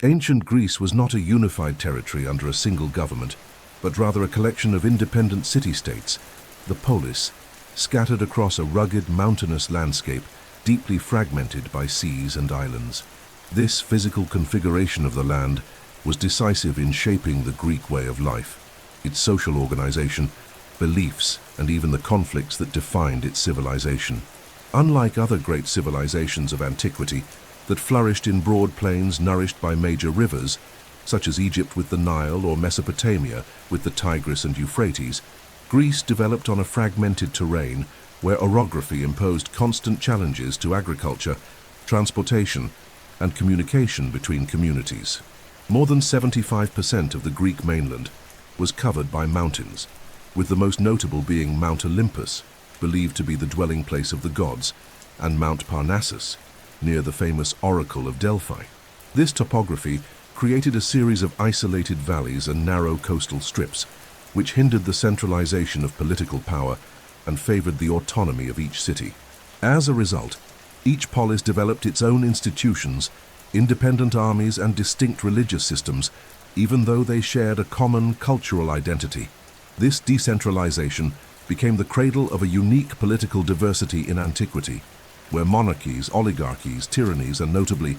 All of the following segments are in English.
Ancient Greece was not a unified territory under a single government, but rather a collection of independent city-states, the poleis, scattered across a rugged, mountainous landscape deeply fragmented by seas and islands. This physical configuration of the land was decisive in shaping the Greek way of life, its social organization, beliefs, and even the conflicts that defined its civilization. Unlike other great civilizations of antiquity that flourished in broad plains nourished by major rivers, such as Egypt with the Nile or Mesopotamia with the Tigris and Euphrates, Greece developed on a fragmented terrain where orography imposed constant challenges to agriculture, transportation, and communication between communities. More than 75% of the Greek mainland was covered by mountains, with the most notable being Mount Olympus, believed to be the dwelling place of the gods, and Mount Parnassus, near the famous Oracle of Delphi. This topography created a series of isolated valleys and narrow coastal strips, which hindered the centralization of political power and favored the autonomy of each city. As a result, each polis developed its own institutions, independent armies, and distinct religious systems, even though they shared a common cultural identity. This decentralization became the cradle of a unique political diversity in antiquity, where monarchies, oligarchies, tyrannies, and notably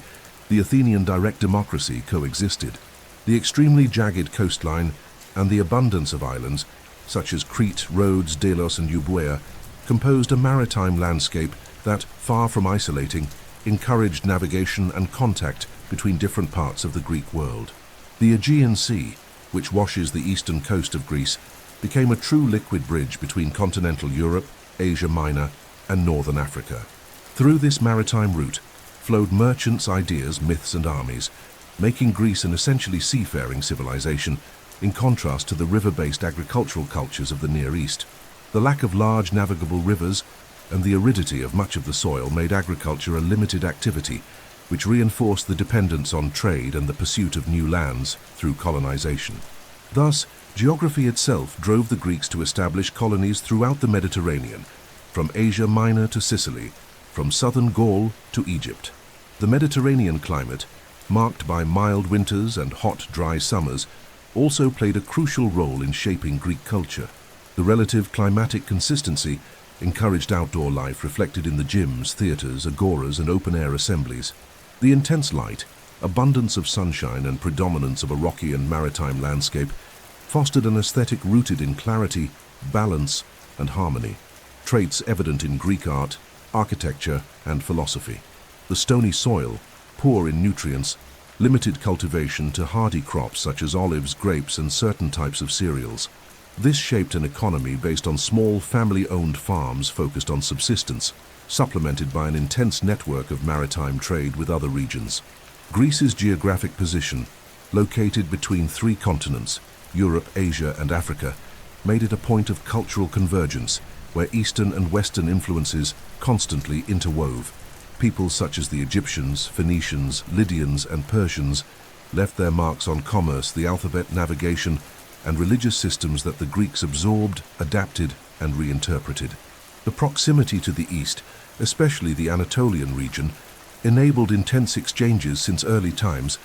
the Athenian direct democracy coexisted. The extremely jagged coastline and the abundance of islands, such as Crete, Rhodes, Delos, and Euboea, composed a maritime landscape that, far from isolating, encouraged navigation and contact between different parts of the Greek world. The Aegean Sea, which washes the eastern coast of Greece, became a true liquid bridge between continental Europe, Asia Minor, and northern Africa. Through this maritime route flowed merchants' ideas, myths, and armies, making Greece an essentially seafaring civilization, in contrast to the river-based agricultural cultures of the Near East. The lack of large navigable rivers and the aridity of much of the soil made agriculture a limited activity, which reinforced the dependence on trade and the pursuit of new lands through colonization. Thus, geography itself drove the Greeks to establish colonies throughout the Mediterranean, from Asia Minor to Sicily, from southern Gaul to Egypt. The Mediterranean climate, marked by mild winters and hot, dry summers, also played a crucial role in shaping Greek culture. The relative climatic consistency encouraged outdoor life reflected in the gyms, theaters, agoras, and open-air assemblies. The intense light, abundance of sunshine, and predominance of a rocky and maritime landscape fostered an aesthetic rooted in clarity, balance, and harmony, traits evident in Greek art, architecture, and philosophy. The stony soil, poor in nutrients, limited cultivation to hardy crops such as olives, grapes, and certain types of cereals. This shaped an economy based on small family-owned farms focused on subsistence, supplemented by an intense network of maritime trade with other regions. Greece's geographic position, located between three continents, Europe, Asia, and Africa, made it a point of cultural convergence where Eastern and Western influences constantly interwove. Peoples such as the Egyptians, Phoenicians, Lydians, and Persians left their marks on commerce, the alphabet, navigation, and religious systems that the Greeks absorbed, adapted, and reinterpreted. The proximity to the East, especially the Anatolian region, enabled intense exchanges since early times,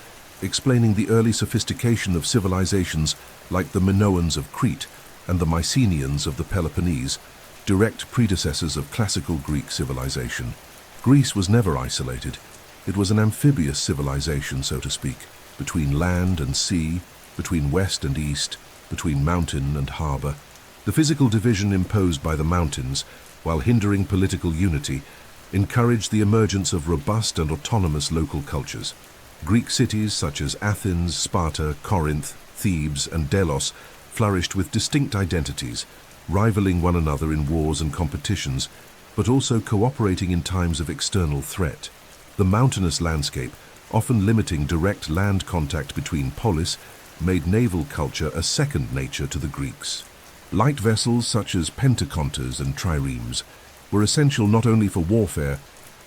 explaining the early sophistication of civilizations like the Minoans of Crete and the Mycenaeans of the Peloponnese, direct predecessors of classical Greek civilization. Greece was never isolated. It was an amphibious civilization, so to speak, between land and sea, between west and east, between mountain and harbor. The physical division imposed by the mountains, while hindering political unity, encouraged the emergence of robust and autonomous local cultures. Greek cities such as Athens, Sparta, Corinth, Thebes, and Delos flourished with distinct identities, rivaling one another in wars and competitions, but also cooperating in times of external threat. The mountainous landscape, often limiting direct land contact between polis, made naval culture a second nature to the Greeks. Light vessels such as pentaconters and triremes were essential not only for warfare,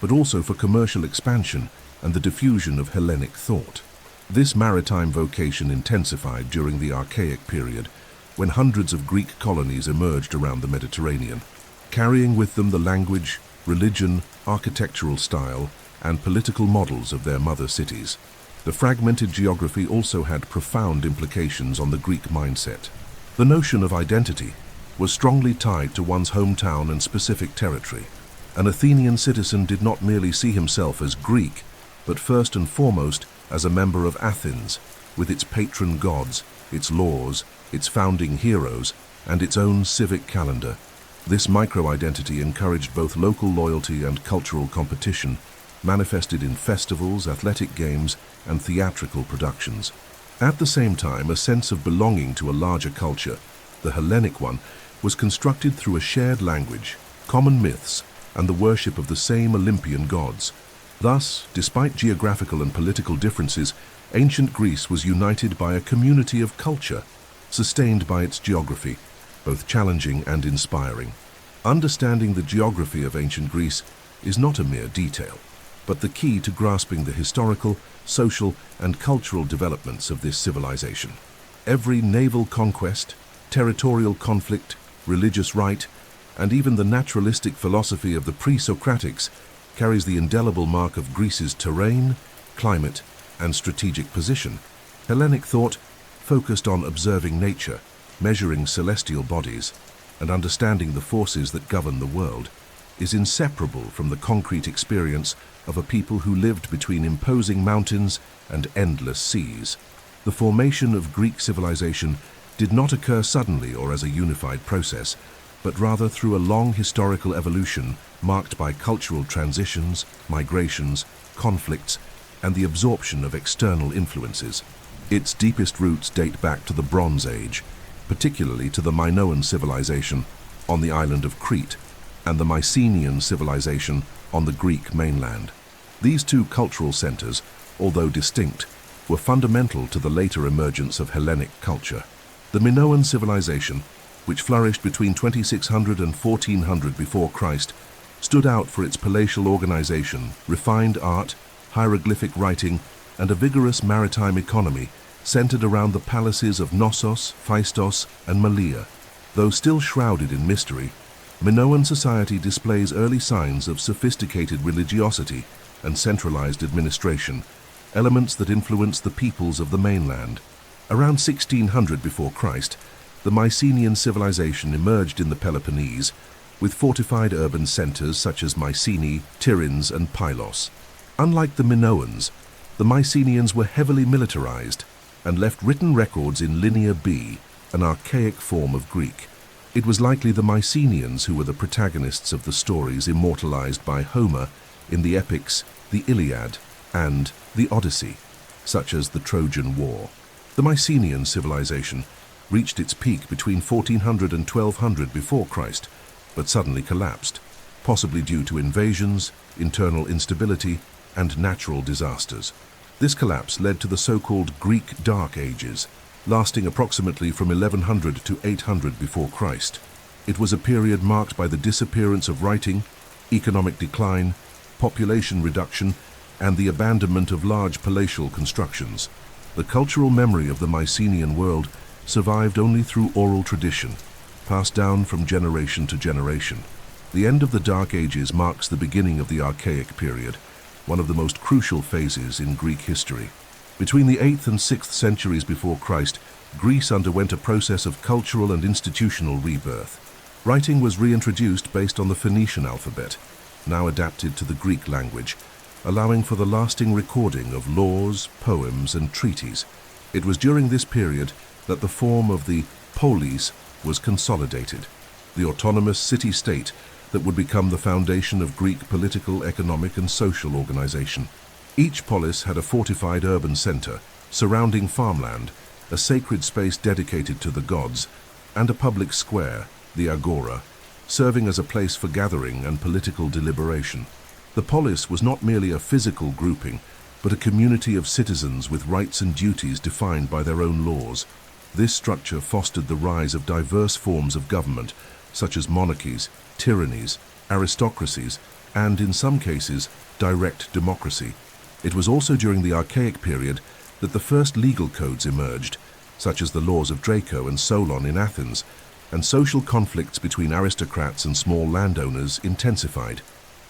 but also for commercial expansion and the diffusion of Hellenic thought. This maritime vocation intensified during the Archaic period, when hundreds of Greek colonies emerged around the Mediterranean, carrying with them the language, religion, architectural style, and political models of their mother cities. The fragmented geography also had profound implications on the Greek mindset. The notion of identity was strongly tied to one's hometown and specific territory. An Athenian citizen did not merely see himself as Greek, but first and foremost as a member of Athens, with its patron gods, its laws, its founding heroes, and its own civic calendar. This micro-identity encouraged both local loyalty and cultural competition, manifested in festivals, athletic games, and theatrical productions. At the same time, a sense of belonging to a larger culture, the Hellenic one, was constructed through a shared language, common myths, and the worship of the same Olympian gods. Thus, despite geographical and political differences, ancient Greece was united by a community of culture, sustained by its geography, both challenging and inspiring. Understanding the geography of ancient Greece is not a mere detail, but the key to grasping the historical, social, and cultural developments of this civilization. Every naval conquest, territorial conflict, religious rite, and even the naturalistic philosophy of the pre-Socratics carries the indelible mark of Greece's terrain, climate, and strategic position. Hellenic thought focused on observing nature, measuring celestial bodies, and understanding the forces that govern the world, is inseparable from the concrete experience of a people who lived between imposing mountains and endless seas. The formation of Greek civilization did not occur suddenly or as a unified process, but rather through a long historical evolution marked by cultural transitions, migrations, conflicts, and the absorption of external influences. Its deepest roots date back to the Bronze Age, particularly to the Minoan civilization on the island of Crete and the Mycenaean civilization on the Greek mainland. These two cultural centers, although distinct, were fundamental to the later emergence of Hellenic culture. The Minoan civilization, which flourished between 2600 and 1400 before Christ, stood out for its palatial organization, refined art, hieroglyphic writing, and a vigorous maritime economy centered around the palaces of Knossos, Phaistos, and Malea. Though still shrouded in mystery, Minoan society displays early signs of sophisticated religiosity and centralized administration, elements that influence the peoples of the mainland. Around 1600 before Christ, the Mycenaean civilization emerged in the Peloponnese, with fortified urban centers such as Mycenae, Tiryns, and Pylos. Unlike the Minoans, the Mycenaeans were heavily militarized and left written records in Linear B, an archaic form of Greek. It was likely the Mycenaeans who were the protagonists of the stories immortalized by Homer in the epics the Iliad and the Odyssey, such as the Trojan War. The Mycenaean civilization reached its peak between 1400 and 1200 before Christ, but suddenly collapsed, possibly due to invasions, internal instability, and natural disasters. This collapse led to the so-called Greek Dark Ages, lasting approximately from 1100 to 800 before Christ. It was a period marked by the disappearance of writing, economic decline, population reduction, and the abandonment of large palatial constructions. The cultural memory of the Mycenaean world survived only through oral tradition, passed down from generation to generation. The end of the Dark Ages marks the beginning of the Archaic period, one of the most crucial phases in Greek history. Between the 8th and 6th centuries before Christ, Greece underwent a process of cultural and institutional rebirth. Writing was reintroduced based on the Phoenician alphabet, now adapted to the Greek language, allowing for the lasting recording of laws, poems, and treaties. It was during this period that the form of the poleis was consolidated, the autonomous city-state that would become the foundation of Greek political, economic, and social organization. Each polis had a fortified urban center, surrounding farmland, a sacred space dedicated to the gods, and a public square, the agora, serving as a place for gathering and political deliberation. The polis was not merely a physical grouping, but a community of citizens with rights and duties defined by their own laws. This structure fostered the rise of diverse forms of government, such as monarchies, tyrannies, aristocracies, and, in some cases, direct democracy. It was also during the Archaic period that the first legal codes emerged, such as the laws of Draco and Solon in Athens, and social conflicts between aristocrats and small landowners intensified.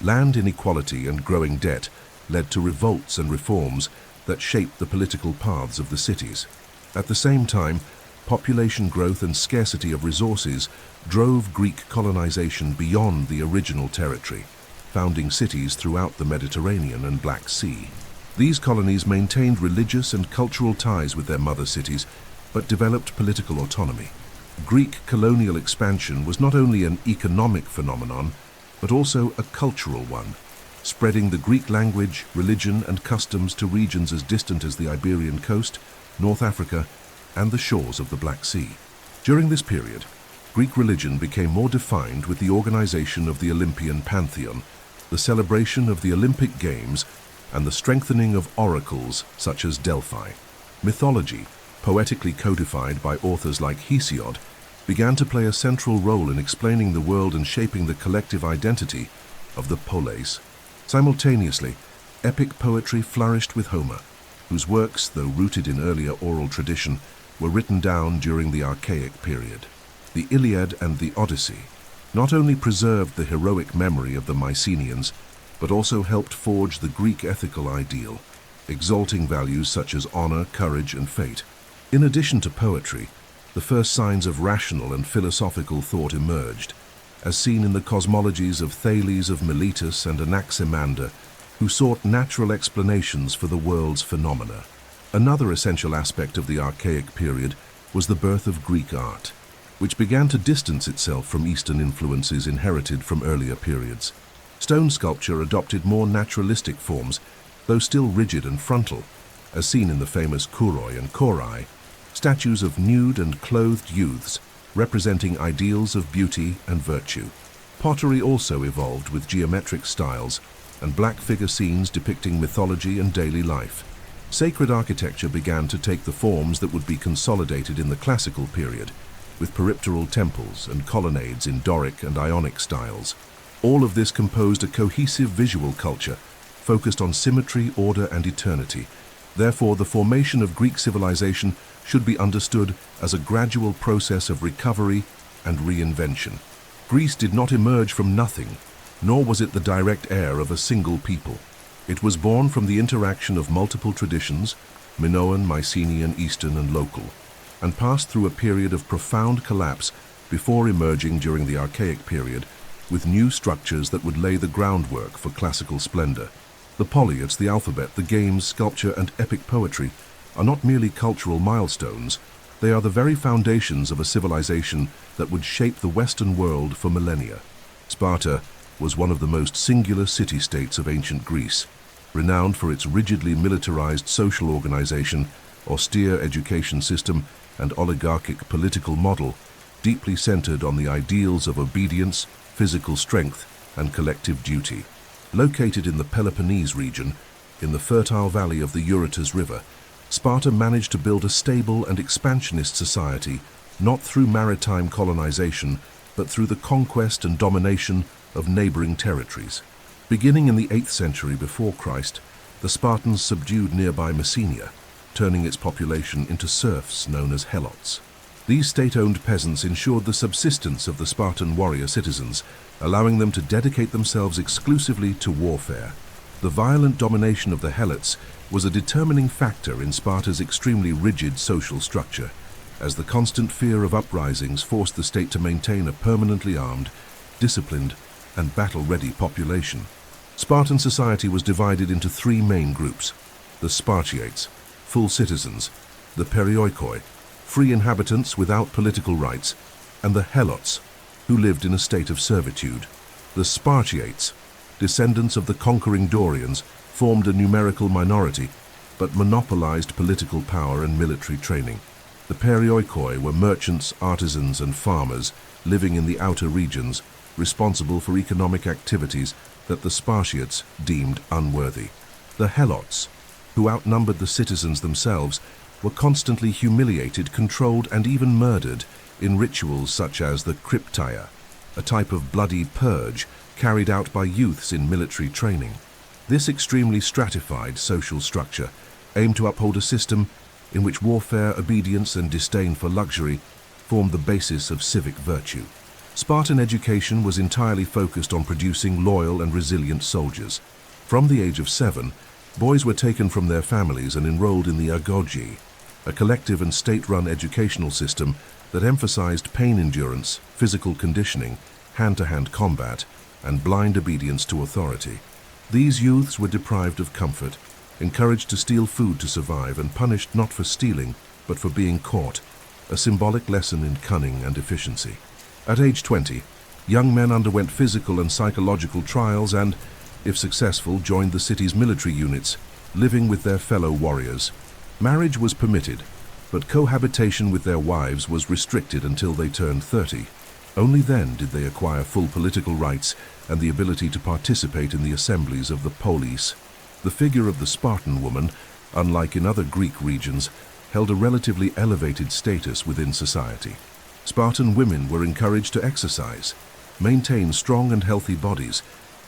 Land inequality and growing debt led to revolts and reforms that shaped the political paths of the cities. At the same time, population growth and scarcity of resources drove Greek colonization beyond the original territory, founding cities throughout the Mediterranean and Black Sea. These colonies maintained religious and cultural ties with their mother cities, but developed political autonomy. Greek colonial expansion was not only an economic phenomenon, but also a cultural one, spreading the Greek language, religion, and customs to regions as distant as the Iberian coast, North Africa, and the shores of the Black Sea. During this period, Greek religion became more defined with the organization of the Olympian pantheon, the celebration of the Olympic Games, and the strengthening of oracles such as Delphi. Mythology, poetically codified by authors like Hesiod, began to play a central role in explaining the world and shaping the collective identity of the poleis. Simultaneously, epic poetry flourished with Homer, whose works, though rooted in earlier oral tradition, were written down during the Archaic period. The Iliad and the Odyssey not only preserved the heroic memory of the Mycenaeans, but also helped forge the Greek ethical ideal, exalting values such as honor, courage, and fate. In addition to poetry, the first signs of rational and philosophical thought emerged, as seen in the cosmologies of Thales of Miletus and Anaximander, who sought natural explanations for the world's phenomena. Another essential aspect of the Archaic period was the birth of Greek art, which began to distance itself from Eastern influences inherited from earlier periods. Stone sculpture adopted more naturalistic forms, though still rigid and frontal, as seen in the famous kouroi and korai, statues of nude and clothed youths representing ideals of beauty and virtue. Pottery also evolved with geometric styles and black figure scenes depicting mythology and daily life. Sacred architecture began to take the forms that would be consolidated in the classical period, with peripteral temples and colonnades in Doric and Ionic styles. All of this composed a cohesive visual culture, focused on symmetry, order, and eternity. Therefore, the formation of Greek civilization should be understood as a gradual process of recovery and reinvention. Greece did not emerge from nothing, nor was it the direct heir of a single people. It was born from the interaction of multiple traditions, Minoan, Mycenaean, Eastern, and local, and passed through a period of profound collapse before emerging during the Archaic period with new structures that would lay the groundwork for classical splendor. The poleis, the alphabet, the games, sculpture, and epic poetry are not merely cultural milestones, they are the very foundations of a civilization that would shape the Western world for millennia. Sparta was one of the most singular city-states of ancient Greece, renowned for its rigidly militarized social organization, austere education system, and oligarchic political model, deeply centered on the ideals of obedience, physical strength, and collective duty. Located in the Peloponnese region, in the fertile valley of the Eurotas River, Sparta managed to build a stable and expansionist society, not through maritime colonization, but through the conquest and domination of neighboring territories. Beginning in the 8th century before Christ, the Spartans subdued nearby Messenia, turning its population into serfs known as helots. These state-owned peasants ensured the subsistence of the Spartan warrior citizens, allowing them to dedicate themselves exclusively to warfare. The violent domination of the helots was a determining factor in Sparta's extremely rigid social structure, as the constant fear of uprisings forced the state to maintain a permanently armed, disciplined, and battle-ready population. Spartan society was divided into three main groups: the Spartiates, full citizens; the Perioikoi, free inhabitants without political rights; and the Helots, who lived in a state of servitude. The Spartiates, descendants of the conquering Dorians, formed a numerical minority, but monopolized political power and military training. The Perioikoi were merchants, artisans, and farmers living in the outer regions, responsible for economic activities that the Spartiates deemed unworthy. The Helots, who outnumbered the citizens themselves, were constantly humiliated, controlled, and even murdered in rituals such as the Krypteia, a type of bloody purge carried out by youths in military training. This extremely stratified social structure aimed to uphold a system in which warfare, obedience, and disdain for luxury formed the basis of civic virtue. Spartan education was entirely focused on producing loyal and resilient soldiers. From the age of 7, Boys were taken from their families and enrolled in the agogi, a collective and state-run educational system that emphasized pain endurance, physical conditioning, hand-to-hand combat, and blind obedience to authority. These youths were deprived of comfort, encouraged to steal food to survive, and punished not for stealing, but for being caught, a symbolic lesson in cunning and efficiency. At age 20, young men underwent physical and psychological trials and, if successful, joined the city's military units, living with their fellow warriors. Marriage was permitted, but cohabitation with their wives was restricted until they turned 30. Only then did they acquire full political rights and the ability to participate in the assemblies of the poleis. The figure of the Spartan woman, unlike in other Greek regions, held a relatively elevated status within society. Spartan women were encouraged to exercise, maintain strong and healthy bodies,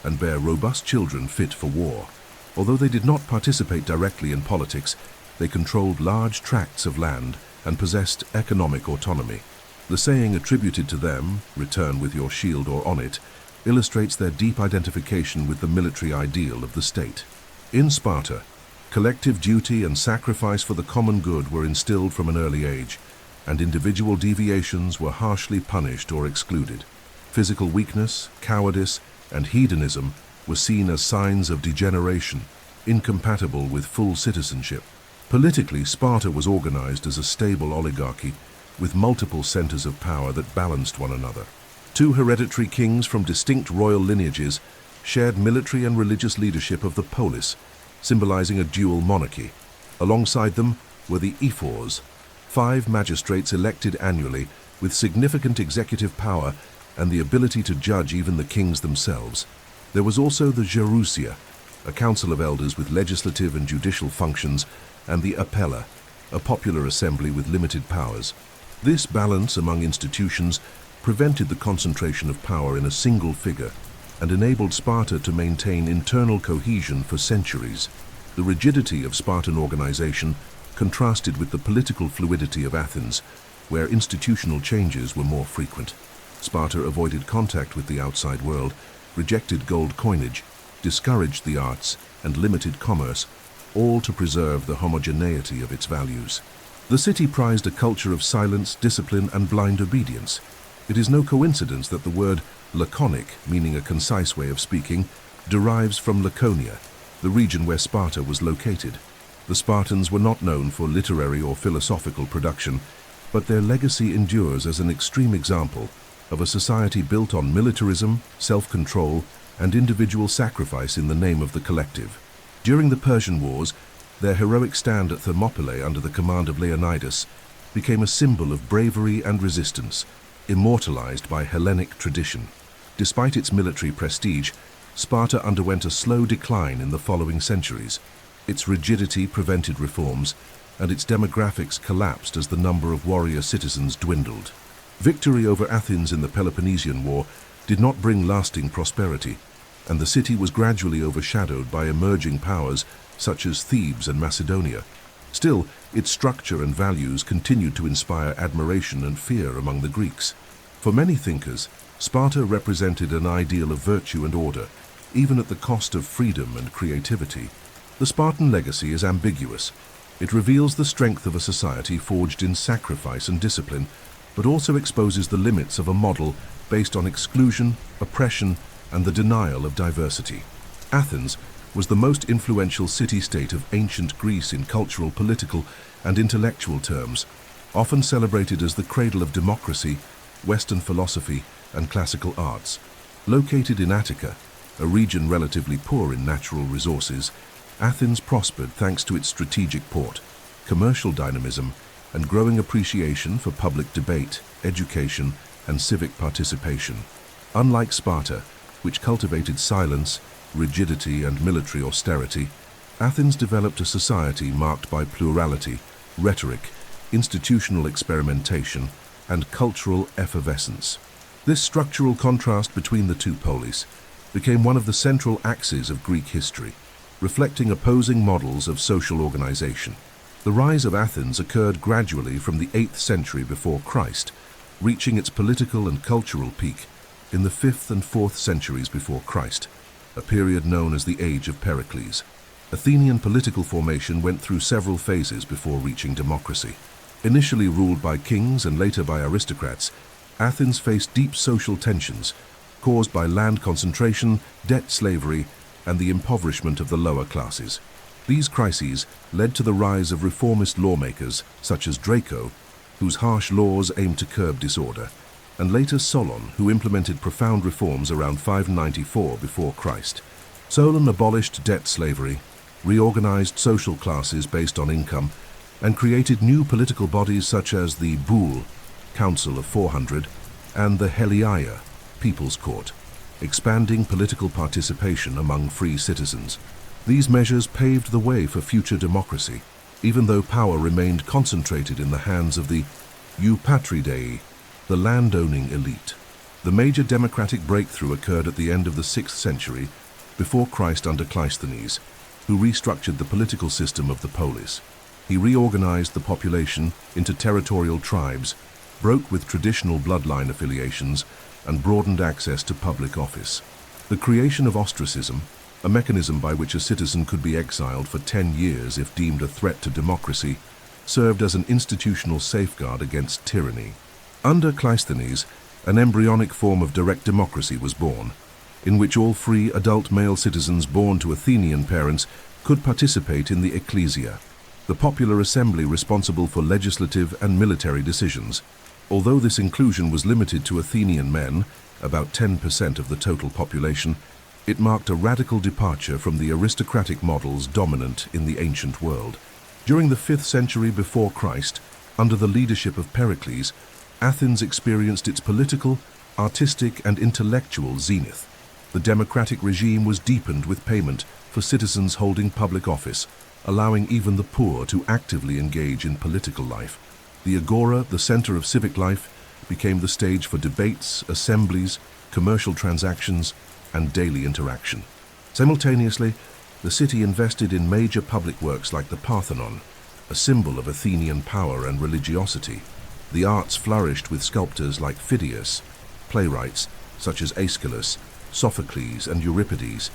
and bear robust children fit for war. Although they did not participate directly in politics, they controlled large tracts of land and possessed economic autonomy. The saying attributed to them, "Return with your shield or on it," illustrates their deep identification with the military ideal of the state. In Sparta, collective duty and sacrifice for the common good were instilled from an early age, and individual deviations were harshly punished or excluded. Physical weakness, cowardice, and hedonism were seen as signs of degeneration, incompatible with full citizenship. Politically, Sparta was organized as a stable oligarchy with multiple centers of power that balanced one another. Two hereditary kings from distinct royal lineages shared military and religious leadership of the polis, symbolizing a dual monarchy. Alongside them were the ephors, 5 magistrates elected annually with significant executive power and the ability to judge even the kings themselves. There was also the gerousia, a council of elders with legislative and judicial functions, and the appella, a popular assembly with limited powers. This balance among institutions prevented the concentration of power in a single figure and enabled Sparta to maintain internal cohesion for centuries. The rigidity of Spartan organization contrasted with the political fluidity of Athens, where institutional changes were more frequent. Sparta avoided contact with the outside world, rejected gold coinage, discouraged the arts, and limited commerce, all to preserve the homogeneity of its values. The city prized a culture of silence, discipline, and blind obedience. It is no coincidence that the word laconic, meaning a concise way of speaking, derives from Laconia, the region where Sparta was located. The Spartans were not known for literary or philosophical production, but their legacy endures as an extreme example of a society built on militarism, self-control, and individual sacrifice in the name of the collective. During the Persian Wars, their heroic stand at Thermopylae under the command of Leonidas became a symbol of bravery and resistance, immortalized by Hellenic tradition. Despite its military prestige, Sparta underwent a slow decline in the following centuries. Its rigidity prevented reforms, and its demographics collapsed as the number of warrior citizens dwindled. Victory over Athens in the Peloponnesian War did not bring lasting prosperity, and the city was gradually overshadowed by emerging powers such as Thebes and Macedonia. Still, its structure and values continued to inspire admiration and fear among the Greeks. For many thinkers, Sparta represented an ideal of virtue and order, even at the cost of freedom and creativity. The Spartan legacy is ambiguous. It reveals the strength of a society forged in sacrifice and discipline, but also exposes the limits of a model based on exclusion, oppression, and the denial of diversity. Athens was the most influential city-state of ancient Greece in cultural, political, and intellectual terms, often celebrated as the cradle of democracy, Western philosophy, and classical arts. Located in Attica, a region relatively poor in natural resources, Athens prospered thanks to its strategic port, commercial dynamism, and growing appreciation for public debate, education, and civic participation. Unlike Sparta, which cultivated silence, rigidity, and military austerity, Athens developed a society marked by plurality, rhetoric, institutional experimentation, and cultural effervescence. This structural contrast between the two polis became one of the central axes of Greek history, reflecting opposing models of social organization. The rise of Athens occurred gradually from the 8th century before Christ, reaching its political and cultural peak in the 5th and 4th centuries before Christ, a period known as the Age of Pericles. Athenian political formation went through several phases before reaching democracy. Initially ruled by kings and later by aristocrats, Athens faced deep social tensions caused by land concentration, debt slavery, and the impoverishment of the lower classes. These crises led to the rise of reformist lawmakers such as Draco, whose harsh laws aimed to curb disorder, and later Solon, who implemented profound reforms around 594 before Christ. Solon abolished debt slavery, reorganized social classes based on income, and created new political bodies such as the Boule, Council of 400, and the Heliaia, People's Court, expanding political participation among free citizens. These measures paved the way for future democracy, even though power remained concentrated in the hands of the Eupatridei, the landowning elite. The major democratic breakthrough occurred at the end of the 6th century before Christ under Cleisthenes, who restructured the political system of the poleis. He reorganized the population into territorial tribes, broke with traditional bloodline affiliations, and broadened access to public office. The creation of ostracism, a mechanism by which a citizen could be exiled for 10 years if deemed a threat to democracy, served as an institutional safeguard against tyranny. Under Cleisthenes, an embryonic form of direct democracy was born, in which all free adult male citizens born to Athenian parents could participate in the ecclesia, the popular assembly responsible for legislative and military decisions. Although this inclusion was limited to Athenian men, about 10% of the total population, it marked a radical departure from the aristocratic models dominant in the ancient world. During the 5th century before Christ, under the leadership of Pericles, Athens experienced its political, artistic, and intellectual zenith. The democratic regime was deepened with payment for citizens holding public office, allowing even the poor to actively engage in political life. The agora, the center of civic life, became the stage for debates, assemblies, commercial transactions, and daily interaction. Simultaneously, the city invested in major public works like the Parthenon, a symbol of Athenian power and religiosity. The arts flourished with sculptors like Phidias, playwrights such as Aeschylus, Sophocles, and Euripides,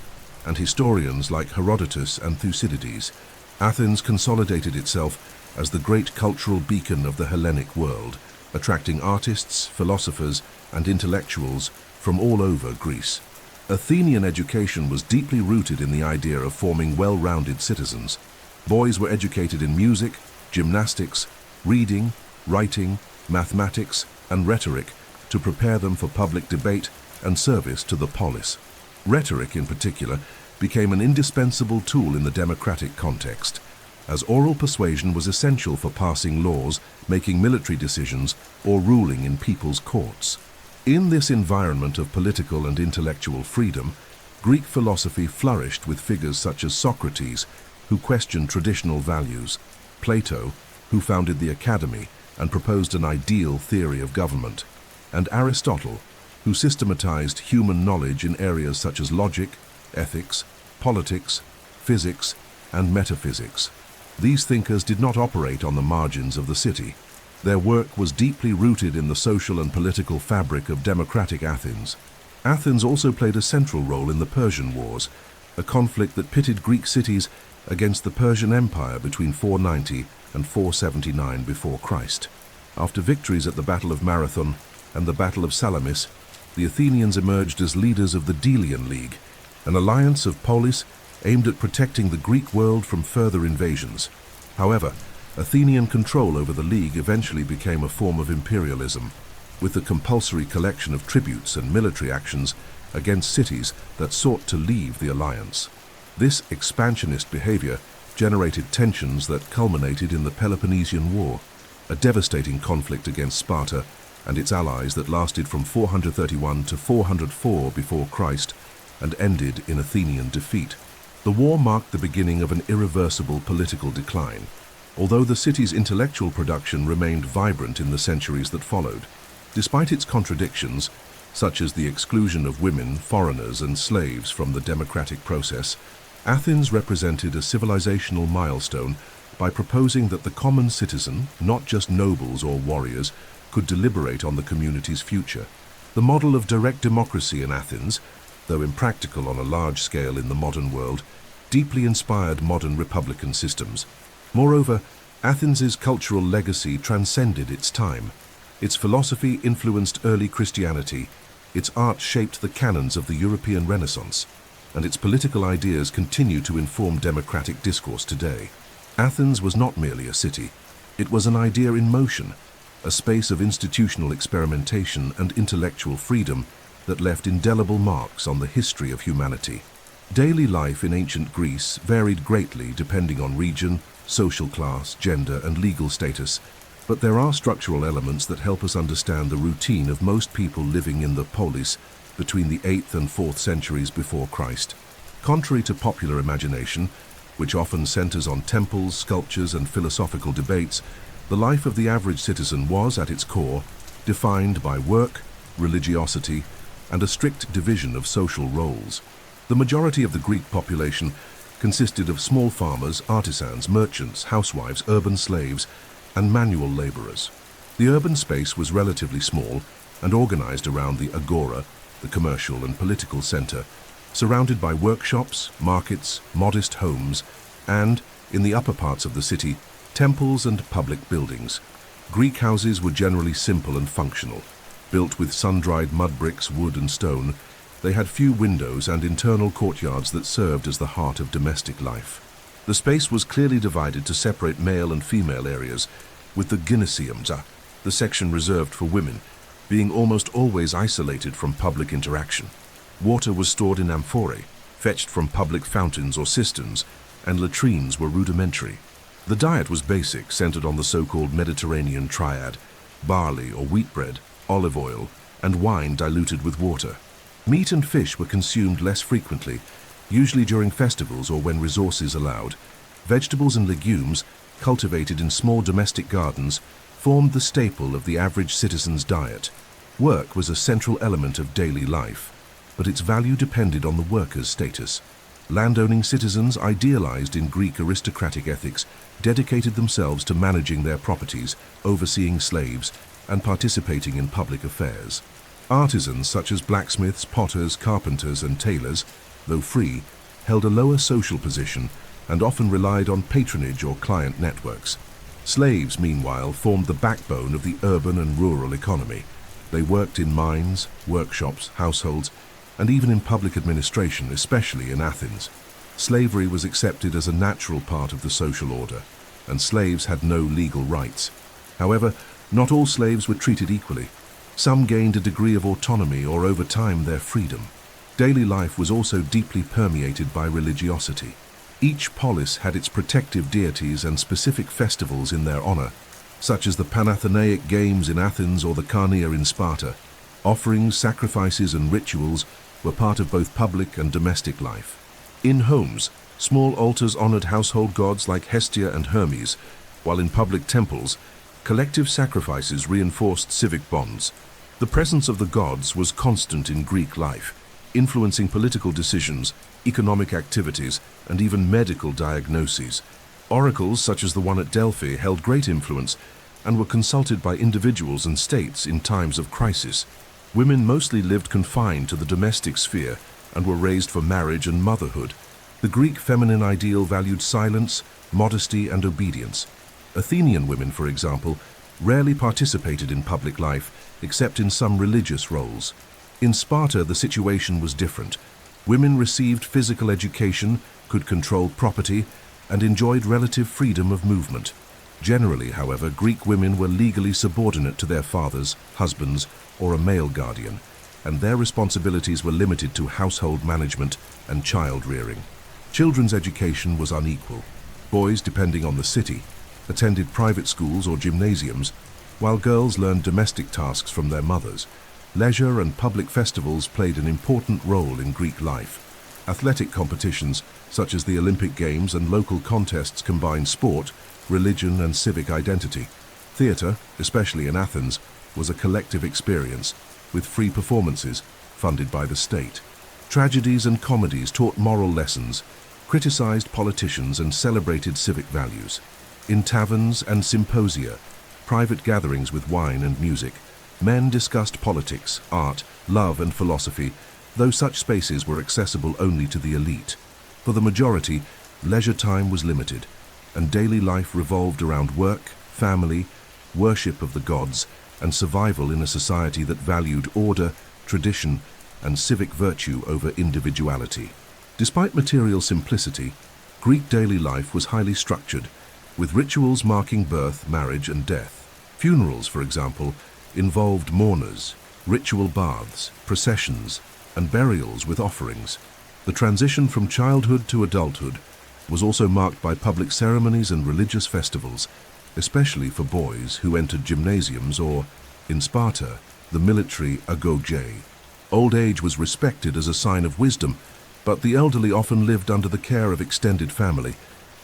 and historians like Herodotus and Thucydides. Athens consolidated itself as the great cultural beacon of the Hellenic world, attracting artists, philosophers, and intellectuals from all over Greece. Athenian education was deeply rooted in the idea of forming well-rounded citizens. Boys were educated in music, gymnastics, reading, writing, mathematics, and rhetoric to prepare them for public debate and service to the polis. Rhetoric, in particular, became an indispensable tool in the democratic context, as oral persuasion was essential for passing laws, making military decisions, or ruling in people's courts. In this environment of political and intellectual freedom, Greek philosophy flourished with figures such as Socrates, who questioned traditional values, Plato, who founded the Academy and proposed an ideal theory of government, and Aristotle, who systematized human knowledge in areas such as logic, ethics, politics, physics, and metaphysics. These thinkers did not operate on the margins of the city. Their work was deeply rooted in the social and political fabric of democratic Athens. Athens also played a central role in the Persian Wars, a conflict that pitted Greek cities against the Persian Empire between 490 and 479 before Christ. After victories at the Battle of Marathon and the Battle of Salamis, the Athenians emerged as leaders of the Delian League, an alliance of polis aimed at protecting the Greek world from further invasions. However, Athenian control over the League eventually became a form of imperialism, with the compulsory collection of tributes and military actions against cities that sought to leave the alliance. This expansionist behavior generated tensions that culminated in the Peloponnesian War, a devastating conflict against Sparta and its allies that lasted from 431 to 404 before Christ and ended in Athenian defeat. The war marked the beginning of an irreversible political decline, although the city's intellectual production remained vibrant in the centuries that followed. Despite its contradictions, such as the exclusion of women, foreigners, and slaves from the democratic process, Athens represented a civilizational milestone by proposing that the common citizen, not just nobles or warriors, could deliberate on the community's future. The model of direct democracy in Athens, though impractical on a large scale in the modern world, deeply inspired modern republican systems. Moreover, Athens's cultural legacy transcended its time. Its philosophy influenced early Christianity, its art shaped the canons of the European Renaissance, and its political ideas continue to inform democratic discourse today. Athens was not merely a city, it was an idea in motion, a space of institutional experimentation and intellectual freedom that left indelible marks on the history of humanity. Daily life in ancient Greece varied greatly depending on region, social class, gender, and legal status, but there are structural elements that help us understand the routine of most people living in the poleis between the 8th and 4th centuries before Christ. Contrary to popular imagination, which often centers on temples, sculptures, and philosophical debates, the life of the average citizen was, at its core, defined by work, religiosity, and a strict division of social roles. The majority of the Greek population consisted of small farmers, artisans, merchants, housewives, urban slaves, and manual laborers. The urban space was relatively small and organized around the agora, the commercial and political center, surrounded by workshops, markets, modest homes, and, in the upper parts of the city, temples and public buildings. Greek houses were generally simple and functional. Built with sun-dried mud bricks, wood and stone, they had few windows and internal courtyards that served as the heart of domestic life. The space was clearly divided to separate male and female areas, with the gyneceums, the section reserved for women, being almost always isolated from public interaction. Water was stored in amphorae, fetched from public fountains or cisterns, and latrines were rudimentary. The diet was basic, centered on the so-called Mediterranean triad: barley or wheat bread, olive oil, and wine diluted with water. Meat and fish were consumed less frequently, usually during festivals or when resources allowed. Vegetables and legumes, cultivated in small domestic gardens, formed the staple of the average citizen's diet. Work was a central element of daily life, but its value depended on the worker's status. Landowning citizens, idealized in Greek aristocratic ethics, dedicated themselves to managing their properties, overseeing slaves, and participating in public affairs. Artisans such as blacksmiths, potters, carpenters, and tailors, though free, held a lower social position and often relied on patronage or client networks. Slaves, meanwhile, formed the backbone of the urban and rural economy. They worked in mines, workshops, households, and even in public administration, especially in Athens. Slavery was accepted as a natural part of the social order, and slaves had no legal rights. However, not all slaves were treated equally. Some gained a degree of autonomy or, over time, their freedom. Daily life was also deeply permeated by religiosity. Each polis had its protective deities and specific festivals in their honor, such as the Panathenaic Games in Athens or the Carnia in Sparta. Offerings, sacrifices, and rituals were part of both public and domestic life. In homes, small altars honored household gods like Hestia and Hermes, while in public temples, collective sacrifices reinforced civic bonds. The presence of the gods was constant in Greek life, influencing political decisions, economic activities, and even medical diagnoses. Oracles, such as the one at Delphi, held great influence and were consulted by individuals and states in times of crisis. Women mostly lived confined to the domestic sphere and were raised for marriage and motherhood. The Greek feminine ideal valued silence, modesty, and obedience. Athenian women, for example, rarely participated in public life except in some religious roles. In Sparta, the situation was different. Women received physical education, could control property, and enjoyed relative freedom of movement. Generally, however, Greek women were legally subordinate to their fathers, husbands, or a male guardian, and their responsibilities were limited to household management and child rearing. Children's education was unequal. Boys, depending on the city, attended private schools or gymnasiums, while girls learned domestic tasks from their mothers. Leisure and public festivals played an important role in Greek life. Athletic competitions, such as the Olympic Games and local contests, combined sport, religion, and civic identity. Theatre, especially in Athens, was a collective experience, with free performances funded by the state. Tragedies and comedies taught moral lessons, criticized politicians, and celebrated civic values. In taverns and symposia, private gatherings with wine and music, men discussed politics, art, love, and philosophy, though such spaces were accessible only to the elite. For the majority, leisure time was limited, and daily life revolved around work, family, worship of the gods, and survival in a society that valued order, tradition, and civic virtue over individuality. Despite material simplicity, Greek daily life was highly structured, with rituals marking birth, marriage, and death. Funerals, for example, involved mourners, ritual baths, processions, and burials with offerings. The transition from childhood to adulthood was also marked by public ceremonies and religious festivals, especially for boys who entered gymnasiums or, in Sparta, the military agoge. Old age was respected as a sign of wisdom, but the elderly often lived under the care of extended family,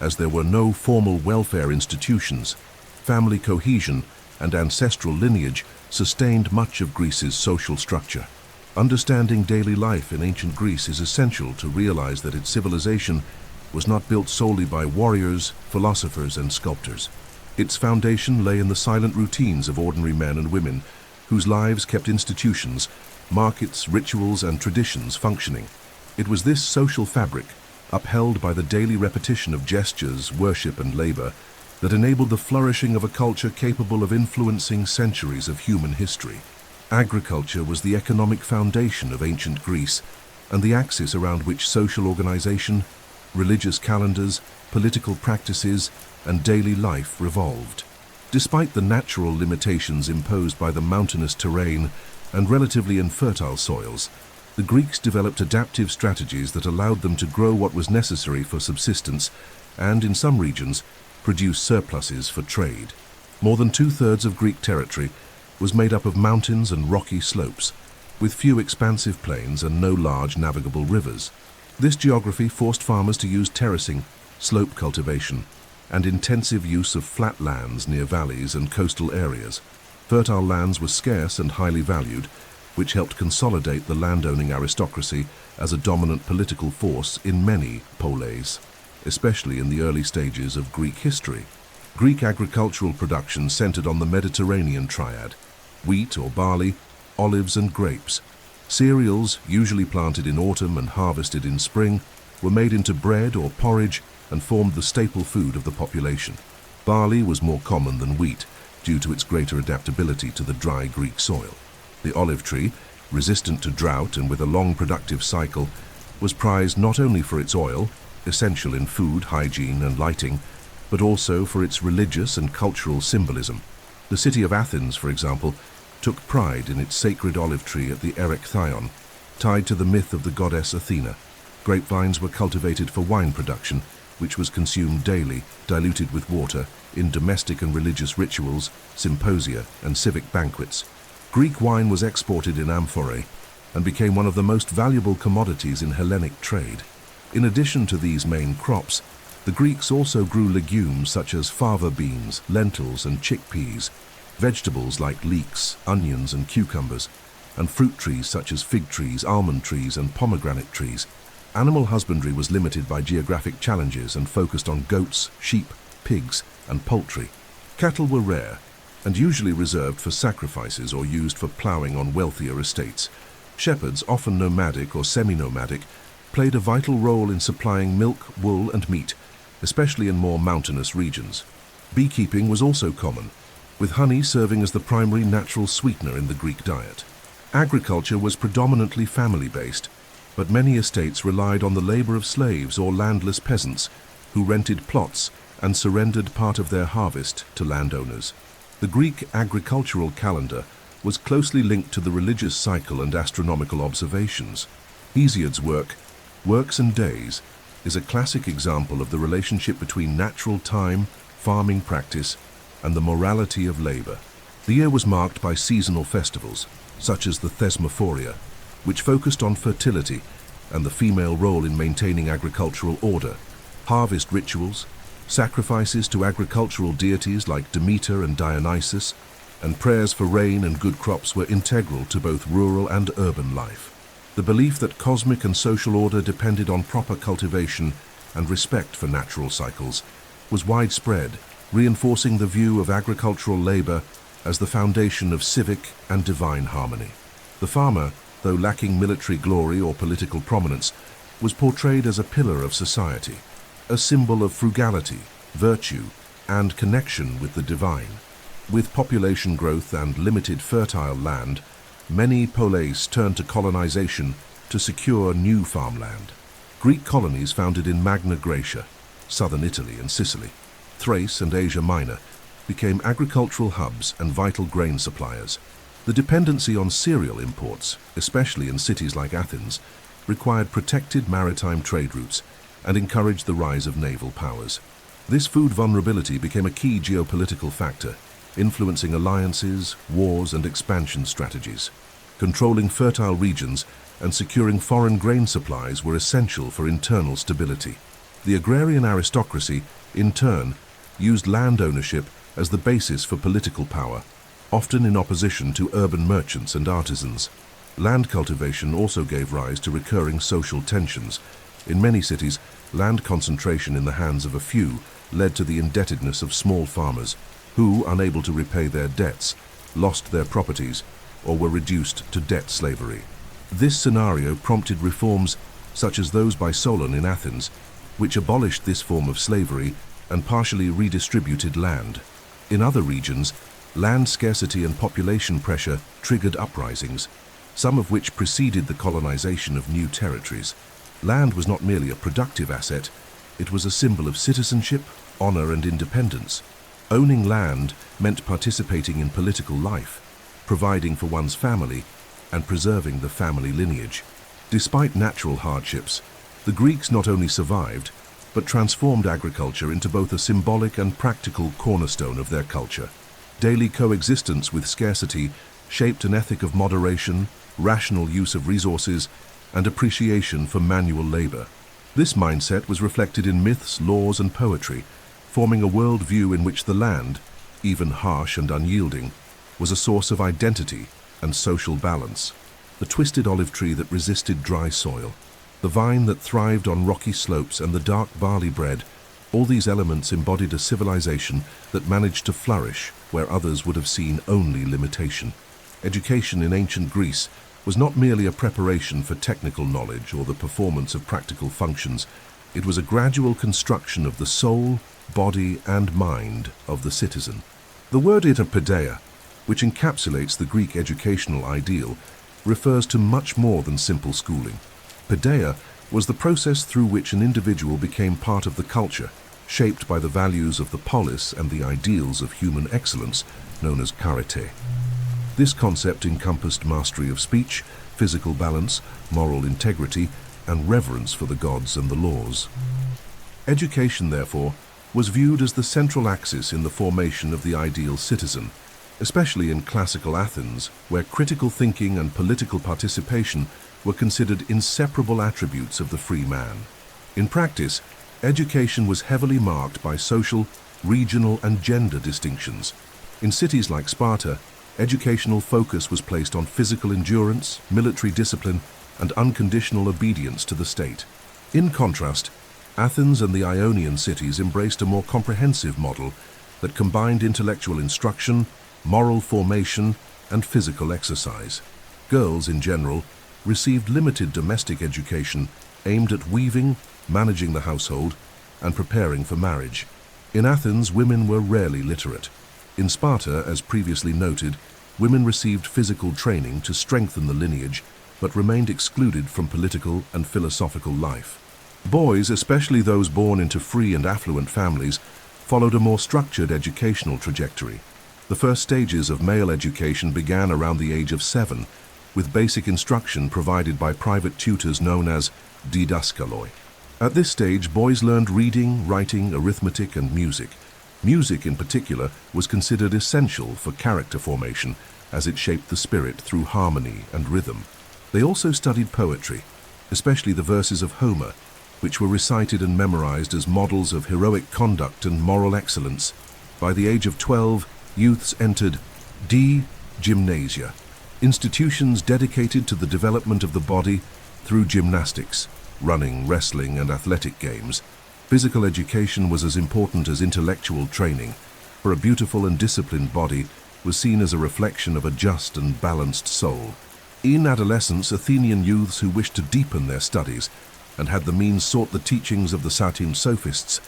as there were no formal welfare institutions. Family cohesion and ancestral lineage sustained much of Greece's social structure. Understanding daily life in ancient Greece is essential to realize that its civilization was not built solely by warriors, philosophers, and sculptors. Its foundation lay in the silent routines of ordinary men and women, whose lives kept institutions, markets, rituals, and traditions functioning. It was this social fabric, upheld by the daily repetition of gestures, worship, and labor, that enabled the flourishing of a culture capable of influencing centuries of human history. Agriculture was the economic foundation of ancient Greece, and the axis around which social organization, religious calendars, political practices, and daily life revolved. Despite the natural limitations imposed by the mountainous terrain and relatively infertile soils, the Greeks developed adaptive strategies that allowed them to grow what was necessary for subsistence and, in some regions, produce surpluses for trade. More than two-thirds of Greek territory was made up of mountains and rocky slopes, with few expansive plains and no large navigable rivers. This geography forced farmers to use terracing, slope cultivation, and intensive use of flat lands near valleys and coastal areas. Fertile lands were scarce and highly valued, which helped consolidate the landowning aristocracy as a dominant political force in many poleis, especially in the early stages of Greek history. Greek agricultural production centered on the Mediterranean triad: wheat or barley, olives and grapes. Cereals, usually planted in autumn and harvested in spring, were made into bread or porridge and formed the staple food of the population. Barley was more common than wheat due to its greater adaptability to the dry Greek soil. The olive tree, resistant to drought and with a long productive cycle, was prized not only for its oil, essential in food, hygiene, and lighting, but also for its religious and cultural symbolism. The city of Athens, for example, took pride in its sacred olive tree at the Erechtheion, tied to the myth of the goddess Athena. Grapevines were cultivated for wine production, which was consumed daily, diluted with water, in domestic and religious rituals, symposia, and civic banquets. Greek wine was exported in amphorae and became one of the most valuable commodities in Hellenic trade. In addition to these main crops, the Greeks also grew legumes such as fava beans, lentils, and chickpeas, vegetables like leeks, onions, and cucumbers, and fruit trees such as fig trees, almond trees, and pomegranate trees. Animal husbandry was limited by geographic challenges and focused on goats, sheep, pigs, and poultry. Cattle were rare and usually reserved for sacrifices or used for ploughing on wealthier estates. Shepherds, often nomadic or semi-nomadic, played a vital role in supplying milk, wool, and meat, especially in more mountainous regions. Beekeeping was also common, with honey serving as the primary natural sweetener in the Greek diet. Agriculture was predominantly family-based, but many estates relied on the labor of slaves or landless peasants who rented plots and surrendered part of their harvest to landowners. The Greek agricultural calendar was closely linked to the religious cycle and astronomical observations. Hesiod's work, Works and Days, is a classic example of the relationship between natural time, farming practice, and the morality of labor. The year was marked by seasonal festivals, such as the Thesmophoria, which focused on fertility and the female role in maintaining agricultural order. Harvest rituals, sacrifices to agricultural deities like Demeter and Dionysus, and prayers for rain and good crops were integral to both rural and urban life. The belief that cosmic and social order depended on proper cultivation and respect for natural cycles was widespread, reinforcing the view of agricultural labor as the foundation of civic and divine harmony. The farmer, though lacking military glory or political prominence, was portrayed as a pillar of society, a symbol of frugality, virtue, and connection with the divine. With population growth and limited fertile land, many poleis turned to colonization to secure new farmland. Greek colonies founded in Magna Graecia, southern Italy and Sicily, Thrace and Asia Minor, became agricultural hubs and vital grain suppliers. The dependency on cereal imports, especially in cities like Athens, required protected maritime trade routes and encouraged the rise of naval powers. This food vulnerability became a key geopolitical factor, influencing alliances, wars, and expansion strategies. Controlling fertile regions and securing foreign grain supplies were essential for internal stability. The agrarian aristocracy, in turn, used land ownership as the basis for political power, often in opposition to urban merchants and artisans. Land cultivation also gave rise to recurring social tensions. In many cities, land concentration in the hands of a few led to the indebtedness of small farmers, who, unable to repay their debts, lost their properties or were reduced to debt slavery. This scenario prompted reforms such as those by Solon in Athens, which abolished this form of slavery and partially redistributed land. In other regions, land scarcity and population pressure triggered uprisings, some of which preceded the colonization of new territories. Land was not merely a productive asset, it was a symbol of citizenship, honor, and independence. Owning land meant participating in political life, providing for one's family, and preserving the family lineage. Despite natural hardships, the Greeks not only survived, but transformed agriculture into both a symbolic and practical cornerstone of their culture. Daily coexistence with scarcity shaped an ethic of moderation, rational use of resources, and appreciation for manual labor. This mindset was reflected in myths, laws, and poetry, forming a worldview in which the land, even harsh and unyielding, was a source of identity and social balance. The twisted olive tree that resisted dry soil, the vine that thrived on rocky slopes, and the dark barley bread, all these elements embodied a civilization that managed to flourish where others would have seen only limitation. Education in ancient Greece was not merely a preparation for technical knowledge or the performance of practical functions. It was a gradual construction of the soul, body, and mind of the citizen. The word "paideia," which encapsulates the Greek educational ideal, refers to much more than simple schooling. Paideia was the process through which an individual became part of the culture, shaped by the values of the polis and the ideals of human excellence, known as charite. This concept encompassed mastery of speech, physical balance, moral integrity, and reverence for the gods and the laws. Education, therefore, was viewed as the central axis in the formation of the ideal citizen, especially in classical Athens, where critical thinking and political participation were considered inseparable attributes of the free man. In practice, education was heavily marked by social, regional, and gender distinctions. In cities like Sparta, educational focus was placed on physical endurance, military discipline, and unconditional obedience to the state. In contrast, Athens and the Ionian cities embraced a more comprehensive model that combined intellectual instruction, moral formation, and physical exercise. Girls, in general, received limited domestic education aimed at weaving, managing the household, and preparing for marriage. In Athens, women were rarely literate. In Sparta, as previously noted, women received physical training to strengthen the lineage, but remained excluded from political and philosophical life. Boys, especially those born into free and affluent families, followed a more structured educational trajectory. The first stages of male education began around the age of 7, with basic instruction provided by private tutors known as didaskaloi. At this stage, boys learned reading, writing, arithmetic, and music. Music, in particular, was considered essential for character formation, as it shaped the spirit through harmony and rhythm. They also studied poetry, especially the verses of Homer, which were recited and memorized as models of heroic conduct and moral excellence. By the age of 12, youths entered gymnasia, institutions dedicated to the development of the body through gymnastics, running, wrestling, and athletic games. Physical education was as important as intellectual training, for a beautiful and disciplined body was seen as a reflection of a just and balanced soul. In adolescence, Athenian youths who wished to deepen their studies and had the means sought the teachings of the Satin sophists,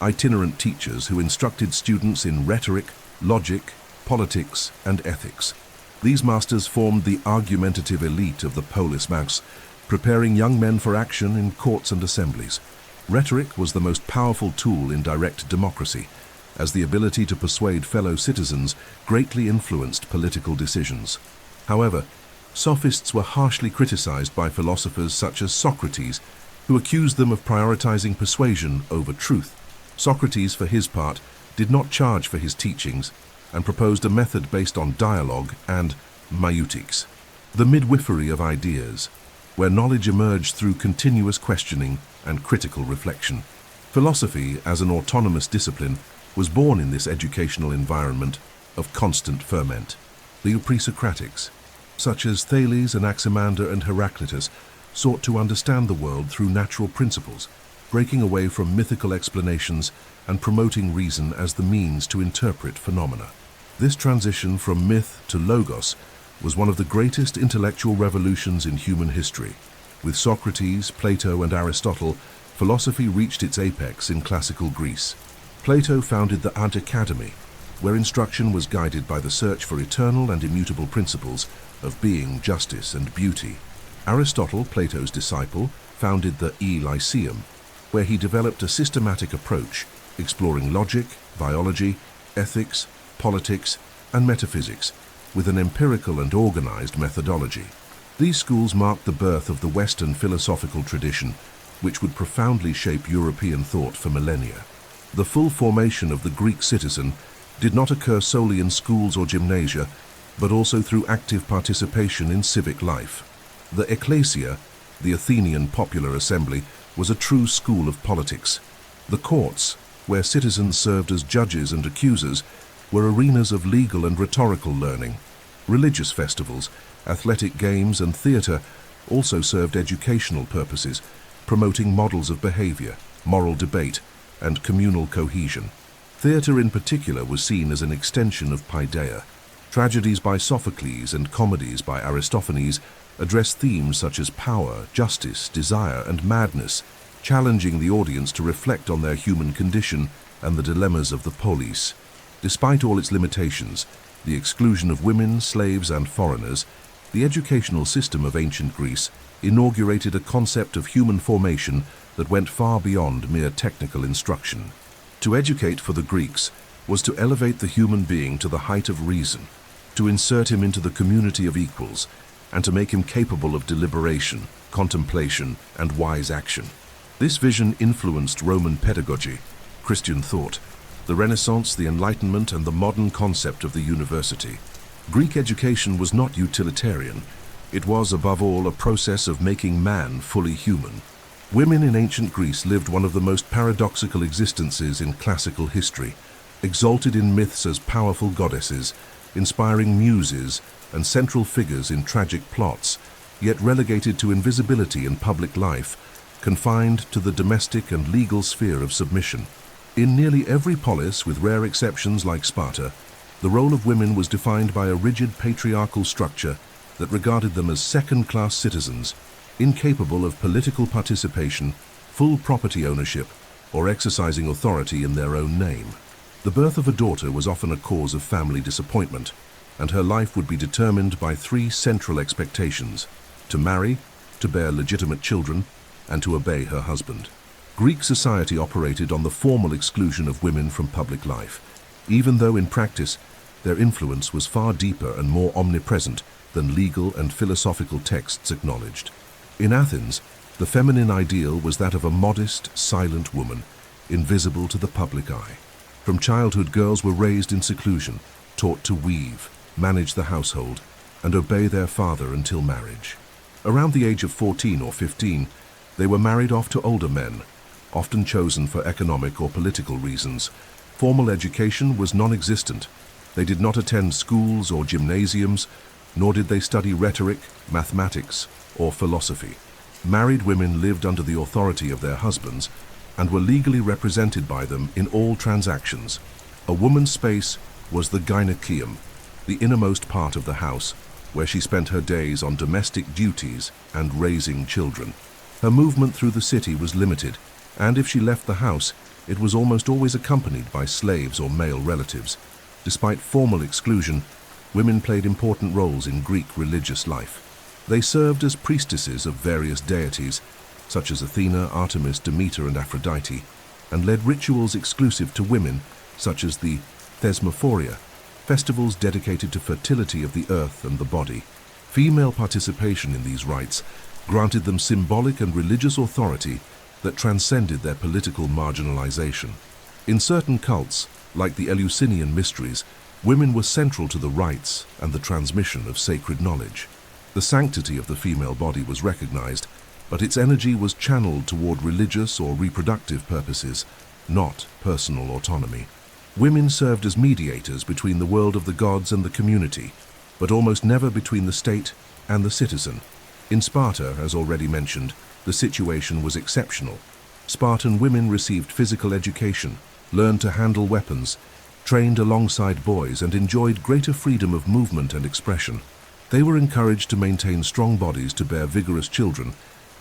itinerant teachers who instructed students in rhetoric, logic, politics, and ethics. These masters formed the argumentative elite of the polis mass, preparing young men for action in courts and assemblies. Rhetoric was the most powerful tool in direct democracy, as the ability to persuade fellow citizens greatly influenced political decisions. However, sophists were harshly criticized by philosophers such as Socrates, who accused them of prioritizing persuasion over truth. Socrates, for his part, did not charge for his teachings and proposed a method based on dialogue and maiutics, the midwifery of ideas, where knowledge emerged through continuous questioning and critical reflection. Philosophy, as an autonomous discipline, was born in this educational environment of constant ferment. The pre-Socratics, such as Thales, Anaximander, and Heraclitus, sought to understand the world through natural principles, breaking away from mythical explanations and promoting reason as the means to interpret phenomena. This transition from myth to logos was one of the greatest intellectual revolutions in human history. With Socrates, Plato, and Aristotle, philosophy reached its apex in classical Greece. Plato founded the Art Academy, where instruction was guided by the search for eternal and immutable principles of being, justice, and beauty. Aristotle, Plato's disciple, founded the Lyceum, where he developed a systematic approach, exploring logic, biology, ethics, politics, and metaphysics, with an empirical and organized methodology. These schools marked the birth of the Western philosophical tradition, which would profoundly shape European thought for millennia. The full formation of the Greek citizen did not occur solely in schools or gymnasia, but also through active participation in civic life. The ecclesia, the Athenian popular assembly, was a true school of politics. The courts, where citizens served as judges and accusers, were arenas of legal and rhetorical learning. Religious festivals, athletic games, and theatre also served educational purposes, promoting models of behavior, moral debate, and communal cohesion. Theatre in particular was seen as an extension of paideia. Tragedies by Sophocles and comedies by Aristophanes addressed themes such as power, justice, desire, and madness, challenging the audience to reflect on their human condition and the dilemmas of the poleis. Despite all its limitations, the exclusion of women, slaves, and foreigners, the educational system of ancient Greece inaugurated a concept of human formation that went far beyond mere technical instruction. To educate for the Greeks was to elevate the human being to the height of reason, to insert him into the community of equals, and to make him capable of deliberation, contemplation, and wise action. This vision influenced Roman pedagogy, Christian thought, the Renaissance, the Enlightenment, and the modern concept of the university. Greek education was not utilitarian. It was, above all, a process of making man fully human. Women in ancient Greece lived one of the most paradoxical existences in classical history, exalted in myths as powerful goddesses, inspiring muses, and central figures in tragic plots, yet relegated to invisibility in public life, confined to the domestic and legal sphere of submission. In nearly every polis, with rare exceptions like Sparta, the role of women was defined by a rigid patriarchal structure that regarded them as second-class citizens, incapable of political participation, full property ownership, or exercising authority in their own name. The birth of a daughter was often a cause of family disappointment, and her life would be determined by three central expectations: to marry, to bear legitimate children, and to obey her husband. Greek society operated on the formal exclusion of women from public life, even though in practice their influence was far deeper and more omnipresent than legal and philosophical texts acknowledged. In Athens, the feminine ideal was that of a modest, silent woman, invisible to the public eye. From childhood, girls were raised in seclusion, taught to weave, manage the household, and obey their father until marriage. Around the age of 14 or 15, they were married off to older men, often chosen for economic or political reasons. Formal education was non-existent. They did not attend schools or gymnasiums, nor did they study rhetoric, mathematics, or philosophy. Married women lived under the authority of their husbands and were legally represented by them in all transactions. A woman's space was the gynaeceum, the innermost part of the house, where she spent her days on domestic duties and raising children. Her movement through the city was limited, and if she left the house, it was almost always accompanied by slaves or male relatives. Despite formal exclusion, women played important roles in Greek religious life. They served as priestesses of various deities, such as Athena, Artemis, Demeter, and Aphrodite, and led rituals exclusive to women, such as the Thesmophoria, festivals dedicated to fertility of the earth and the body. Female participation in these rites granted them symbolic and religious authority that transcended their political marginalization. In certain cults, like the Eleusinian mysteries, women were central to the rites and the transmission of sacred knowledge. The sanctity of the female body was recognized, but its energy was channeled toward religious or reproductive purposes, not personal autonomy. Women served as mediators between the world of the gods and the community, but almost never between the state and the citizen. In Sparta, as already mentioned, the situation was exceptional. Spartan women received physical education, learned to handle weapons, trained alongside boys, and enjoyed greater freedom of movement and expression. They were encouraged to maintain strong bodies to bear vigorous children,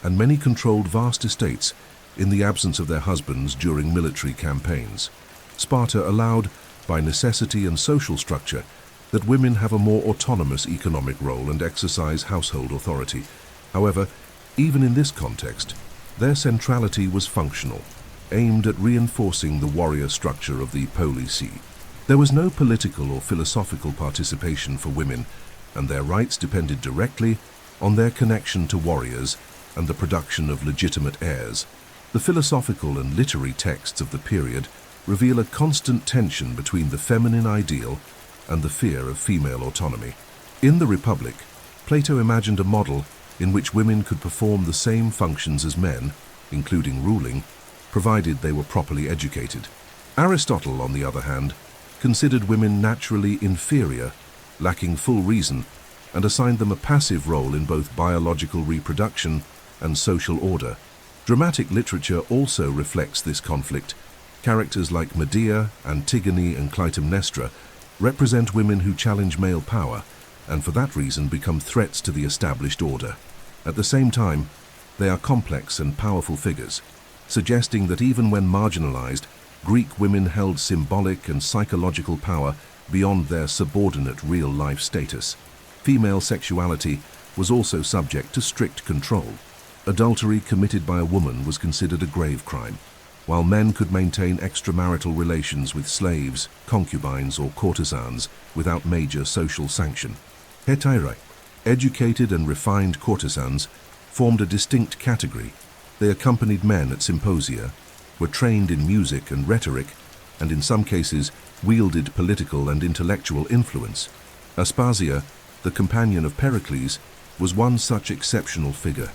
and many controlled vast estates in the absence of their husbands during military campaigns. Sparta allowed, by necessity and social structure, that women have a more autonomous economic role and exercise household authority. However, even in this context, their centrality was functional, aimed at reinforcing the warrior structure of the poleis. There was no political or philosophical participation for women, and their rights depended directly on their connection to warriors and the production of legitimate heirs. The philosophical and literary texts of the period reveal a constant tension between the feminine ideal and the fear of female autonomy. In the Republic, Plato imagined a model in which women could perform the same functions as men, including ruling, provided they were properly educated. Aristotle, on the other hand, considered women naturally inferior, lacking full reason, and assigned them a passive role in both biological reproduction and social order. Dramatic literature also reflects this conflict. Characters like Medea, Antigone, and Clytemnestra represent women who challenge male power, and for that reason become threats to the established order. At the same time, they are complex and powerful figures, suggesting that even when marginalized, Greek women held symbolic and psychological power beyond their subordinate real-life status. Female sexuality was also subject to strict control. Adultery committed by a woman was considered a grave crime, while men could maintain extramarital relations with slaves, concubines, or courtesans without major social sanction. Hetairae, educated and refined courtesans, formed a distinct category. They accompanied men at symposia, were trained in music and rhetoric, and in some cases wielded political and intellectual influence. Aspasia, the companion of Pericles, was one such exceptional figure,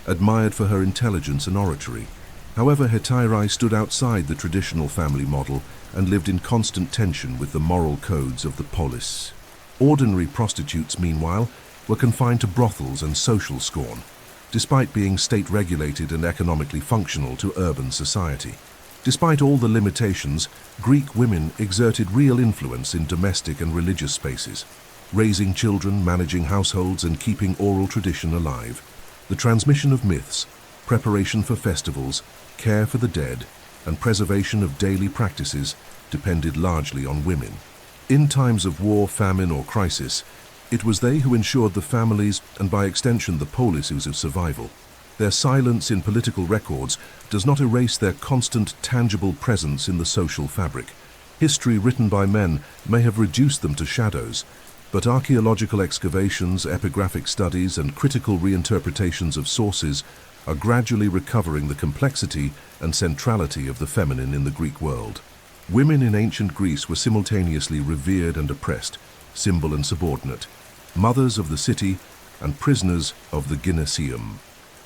admired for her intelligence and oratory. However, Hetairae stood outside the traditional family model and lived in constant tension with the moral codes of the polis. Ordinary prostitutes, meanwhile, were confined to brothels and social scorn, despite being state-regulated and economically functional to urban society. Despite all the limitations, Greek women exerted real influence in domestic and religious spaces, raising children, managing households, and keeping oral tradition alive. The transmission of myths, preparation for festivals, care for the dead, and preservation of daily practices depended largely on women. In times of war, famine, or crisis, it was they who ensured the families and by extension the polis of survival. Their silence in political records does not erase their constant, tangible presence in the social fabric. History written by men may have reduced them to shadows, but archaeological excavations, epigraphic studies, and critical reinterpretations of sources are gradually recovering the complexity and centrality of the feminine in the Greek world. Women in ancient Greece were simultaneously revered and oppressed, symbol and subordinate, mothers of the city and prisoners of the gynecium.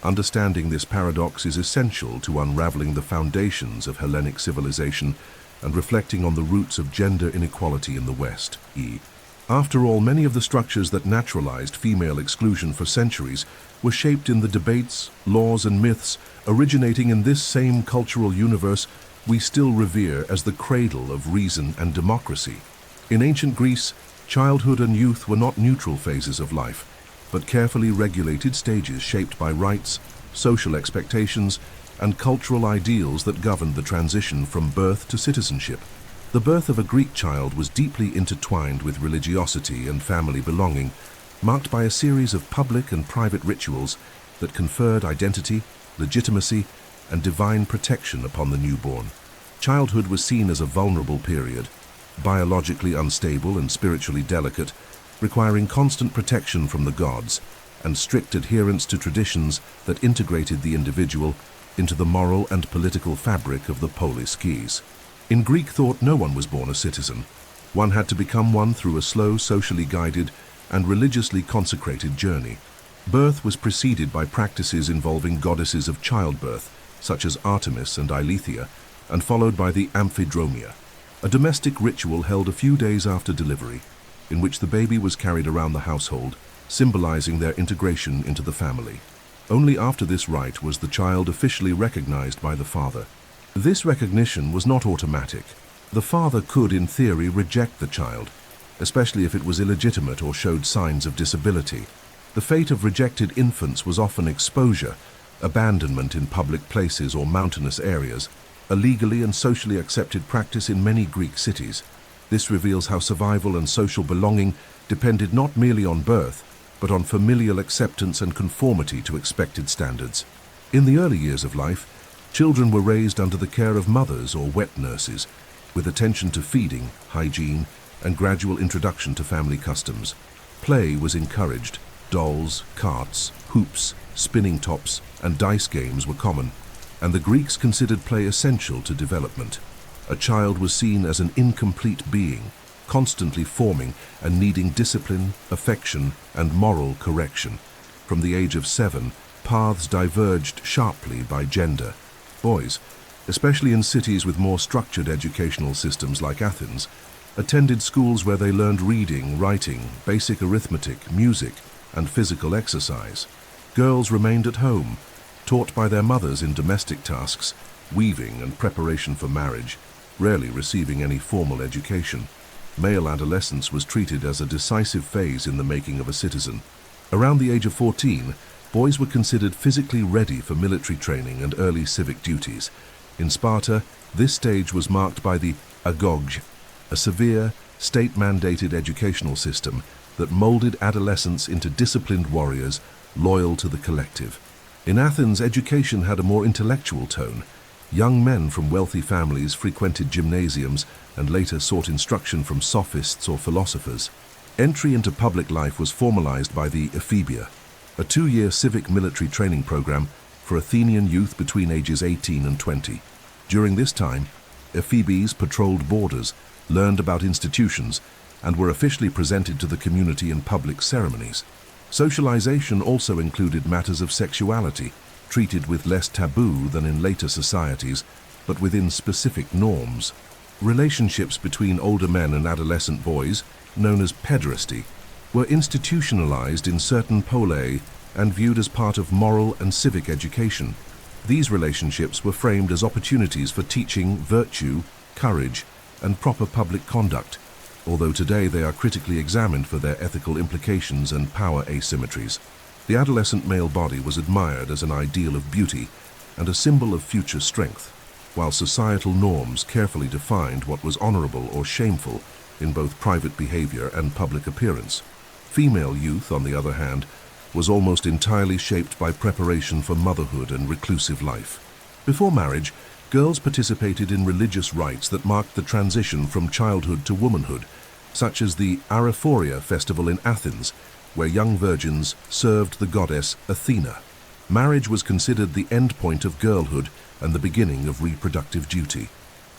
Understanding this paradox is essential to unraveling the foundations of Hellenic civilization and reflecting on the roots of gender inequality in the West. After all, many of the structures that naturalized female exclusion for centuries were shaped in the debates, laws, and myths originating in this same cultural universe we still revere as the cradle of reason and democracy. In ancient Greece, childhood and youth were not neutral phases of life, but carefully regulated stages shaped by rites, social expectations, and cultural ideals that governed the transition from birth to citizenship. The birth of a Greek child was deeply intertwined with religiosity and family belonging, marked by a series of public and private rituals that conferred identity, legitimacy, and divine protection upon the newborn. Childhood was seen as a vulnerable period, biologically unstable and spiritually delicate, requiring constant protection from the gods and strict adherence to traditions that integrated the individual into the moral and political fabric of the poleis. In Greek thought, no one was born a citizen. One had to become one through a slow, socially guided, and religiously consecrated journey. Birth was preceded by practices involving goddesses of childbirth, such as Artemis and Eileithyia, and followed by the amphidromia, a domestic ritual held a few days after delivery, in which the baby was carried around the household, symbolizing their integration into the family. Only after this rite was the child officially recognized by the father. This recognition was not automatic. The father could, in theory, reject the child, especially if it was illegitimate or showed signs of disability. The fate of rejected infants was often exposure, abandonment in public places or mountainous areas, a legally and socially accepted practice in many Greek cities. This reveals how survival and social belonging depended not merely on birth, but on familial acceptance and conformity to expected standards. In the early years of life, children were raised under the care of mothers or wet nurses, with attention to feeding, hygiene, and gradual introduction to family customs. Play was encouraged. Dolls, carts, hoops, spinning tops, and dice games were common, and the Greeks considered play essential to development. A child was seen as an incomplete being, constantly forming and needing discipline, affection, and moral correction. From the age of 7, paths diverged sharply by gender. Boys, especially in cities with more structured educational systems like Athens, attended schools where they learned reading, writing, basic arithmetic, music, and physical exercise. Girls remained at home, taught by their mothers in domestic tasks, weaving and preparation for marriage, rarely receiving any formal education. Male adolescence was treated as a decisive phase in the making of a citizen. Around the age of 14, boys were considered physically ready for military training and early civic duties. In Sparta, this stage was marked by the agog, a severe, state-mandated educational system that molded adolescents into disciplined warriors loyal to the collective. In Athens, education had a more intellectual tone. Young men from wealthy families frequented gymnasiums and later sought instruction from sophists or philosophers. Entry into public life was formalized by the ephebia, a 2-year civic military training program for Athenian youth between ages 18 and 20. During this time, ephebes patrolled borders, learned about institutions, and were officially presented to the community in public ceremonies. Socialization also included matters of sexuality, treated with less taboo than in later societies, but within specific norms. Relationships between older men and adolescent boys, known as pederasty, were institutionalized in certain poleis and viewed as part of moral and civic education. These relationships were framed as opportunities for teaching virtue, courage, and proper public conduct, although today they are critically examined for their ethical implications and power asymmetries. The adolescent male body was admired as an ideal of beauty and a symbol of future strength, while societal norms carefully defined what was honorable or shameful in both private behavior and public appearance. Female youth, on the other hand, was almost entirely shaped by preparation for motherhood and reclusive life. Before marriage, girls participated in religious rites that marked the transition from childhood to womanhood, such as the Arephoria festival in Athens, where young virgins served the goddess Athena. Marriage was considered the end point of girlhood and the beginning of reproductive duty.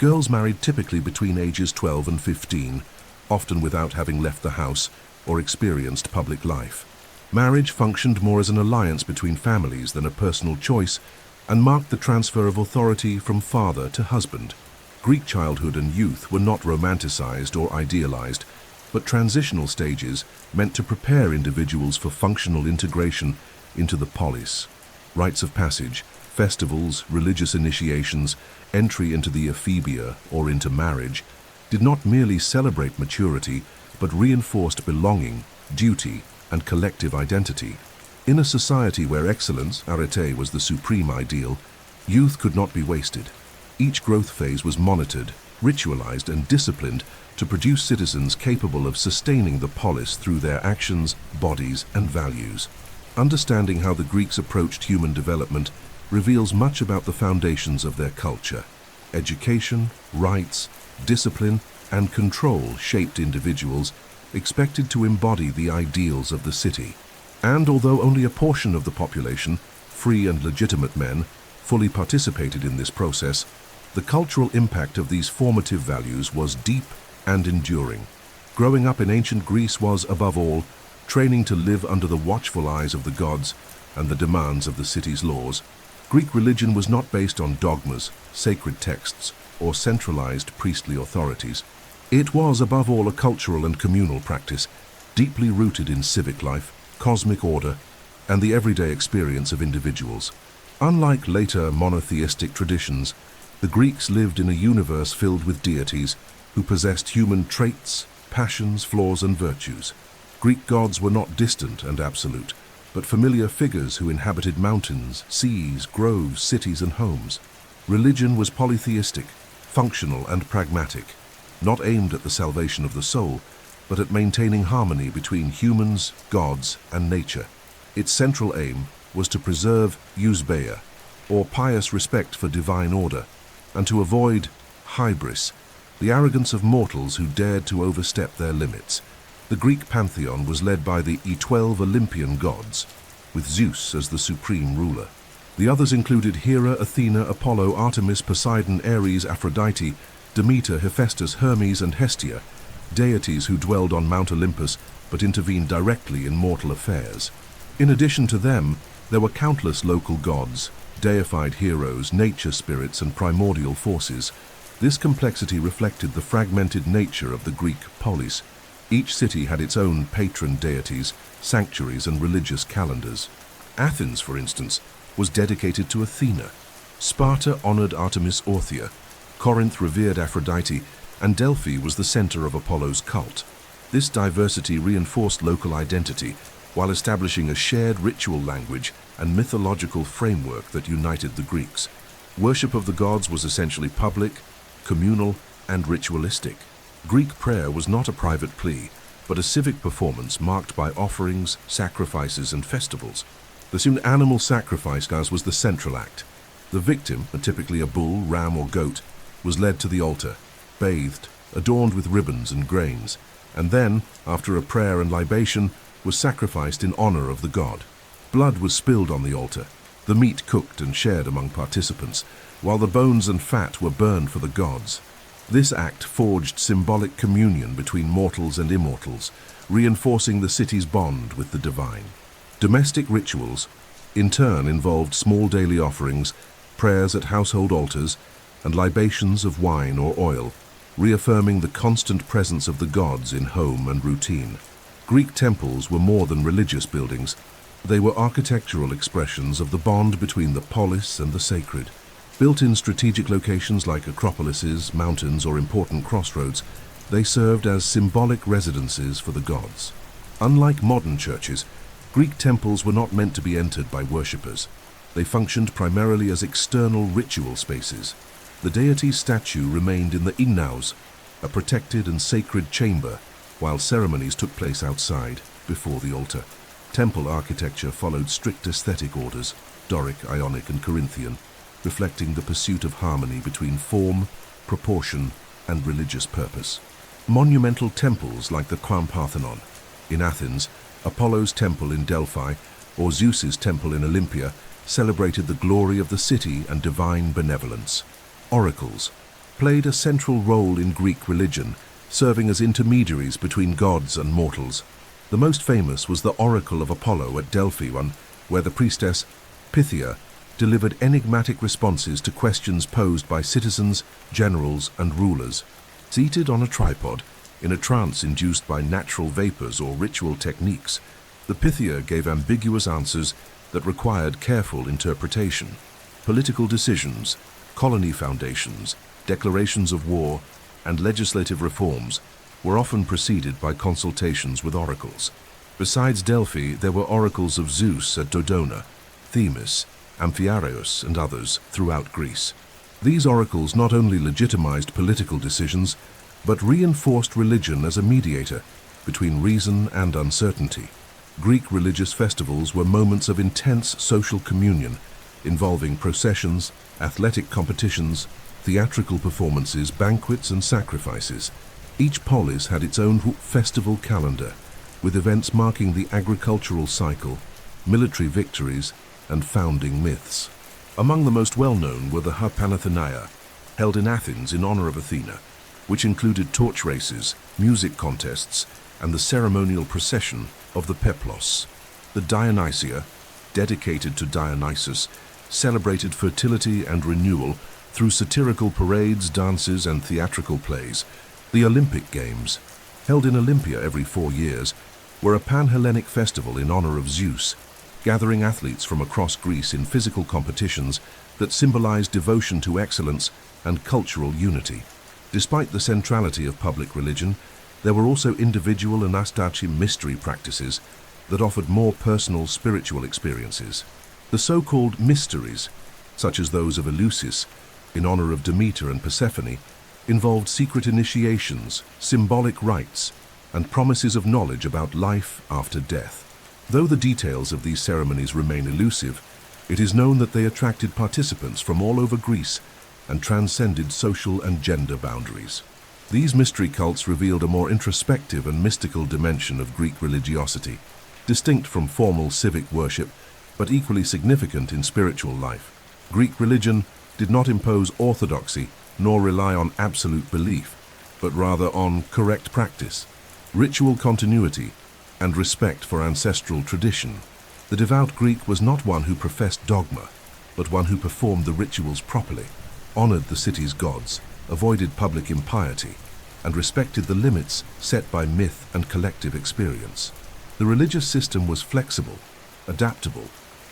Girls married typically between ages 12 and 15, often without having left the house or experienced public life. Marriage functioned more as an alliance between families than a personal choice, and marked the transfer of authority from father to husband. Greek childhood and youth were not romanticized or idealized, but transitional stages meant to prepare individuals for functional integration into the poleis. Rites of passage, festivals, religious initiations, entry into the ephebia or into marriage did not merely celebrate maturity, but reinforced belonging, duty, and collective identity. In a society where excellence, arete, was the supreme ideal, youth could not be wasted. Each growth phase was monitored, ritualized, and disciplined to produce citizens capable of sustaining the polis through their actions, bodies, and values. Understanding how the Greeks approached human development reveals much about the foundations of their culture. Education, rights, discipline, and control shaped individuals, expected to embody the ideals of the city. And although only a portion of the population, free and legitimate men, fully participated in this process, the cultural impact of these formative values was deep and enduring. Growing up in ancient Greece was, above all, training to live under the watchful eyes of the gods and the demands of the city's laws. Greek religion was not based on dogmas, sacred texts, or centralized priestly authorities. It was, above all, a cultural and communal practice, deeply rooted in civic life, cosmic order, and the everyday experience of individuals. Unlike later monotheistic traditions, the Greeks lived in a universe filled with deities who possessed human traits, passions, flaws, and virtues. Greek gods were not distant and absolute, but familiar figures who inhabited mountains, seas, groves, cities, and homes. Religion was polytheistic, functional, and pragmatic, not aimed at the salvation of the soul, but at maintaining harmony between humans, gods, and nature. Its central aim was to preserve eusbeia, or pious respect for divine order, and to avoid hybris, the arrogance of mortals who dared to overstep their limits. The Greek pantheon was led by the 12 Olympian gods, with Zeus as the supreme ruler. The others included Hera, Athena, Apollo, Artemis, Poseidon, Ares, Aphrodite, Demeter, Hephaestus, Hermes, and Hestia, deities who dwelled on Mount Olympus but intervened directly in mortal affairs. In addition to them, there were countless local gods, deified heroes, nature spirits, and primordial forces. This complexity reflected the fragmented nature of the Greek polis. Each city had its own patron deities, sanctuaries, and religious calendars. Athens, for instance, was dedicated to Athena. Sparta honored Artemis Orthia. Corinth revered Aphrodite, and Delphi was the center of Apollo's cult. This diversity reinforced local identity while establishing a shared ritual language and mythological framework that united the Greeks. Worship of the gods was essentially public, communal, and ritualistic. Greek prayer was not a private plea, but a civic performance marked by offerings, sacrifices, and festivals. The animal sacrifice was the central act. The victim, typically a bull, ram, or goat, was led to the altar, bathed, adorned with ribbons and grains, and then, after a prayer and libation, was sacrificed in honor of the god. Blood was spilled on the altar, the meat cooked and shared among participants, while the bones and fat were burned for the gods. This act forged symbolic communion between mortals and immortals, reinforcing the city's bond with the divine. Domestic rituals, in turn, involved small daily offerings, prayers at household altars, and libations of wine or oil, reaffirming the constant presence of the gods in home and routine. Greek temples were more than religious buildings. They were architectural expressions of the bond between the polis and the sacred. Built in strategic locations like acropolises, mountains, or important crossroads, they served as symbolic residences for the gods. Unlike modern churches, Greek temples were not meant to be entered by worshippers. They functioned primarily as external ritual spaces. The deity's statue remained in the inaus, a protected and sacred chamber, while ceremonies took place outside, before the altar. Temple architecture followed strict aesthetic orders, Doric, Ionic, and Corinthian, reflecting the pursuit of harmony between form, proportion, and religious purpose. Monumental temples like the Parthenon in Athens, Apollo's temple in Delphi, or Zeus's temple in Olympia celebrated the glory of the city and divine benevolence. Oracles played a central role in Greek religion, serving as intermediaries between gods and mortals. The most famous was the Oracle of Apollo at Delphi, where the priestess Pythia delivered enigmatic responses to questions posed by citizens, generals, and rulers. Seated on a tripod, in a trance induced by natural vapors or ritual techniques, the Pythia gave ambiguous answers that required careful interpretation. Political decisions, colony foundations, declarations of war, and legislative reforms were often preceded by consultations with oracles. Besides Delphi, there were oracles of Zeus at Dodona, Themis, Amphiaraos, and others throughout Greece. These oracles not only legitimized political decisions, but reinforced religion as a mediator between reason and uncertainty. Greek religious festivals were moments of intense social communion, involving processions, athletic competitions, theatrical performances, banquets, and sacrifices. Each polis had its own festival calendar, with events marking the agricultural cycle, military victories, and founding myths. Among the most well-known were the Panathenea, held in Athens in honor of Athena, which included torch races, music contests, and the ceremonial procession of the peplos. The Dionysia, dedicated to Dionysus, celebrated fertility and renewal through satirical parades, dances, and theatrical plays. The Olympic Games, held in Olympia every 4 years, were a pan-Hellenic festival in honor of Zeus, gathering athletes from across Greece in physical competitions that symbolized devotion to excellence and cultural unity. Despite the centrality of public religion, there were also individual and astachi mystery practices that offered more personal spiritual experiences. The so-called mysteries, such as those of Eleusis, in honor of Demeter and Persephone, involved secret initiations, symbolic rites, and promises of knowledge about life after death. Though the details of these ceremonies remain elusive, it is known that they attracted participants from all over Greece and transcended social and gender boundaries. These mystery cults revealed a more introspective and mystical dimension of Greek religiosity, distinct from formal civic worship, but equally significant in spiritual life. Greek religion did not impose orthodoxy nor rely on absolute belief, but rather on correct practice, ritual continuity, and respect for ancestral tradition. The devout Greek was not one who professed dogma, but one who performed the rituals properly, honored the city's gods, avoided public impiety, and respected the limits set by myth and collective experience. The religious system was flexible, adaptable,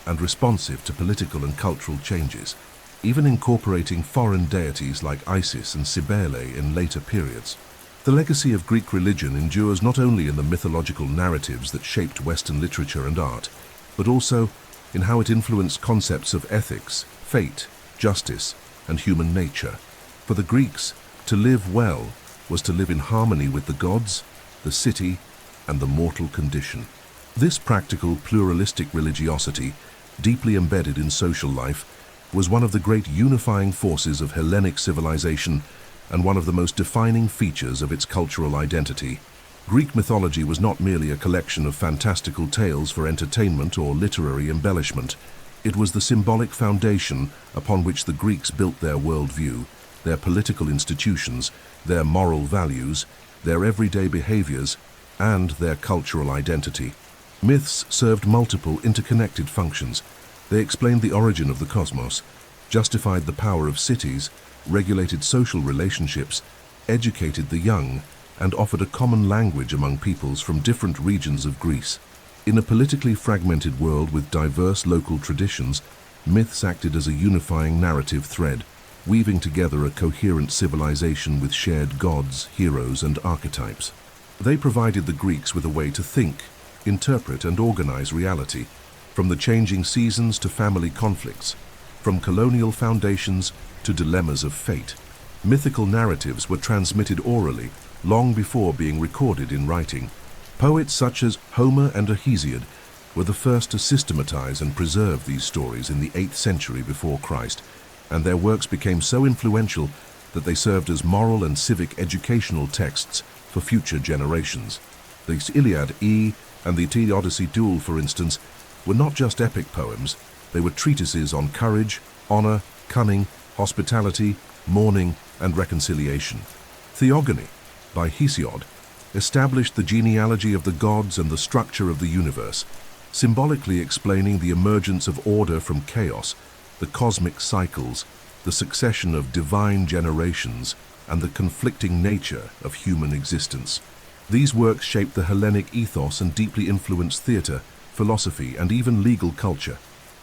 and responsive to political and cultural changes, even incorporating foreign deities like Isis and Cybele in later periods. The legacy of Greek religion endures not only in the mythological narratives that shaped Western literature and art, but also in how it influenced concepts of ethics, fate, justice, and human nature. For the Greeks, to live well was to live in harmony with the gods, the city, and the mortal condition. This practical, pluralistic religiosity, deeply embedded in social life, was one of the great unifying forces of Hellenic civilization and one of the most defining features of its cultural identity. Greek mythology was not merely a collection of fantastical tales for entertainment or literary embellishment. It was the symbolic foundation upon which the Greeks built their worldview, their political institutions, their moral values, their everyday behaviors, and their cultural identity. Myths served multiple interconnected functions. They explained the origin of the cosmos, justified the power of cities, regulated social relationships, educated the young, and offered a common language among peoples from different regions of Greece. In a politically fragmented world with diverse local traditions, myths acted as a unifying narrative thread, weaving together a coherent civilization with shared gods, heroes, and archetypes. They provided the Greeks with a way to think, interpret, and organize reality, from the changing seasons to family conflicts, from colonial foundations to dilemmas of fate. Mythical narratives were transmitted orally long before being recorded in writing. Poets such as Homer and Hesiod were the first to systematize and preserve these stories in the 8th century before Christ, and their works became so influential that they served as moral and civic educational texts for future generations. The Iliad, and the Odyssey duel, for instance, were not just epic poems, they were treatises on courage, honor, cunning, hospitality, mourning, and reconciliation. Theogony, by Hesiod, established the genealogy of the gods and the structure of the universe, symbolically explaining the emergence of order from chaos, the cosmic cycles, the succession of divine generations, and the conflicting nature of human existence. These works shaped the Hellenic ethos and deeply influenced theater, philosophy, and even legal culture.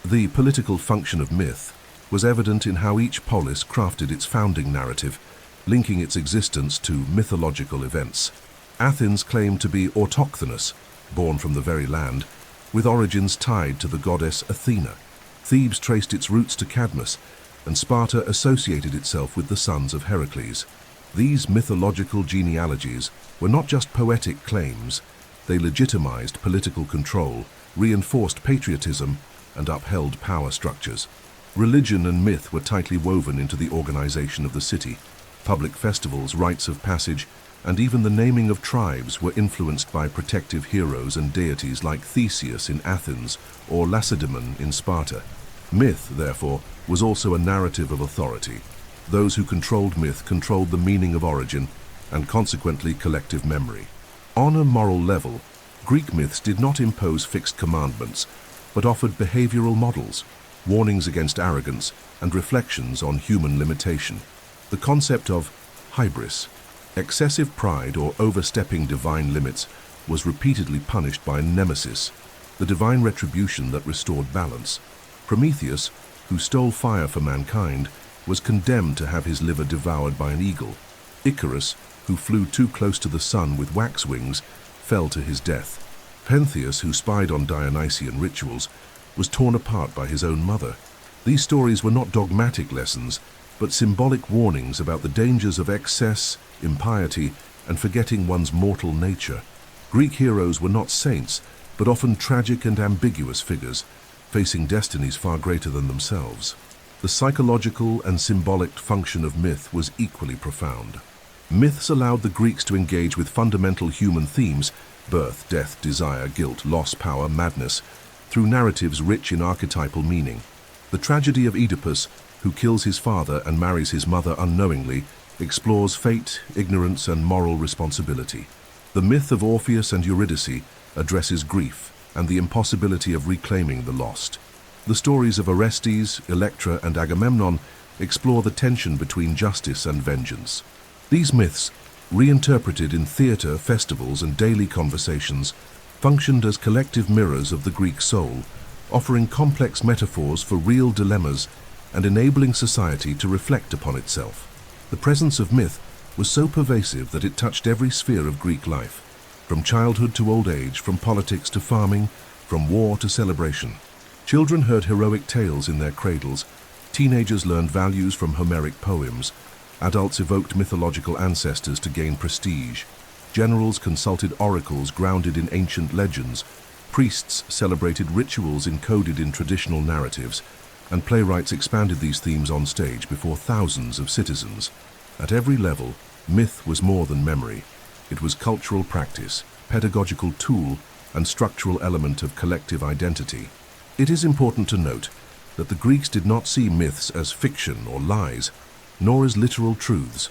The political function of myth was evident in how each polis crafted its founding narrative, linking its existence to mythological events. Athens claimed to be autochthonous, born from the very land, with origins tied to the goddess Athena. Thebes traced its roots to Cadmus, and Sparta associated itself with the sons of Heracles. These mythological genealogies were not just poetic claims, they legitimized political control, reinforced patriotism, and upheld power structures. Religion and myth were tightly woven into the organization of the city. Public festivals, rites of passage, and even the naming of tribes were influenced by protective heroes and deities like Theseus in Athens or Lacedaemon in Sparta. Myth, therefore, was also a narrative of authority. Those who controlled myth controlled the meaning of origin and consequently collective memory. On a moral level, Greek myths did not impose fixed commandments, but offered behavioral models, warnings against arrogance, and reflections on human limitation. The concept of hybris, excessive pride or overstepping divine limits, was repeatedly punished by Nemesis, the divine retribution that restored balance. Prometheus, who stole fire for mankind, was condemned to have his liver devoured by an eagle. Icarus, who flew too close to the sun with wax wings, fell to his death. Pentheus, who spied on Dionysian rituals, was torn apart by his own mother. These stories were not dogmatic lessons, but symbolic warnings about the dangers of excess, impiety, and forgetting one's mortal nature. Greek heroes were not saints, but often tragic and ambiguous figures, facing destinies far greater than themselves. The psychological and symbolic function of myth was equally profound. Myths allowed the Greeks to engage with fundamental human themes, birth, death, desire, guilt, loss, power, madness, through narratives rich in archetypal meaning. The tragedy of Oedipus, who kills his father and marries his mother unknowingly, explores fate, ignorance, and moral responsibility. The myth of Orpheus and Eurydice addresses grief and the impossibility of reclaiming the lost. The stories of Orestes, Electra, and Agamemnon explore the tension between justice and vengeance. These myths, reinterpreted in theater, festivals, and daily conversations, functioned as collective mirrors of the Greek soul, offering complex metaphors for real dilemmas and enabling society to reflect upon itself. The presence of myth was so pervasive that it touched every sphere of Greek life, from childhood to old age, from politics to farming, from war to celebration. Children heard heroic tales in their cradles, teenagers learned values from Homeric poems, adults evoked mythological ancestors to gain prestige, generals consulted oracles grounded in ancient legends, priests celebrated rituals encoded in traditional narratives, and playwrights expanded these themes on stage before thousands of citizens. At every level, myth was more than memory. It was cultural practice, pedagogical tool, and structural element of collective identity. It is important to note that the Greeks did not see myths as fiction or lies, nor as literal truths.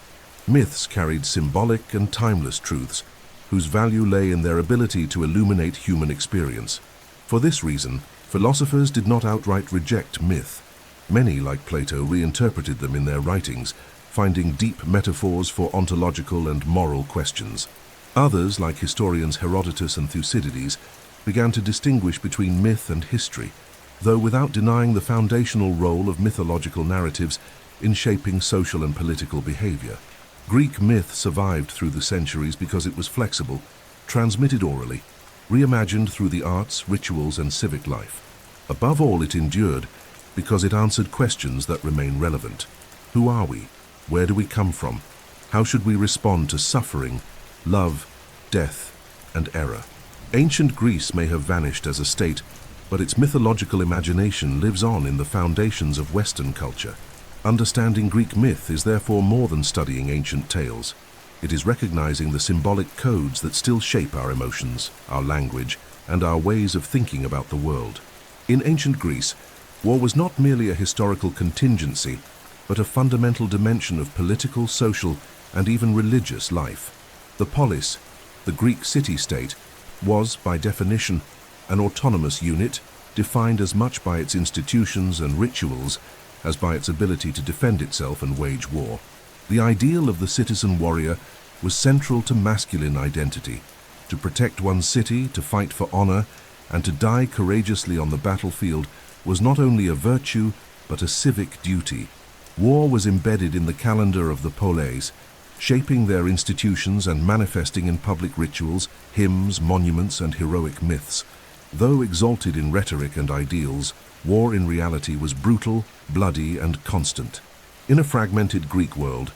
Myths carried symbolic and timeless truths, whose value lay in their ability to illuminate human experience. For this reason, philosophers did not outright reject myth. Many, like Plato, reinterpreted them in their writings, finding deep metaphors for ontological and moral questions. Others, like historians Herodotus and Thucydides, began to distinguish between myth and history, though without denying the foundational role of mythological narratives in shaping social and political behavior. Greek myth survived through the centuries because it was flexible, transmitted orally, reimagined through the arts, rituals, and civic life. Above all, it endured because it answered questions that remain relevant. Who are we? Where do we come from? How should we respond to suffering, love, death, and error? Ancient Greece may have vanished as a state, but its mythological imagination lives on in the foundations of Western culture. Understanding Greek myth is therefore more than studying ancient tales. It is recognizing the symbolic codes that still shape our emotions, our language, and our ways of thinking about the world. In ancient Greece, war was not merely a historical contingency, but a fundamental dimension of political, social, and even religious life. The poleis, the Greek city-state, was, by definition, an autonomous unit, defined as much by its institutions and rituals as by its ability to defend itself and wage war. The ideal of the citizen warrior was central to masculine identity. To protect one's city, to fight for honor, and to die courageously on the battlefield was not only a virtue, but a civic duty. War was embedded in the calendar of the poleis, shaping their institutions and manifesting in public rituals, hymns, monuments, and heroic myths. Though exalted in rhetoric and ideals, war in reality was brutal, bloody, and constant. In a fragmented Greek world,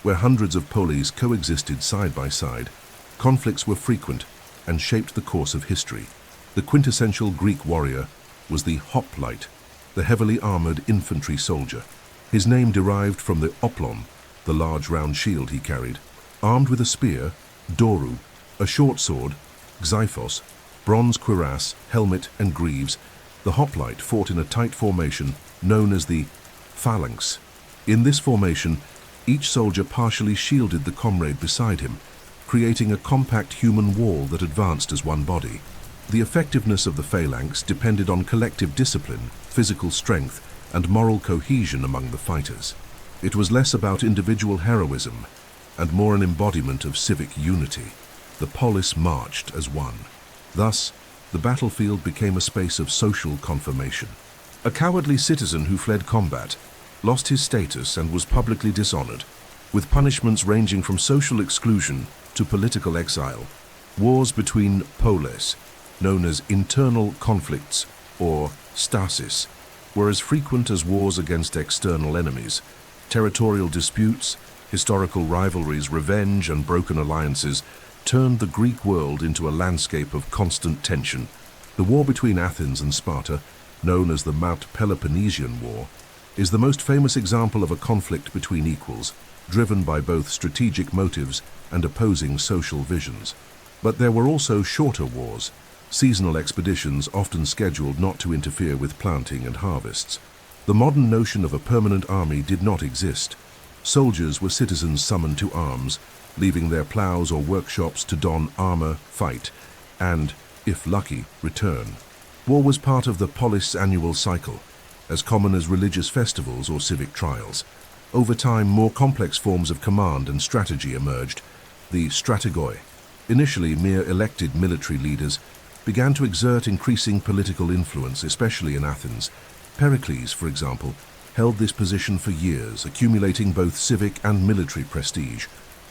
where hundreds of poleis coexisted side by side, conflicts were frequent and shaped the course of history. The quintessential Greek warrior was the hoplite, the heavily armored infantry soldier. His name derived from the oplon, the large round shield he carried. Armed with a spear, doru, a short sword, xyphos, bronze cuirass, helmet, and greaves, the hoplite fought in a tight formation known as the phalanx. In this formation, each soldier partially shielded the comrade beside him, creating a compact human wall that advanced as one body. The effectiveness of the phalanx depended on collective discipline, physical strength, and moral cohesion among the fighters. It was less about individual heroism and more an embodiment of civic unity. The polis marched as one. Thus, the battlefield became a space of social confirmation. A cowardly citizen who fled combat lost his status and was publicly dishonored, with punishments ranging from social exclusion to political exile. Wars between poleis, known as internal conflicts or stasis, were as frequent as wars against external enemies. Territorial disputes, historical rivalries, revenge, and broken alliances turned the Greek world into a landscape of constant tension. The war between Athens and Sparta, known as the Mount Peloponnesian War, is the most famous example of a conflict between equals, driven by both strategic motives and opposing social visions. But there were also shorter wars, seasonal expeditions often scheduled not to interfere with planting and harvests. The modern notion of a permanent army did not exist. Soldiers were citizens summoned to arms, leaving their plows or workshops to don armor, fight, and, if lucky, return. War was part of the polis annual cycle, as common as religious festivals or civic trials. Over time, more complex forms of command and strategy emerged. The strategoi, initially mere elected military leaders, began to exert increasing political influence, especially in Athens. Pericles, for example, held this position for years, accumulating both civic and military prestige.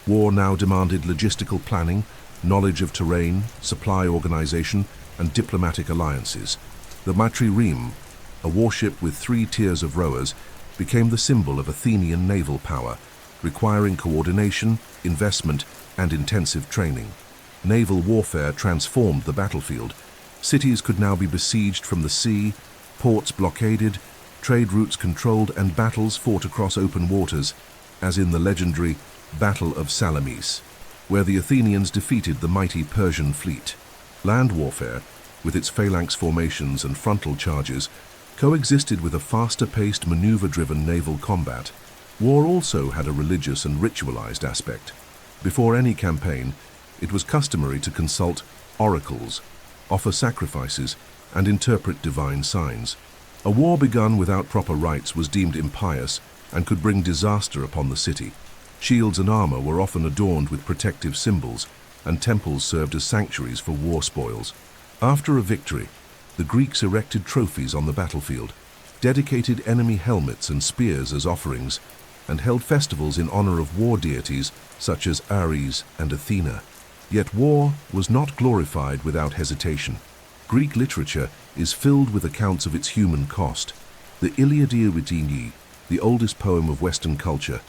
War now demanded logistical planning, knowledge of terrain, supply organization, and diplomatic alliances. The matrireme, a warship with 3 tiers of rowers, became the symbol of Athenian naval power, requiring coordination, investment, and intensive training. Naval warfare transformed the battlefield. Cities could now be besieged from the sea, ports blockaded, trade routes controlled, and battles fought across open waters, as in the legendary Battle of Salamis, where the Athenians defeated the mighty Persian fleet. Land warfare, with its phalanx formations and frontal charges, coexisted with a faster-paced, maneuver-driven naval combat. War also had a religious and ritualized aspect. Before any campaign, it was customary to consult oracles, offer sacrifices, and interpret divine signs. A war begun without proper rites was deemed impious and could bring disaster upon the city. Shields and armor were often adorned with protective symbols, and temples served as sanctuaries for war spoils. After a victory, the Greeks erected trophies on the battlefield, dedicated enemy helmets and spears as offerings, and held festivals in honor of war deities such as Ares and Athena. Yet war was not glorified without hesitation. Greek literature is filled with accounts of its human cost. The Iliad, the oldest poem of Western culture,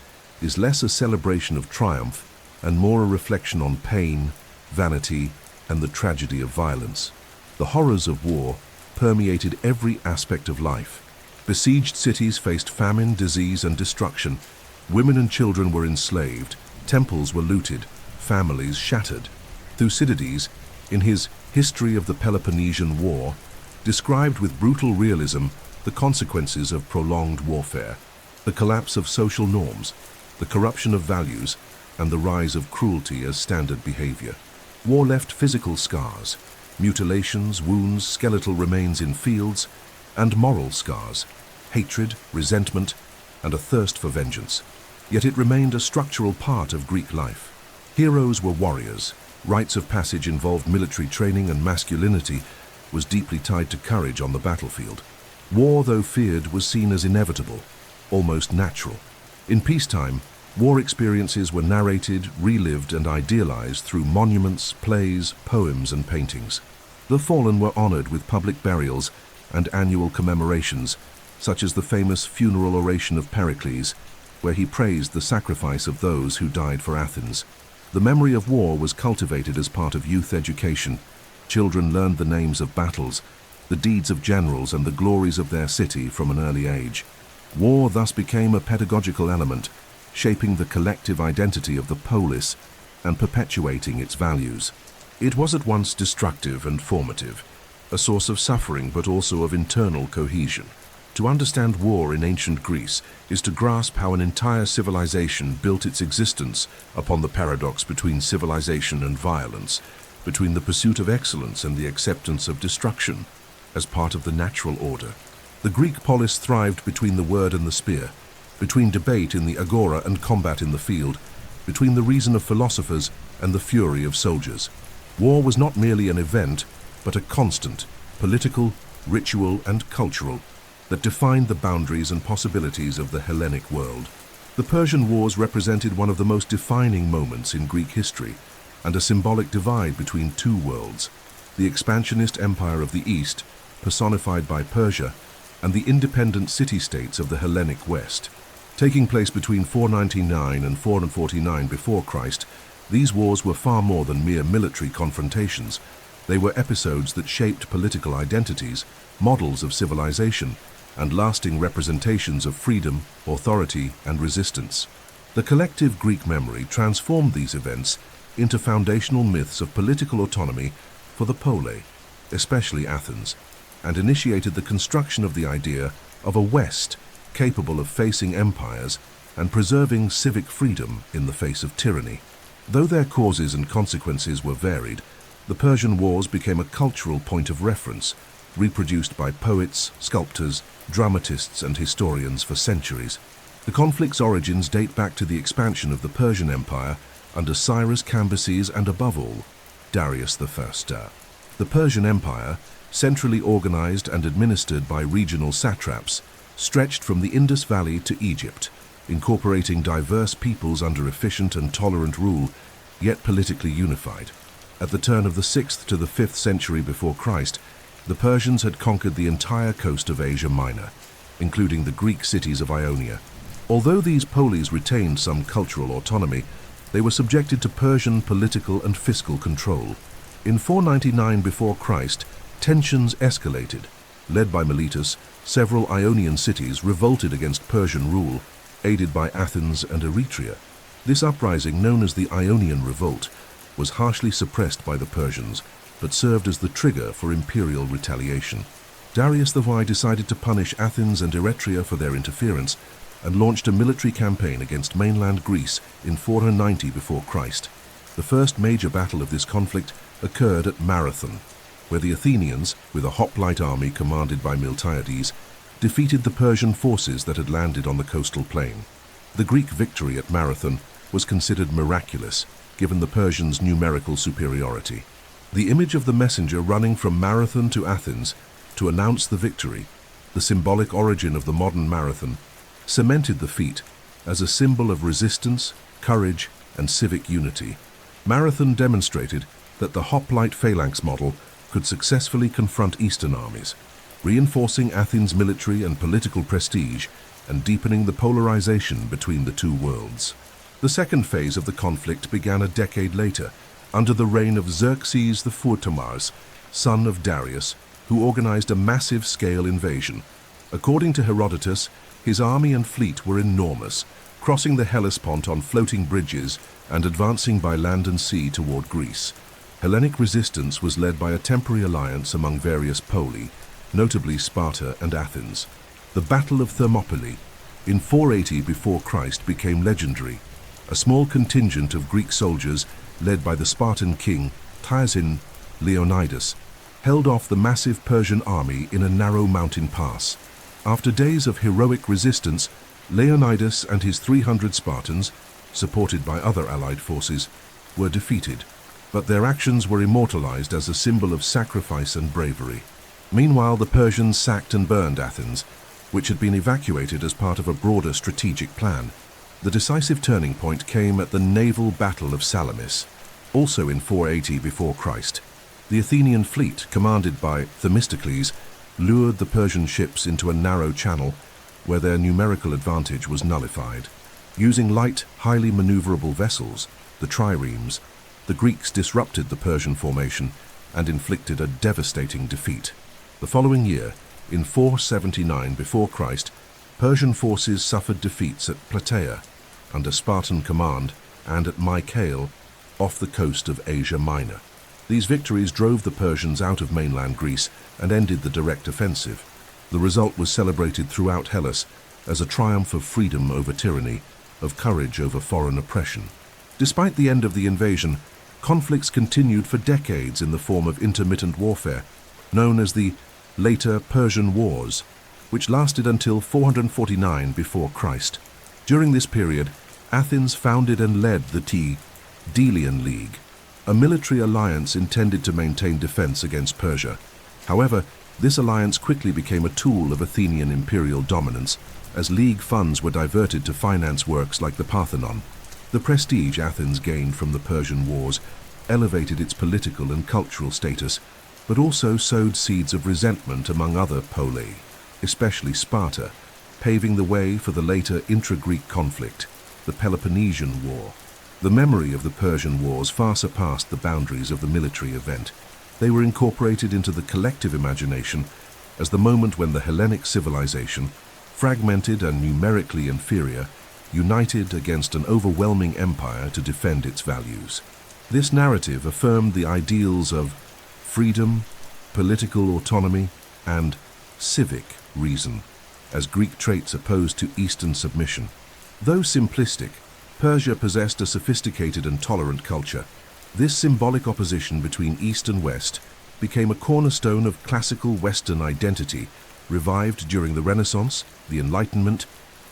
is less a celebration of triumph and more a reflection on pain, vanity, and the tragedy of violence. The horrors of war permeated every aspect of life. Besieged cities faced famine, disease, and destruction. Women and children were enslaved, temples were looted, families shattered. Thucydides, in his History of the Peloponnesian War, described with brutal realism the consequences of prolonged warfare, the collapse of social norms, the corruption of values, and the rise of cruelty as standard behavior. War left physical scars, mutilations, wounds, skeletal remains in fields, and moral scars, hatred, resentment, and a thirst for vengeance. Yet it remained a structural part of Greek life. Heroes were warriors. Rites of passage involved military training, and masculinity was deeply tied to courage on the battlefield. War, though feared, was seen as inevitable, almost natural. In peacetime, War experiences were narrated, relived, and idealized through monuments, plays, poems, and paintings. The fallen were honored with public burials and annual commemorations, such as the famous funeral oration of Pericles, where he praised the sacrifice of those who died for Athens. The memory of war was cultivated as part of youth education. Children learned the names of battles, the deeds of generals, and the glories of their city from an early age. War thus became a pedagogical element, shaping the collective identity of the polis and perpetuating its values. It was at once destructive and formative, a source of suffering but also of internal cohesion. To understand war in ancient Greece is to grasp how an entire civilization built its existence upon the paradox between civilization and violence, between the pursuit of excellence and the acceptance of destruction as part of the natural order. The Greek polis thrived between the word and the spear, between debate in the agora and combat in the field, between the reason of philosophers and the fury of soldiers. War was not merely an event, but a constant, political, ritual, and cultural, that defined the boundaries and possibilities of the Hellenic world. The Persian Wars represented one of the most defining moments in Greek history, and a symbolic divide between two worlds: the expansionist empire of the East, personified by Persia, and the independent city-states of the Hellenic West. Taking place between 499 and 449 before Christ, these wars were far more than mere military confrontations. They were episodes that shaped political identities, models of civilization, and lasting representations of freedom, authority, and resistance. The collective Greek memory transformed these events into foundational myths of political autonomy for the poleis, especially Athens, and initiated the construction of the idea of a West capable of facing empires and preserving civic freedom in the face of tyranny. Though their causes and consequences were varied, the Persian Wars became a cultural point of reference, reproduced by poets, sculptors, dramatists, and historians for centuries. The conflict's origins date back to the expansion of the Persian Empire under Cyrus Cambyses and, above all, Darius I. The Persian Empire, centrally organized and administered by regional satraps, stretched from the Indus Valley to Egypt, incorporating diverse peoples under efficient and tolerant rule, yet politically unified. At the turn of the 6th to the 5th century before Christ, the Persians had conquered the entire coast of Asia Minor, including the Greek cities of Ionia. Although these poleis retained some cultural autonomy, they were subjected to Persian political and fiscal control. In 499 before Christ, tensions escalated. Led by Miletus, several Ionian cities revolted against Persian rule, aided by Athens and Eretria. This uprising, known as the Ionian Revolt, was harshly suppressed by the Persians, but served as the trigger for imperial retaliation. Darius I decided to punish Athens and Eretria for their interference and launched a military campaign against mainland Greece in 490 before Christ. The first major battle of this conflict occurred at Marathon, where the Athenians, with a hoplite army commanded by Miltiades, defeated the Persian forces that had landed on the coastal plain. The Greek victory at Marathon was considered miraculous, given the Persians' numerical superiority. The image of the messenger running from Marathon to Athens to announce the victory, the symbolic origin of the modern marathon, cemented the feat as a symbol of resistance, courage, and civic unity. Marathon demonstrated that the hoplite phalanx model could successfully confront Eastern armies, reinforcing Athens' military and political prestige and deepening the polarization between the two worlds. The second phase of the conflict began a decade later, under the reign of Xerxes IV, son of Darius, who organized a massive-scale invasion. According to Herodotus, his army and fleet were enormous, crossing the Hellespont on floating bridges and advancing by land and sea toward Greece. Hellenic resistance was led by a temporary alliance among various poleis, notably Sparta and Athens. The Battle of Thermopylae, in 480 before Christ, became legendary. A small contingent of Greek soldiers, led by the Spartan king Tyasin Leonidas, held off the massive Persian army in a narrow mountain pass. After days of heroic resistance, Leonidas and his 300 Spartans, supported by other allied forces, were defeated, but their actions were immortalized as a symbol of sacrifice and bravery. Meanwhile, the Persians sacked and burned Athens, which had been evacuated as part of a broader strategic plan. The decisive turning point came at the naval Battle of Salamis, also in 480 before Christ. The Athenian fleet, commanded by Themistocles, lured the Persian ships into a narrow channel where their numerical advantage was nullified. Using light, highly maneuverable vessels, the triremes, the Greeks disrupted the Persian formation and inflicted a devastating defeat. The following year, in 479 before Christ, Persian forces suffered defeats at Plataea, under Spartan command, and at Mycale, off the coast of Asia Minor. These victories drove the Persians out of mainland Greece and ended the direct offensive. The result was celebrated throughout Hellas as a triumph of freedom over tyranny, of courage over foreign oppression. Despite the end of the invasion, conflicts continued for decades in the form of intermittent warfare, known as the later Persian Wars, which lasted until 449 before Christ. During this period, Athens founded and led the Delian League, a military alliance intended to maintain defense against Persia. However, this alliance quickly became a tool of Athenian imperial dominance, as league funds were diverted to finance works like the Parthenon. The prestige Athens gained from the Persian Wars elevated its political and cultural status, but also sowed seeds of resentment among other poleis, especially Sparta, paving the way for the later intra-Greek conflict, the Peloponnesian War. The memory of the Persian Wars far surpassed the boundaries of the military event. They were incorporated into the collective imagination as the moment when the Hellenic civilization, fragmented and numerically inferior, united against an overwhelming empire to defend its values. This narrative affirmed the ideals of freedom, political autonomy, and civic reason as Greek traits opposed to Eastern submission. Though simplistic, Persia possessed a sophisticated and tolerant culture. This symbolic opposition between East and West became a cornerstone of classical Western identity, revived during the Renaissance, the Enlightenment,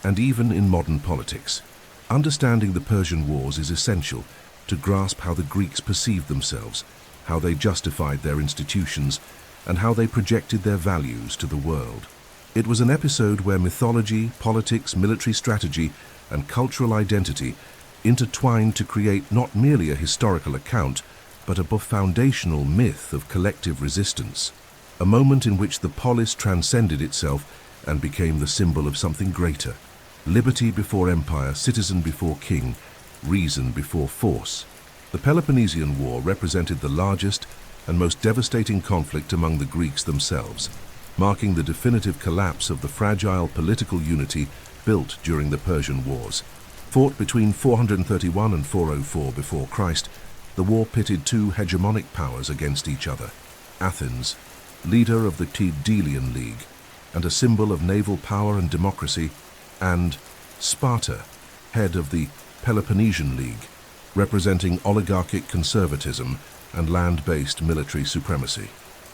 and even in modern politics. Understanding the Persian Wars is essential to grasp how the Greeks perceived themselves, how they justified their institutions, and how they projected their values to the world. It was an episode where mythology, politics, military strategy, and cultural identity intertwined to create not merely a historical account, but a foundational myth of collective resistance, a moment in which the polis transcended itself and became the symbol of something greater. Liberty before empire, citizen before king, reason before force. The Peloponnesian War represented the largest and most devastating conflict among the Greeks themselves, marking the definitive collapse of the fragile political unity built during the Persian Wars. Fought between 431 and 404 before Christ, the war pitted two hegemonic powers against each other. Athens, leader of the Delian League and a symbol of naval power and democracy, and Sparta, head of the Peloponnesian League, representing oligarchic conservatism and land-based military supremacy.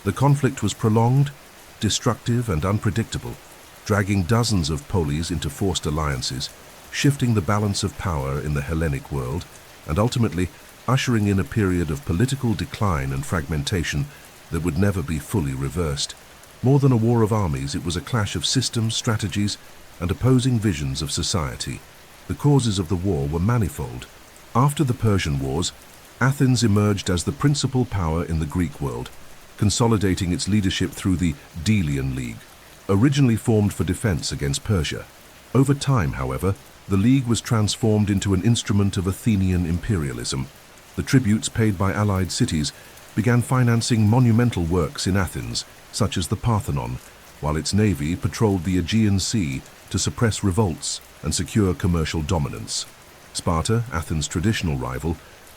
The conflict was prolonged, destructive, and unpredictable, dragging dozens of poleis into forced alliances, shifting the balance of power in the Hellenic world, and ultimately ushering in a period of political decline and fragmentation that would never be fully reversed. More than a war of armies, it was a clash of systems, strategies, and opposing visions of society. The causes of the war were manifold. After the Persian Wars, Athens emerged as the principal power in the Greek world, consolidating its leadership through the Delian League, originally formed for defense against Persia. Over time, however, the League was transformed into an instrument of Athenian imperialism. The tributes paid by allied cities began financing monumental works in Athens, such as the Parthenon, while its navy patrolled the Aegean Sea to suppress revolts and secure commercial dominance. Sparta, Athens' traditional rival,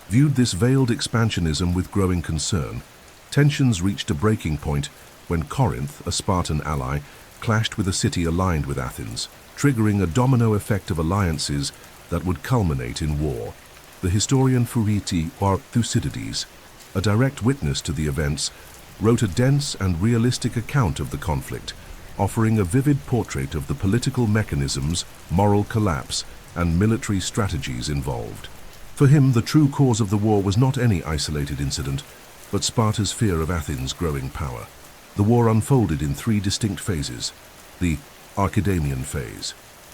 viewed this veiled expansionism with growing concern. Tensions reached a breaking point when Corinth, a Spartan ally, clashed with a city aligned with Athens, triggering a domino effect of alliances that would culminate in war. The historian Thucydides, a direct witness to the events, wrote a dense and realistic account of the conflict, offering a vivid portrait of the political mechanisms, moral collapse, and military strategies involved. For him, the true cause of the war was not any isolated incident, but Sparta's fear of Athens' growing power. The war unfolded in three distinct phases. The Archidamian phase,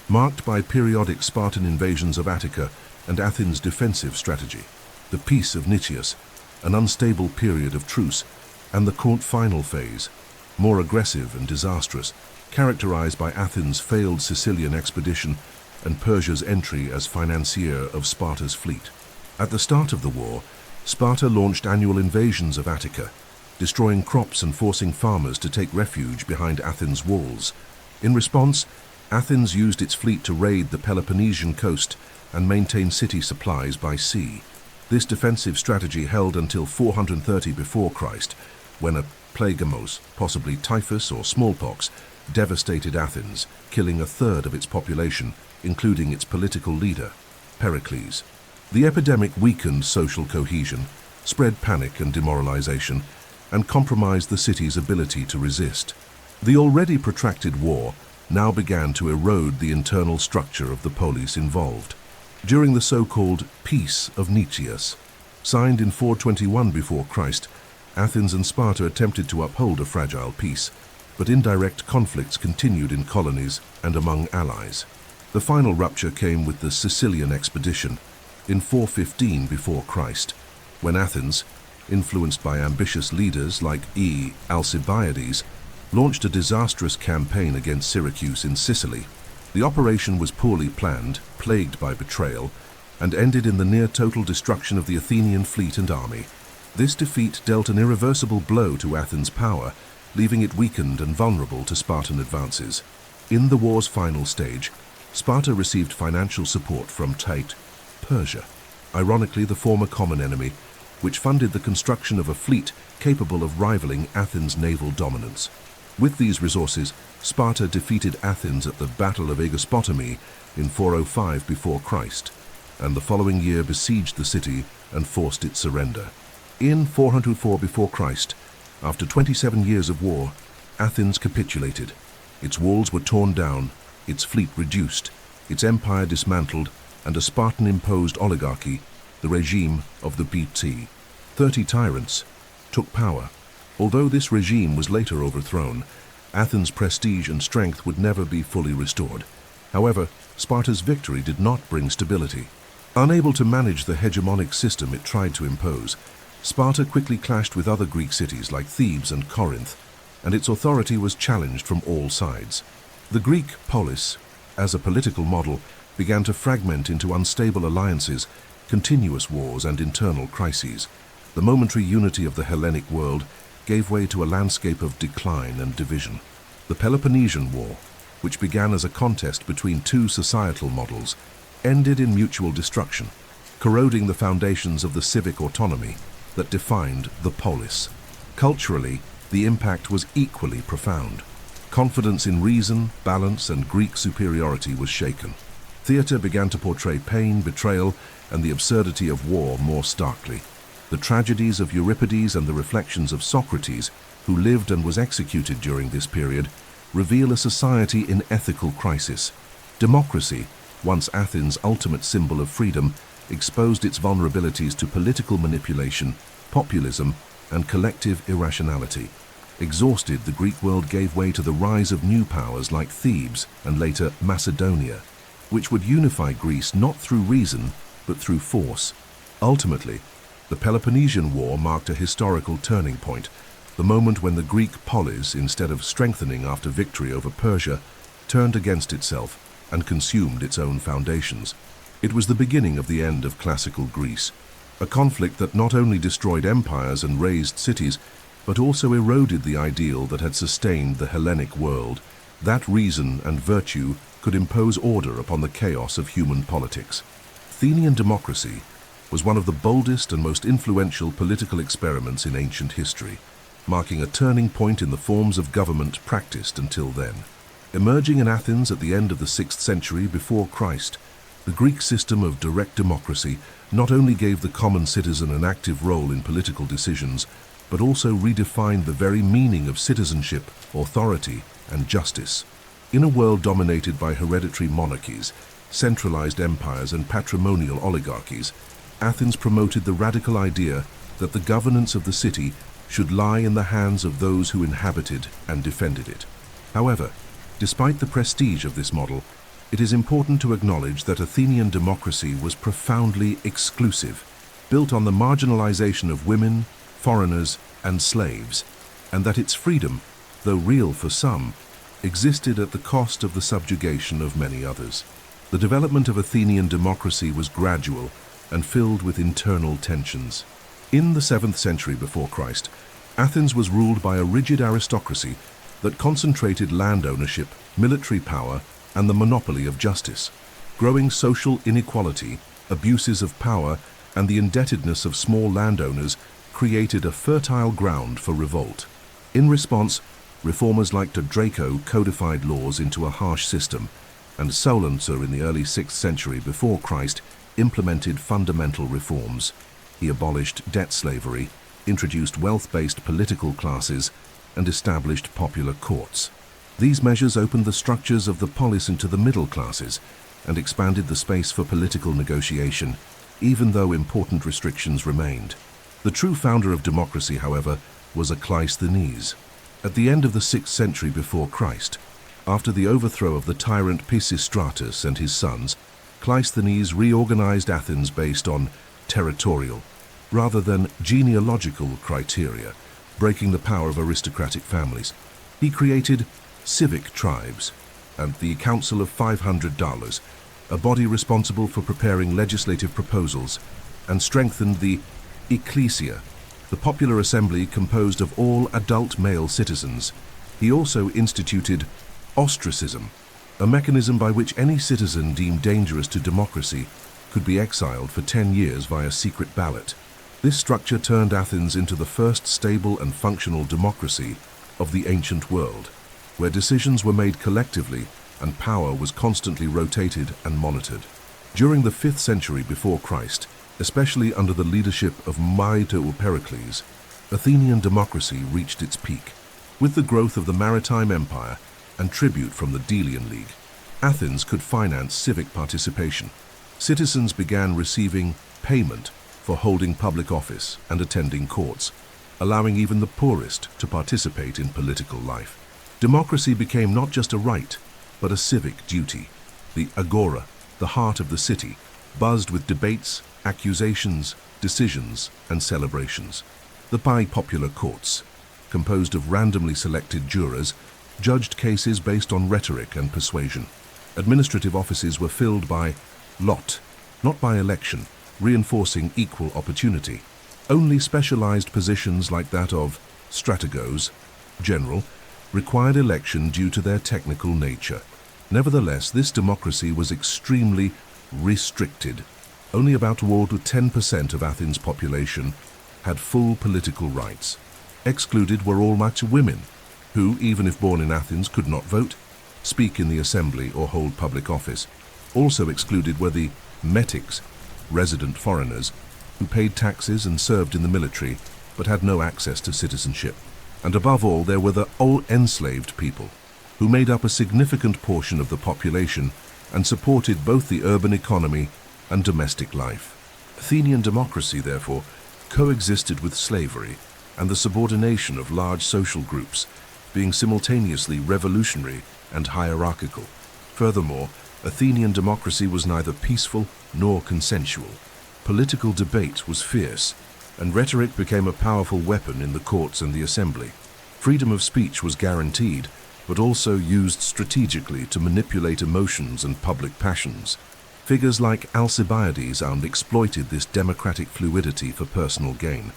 marked by periodic Spartan invasions of Attica and Athens' defensive strategy. The Peace of Nicias, an unstable period of truce, and the court final phase, more aggressive and disastrous, characterized by Athens' failed Sicilian expedition and Persia's entry as financier of Sparta's fleet. At the start of the war, Sparta launched annual invasions of Attica, destroying crops and forcing farmers to take refuge behind Athens' walls. In response, Athens used its fleet to raid the Peloponnesian coast and maintain city supplies by sea. This defensive strategy held until 430 before Christ, when a plague, possibly typhus or smallpox, devastated Athens, killing a third of its population, including its political leader, Pericles. The epidemic weakened social cohesion, spread panic and demoralization, and compromised the city's ability to resist. The already protracted war now began to erode the internal structure of the poleis involved. During the so-called Peace of Nicias, signed in 421 before Christ, Athens and Sparta attempted to uphold a fragile peace, but indirect conflicts continued in colonies and among allies. The final rupture came with the Sicilian expedition in 415 before Christ, when Athens, influenced by ambitious leaders like Alcibiades, launched a disastrous campaign against Syracuse in Sicily. The operation was poorly planned, plagued by betrayal, and ended in the near-total destruction of the Athenian fleet and army. This defeat dealt an irreversible blow to Athens' power, leaving it weakened and vulnerable to Spartan advances. In the war's final stage, Sparta received financial support from Persia, ironically the former common enemy, which funded the construction of a fleet capable of rivaling Athens' naval dominance. With these resources, Sparta defeated Athens at the Battle of Aegospotami in 405 before Christ, and the following year besieged the city and forced its surrender. In 404 before Christ, after 27 years of war, Athens capitulated. Its walls were torn down, its fleet reduced, its empire dismantled, and a Spartan-imposed oligarchy, the regime of the BT, 30 tyrants, took power. Although this regime was later overthrown, Athens' prestige and strength would never be fully restored. However, Sparta's victory did not bring stability. Unable to manage the hegemonic system it tried to impose, Sparta quickly clashed with other Greek cities like Thebes and Corinth, and its authority was challenged from all sides. The Greek polis, as a political model, began to fragment into unstable alliances, continuous wars, and internal crises. The momentary unity of the Hellenic world gave way to a landscape of decline and division. The Peloponnesian War, which began as a contest between two societal models, ended in mutual destruction, corroding the foundations of the civic autonomy that defined the polis. Culturally, the impact was equally profound. Confidence in reason, balance, and Greek superiority was shaken. Theatre began to portray pain, betrayal, and the absurdity of war more starkly. The tragedies of Euripides and the reflections of Socrates, who lived and was executed during this period, reveal a society in ethical crisis. Democracy, once Athens' ultimate symbol of freedom, exposed its vulnerabilities to political manipulation, populism, and collective irrationality. Exhausted, the Greek world gave way to the rise of new powers like Thebes and later Macedonia, which would unify Greece not through reason, but through force. Ultimately, the Peloponnesian War marked a historical turning point, the moment when the Greek polis, instead of strengthening after victory over Persia, turned against itself and consumed its own foundations. It was the beginning of the end of classical Greece, a conflict that not only destroyed empires and razed cities, but also eroded the ideal that had sustained the Hellenic world, that reason and virtue could impose order upon the chaos of human politics. Athenian democracy was one of the boldest and most influential political experiments in ancient history, marking a turning point in the forms of government practiced until then. Emerging in Athens at the end of the 6th century before Christ, the Greek system of direct democracy not only gave the common citizen an active role in political decisions, but also redefined the very meaning of citizenship, authority, and justice. In a world dominated by hereditary monarchies, centralized empires, and patrimonial oligarchies, Athens promoted the radical idea that the governance of the city should lie in the hands of those who inhabited and defended it. However, despite the prestige of this model, it is important to acknowledge that Athenian democracy was profoundly exclusive, built on the marginalization of women, foreigners, and slaves, and that its freedom, though real for some, existed at the cost of the subjugation of many others. The development of Athenian democracy was gradual and filled with internal tensions. In the 7th century before Christ, Athens was ruled by a rigid aristocracy that concentrated land ownership, military power, and the monopoly of justice. Growing social inequality, abuses of power, and the indebtedness of small landowners created a fertile ground for revolt. In response, reformers like Draco codified laws into a harsh system, and Solon in the early 6th century before Christ implemented fundamental reforms. He abolished debt slavery, introduced wealth-based political classes, and established popular courts. These measures opened the structures of the polis into the middle classes and expanded the space for political negotiation, even though important restrictions remained. The true founder of democracy, however, was Cleisthenes. At the end of the 6th century before Christ, after the overthrow of the tyrant Pisistratus and his sons, Cleisthenes reorganized Athens based on territorial, rather than genealogical criteria, breaking the power of aristocratic families. He created civic tribes and the Council of 500 Dalos, a body responsible for preparing legislative proposals, and strengthened the ecclesia, the popular assembly composed of all adult male citizens. He also instituted ostracism, a mechanism by which any citizen deemed dangerous to democracy could be exiled for 10 years via secret ballot. This structure turned Athens into the first stable and functional democracy of the ancient world, where decisions were made collectively and power was constantly rotated and monitored. During the 5th century before Christ, especially under the leadership of Pericles, Athenian democracy reached its peak. With the growth of the maritime empire and tribute from the Delian League, Athens could finance civic participation. Citizens began receiving payment for holding public office and attending courts, allowing even the poorest to participate in political life. Democracy became not just a right, but a civic duty. The agora, the heart of the city, buzzed with debates, accusations, decisions, and celebrations. The popular courts, composed of randomly selected jurors, judged cases based on rhetoric and persuasion. Administrative offices were filled by lot, not by election, reinforcing equal opportunity. Only specialized positions like that of strategos, general, required election due to their technical nature. Nevertheless, this democracy was extremely restricted. Only about 10% of Athens' population had full political rights. Excluded were all much women, who, even if born in Athens, could not vote, speak in the assembly, or hold public office. Also excluded were the metics, resident foreigners, who paid taxes and served in the military, but had no access to citizenship. And above all, there were the enslaved people, who made up a significant portion of the population and supported both the urban economy and domestic life. Athenian democracy, therefore, coexisted with slavery and the subordination of large social groups, being simultaneously revolutionary and hierarchical. Furthermore, Athenian democracy was neither peaceful nor consensual. Political debate was fierce, and rhetoric became a powerful weapon in the courts and the assembly. Freedom of speech was guaranteed, but also used strategically to manipulate emotions and public passions. Figures like Alcibiades exploited this democratic fluidity for personal gain,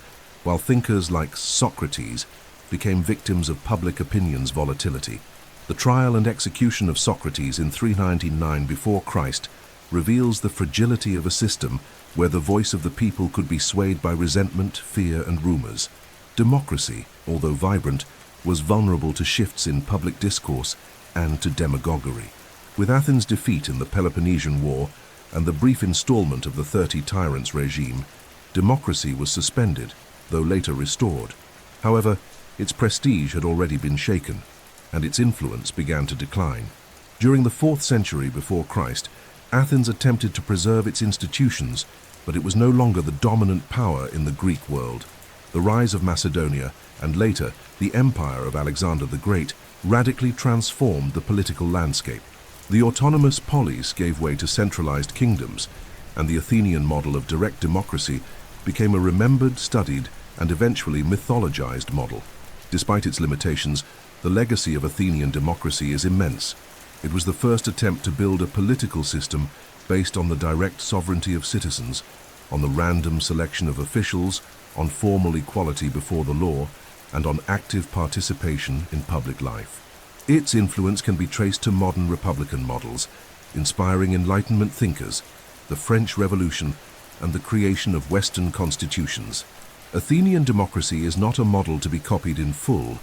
while thinkers like Socrates became victims of public opinion's volatility. The trial and execution of Socrates in 399 before Christ reveals the fragility of a system where the voice of the people could be swayed by resentment, fear, and rumors. Democracy, although vibrant, was vulnerable to shifts in public discourse and to demagoguery. With Athens' defeat in the Peloponnesian War and the brief installment of the 30 Tyrants regime, democracy was suspended, though later restored. However, its prestige had already been shaken, and its influence began to decline. During the 4th century before Christ, Athens attempted to preserve its institutions, but it was no longer the dominant power in the Greek world. The rise of Macedonia, and later the empire of Alexander the Great, radically transformed the political landscape. The autonomous poleis gave way to centralized kingdoms, and the Athenian model of direct democracy became a remembered, studied, and eventually mythologized model. Despite its limitations, the legacy of Athenian democracy is immense. It was the first attempt to build a political system based on the direct sovereignty of citizens, on the random selection of officials, on formal equality before the law, and on active participation in public life. Its influence can be traced to modern republican models, inspiring Enlightenment thinkers, the French Revolution, and the creation of Western constitutions. Athenian democracy is not a model to be copied in full,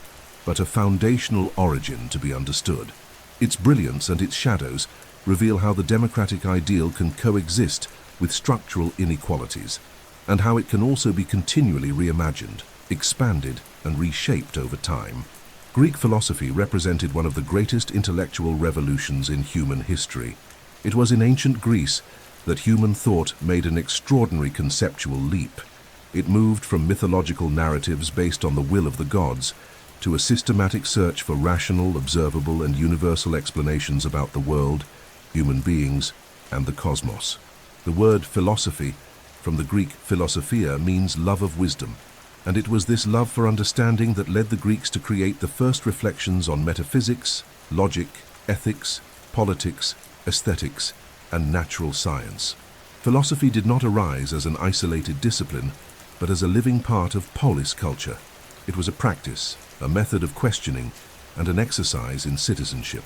but a foundational origin to be understood. Its brilliance and its shadows reveal how the democratic ideal can coexist with structural inequalities, and how it can also be continually reimagined, expanded, and reshaped over time. Greek philosophy represented one of the greatest intellectual revolutions in human history. It was in ancient Greece that human thought made an extraordinary conceptual leap. It moved from mythological narratives based on the will of the gods to a systematic search for rational, observable, and universal explanations about the world, human beings, and the cosmos. The word philosophy, from the Greek philosophia, means love of wisdom, and it was this love for understanding that led the Greeks to create the first reflections on metaphysics, logic, ethics, politics, aesthetics, and natural science. Philosophy did not arise as an isolated discipline, but as a living part of polis culture. It was a practice, a method of questioning, and an exercise in citizenship.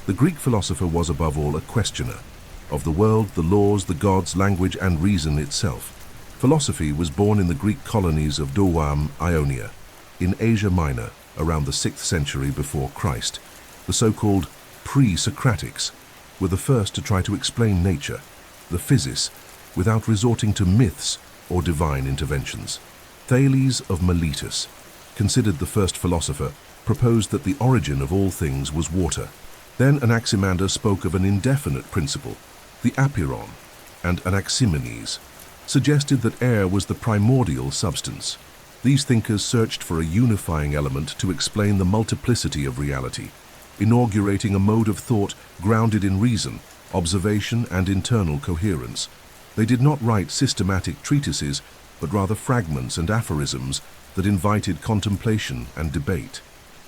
The Greek philosopher was above all a questioner of the world, the laws, the gods, language, and reason itself. Philosophy was born in the Greek colonies of Douam, Ionia, in Asia Minor, around the 6th century before Christ. The so-called pre-Socratics were the first to try to explain nature, the physis, without resorting to myths or divine interventions. Thales of Miletus, considered the first philosopher, proposed that the origin of all things was water. Then Anaximander spoke of an indefinite principle, the apeiron, and Anaximenes suggested that air was the primordial substance. These thinkers searched for a unifying element to explain the multiplicity of reality, inaugurating a mode of thought grounded in reason, observation, and internal coherence. They did not write systematic treatises, but rather fragments and aphorisms that invited contemplation and debate.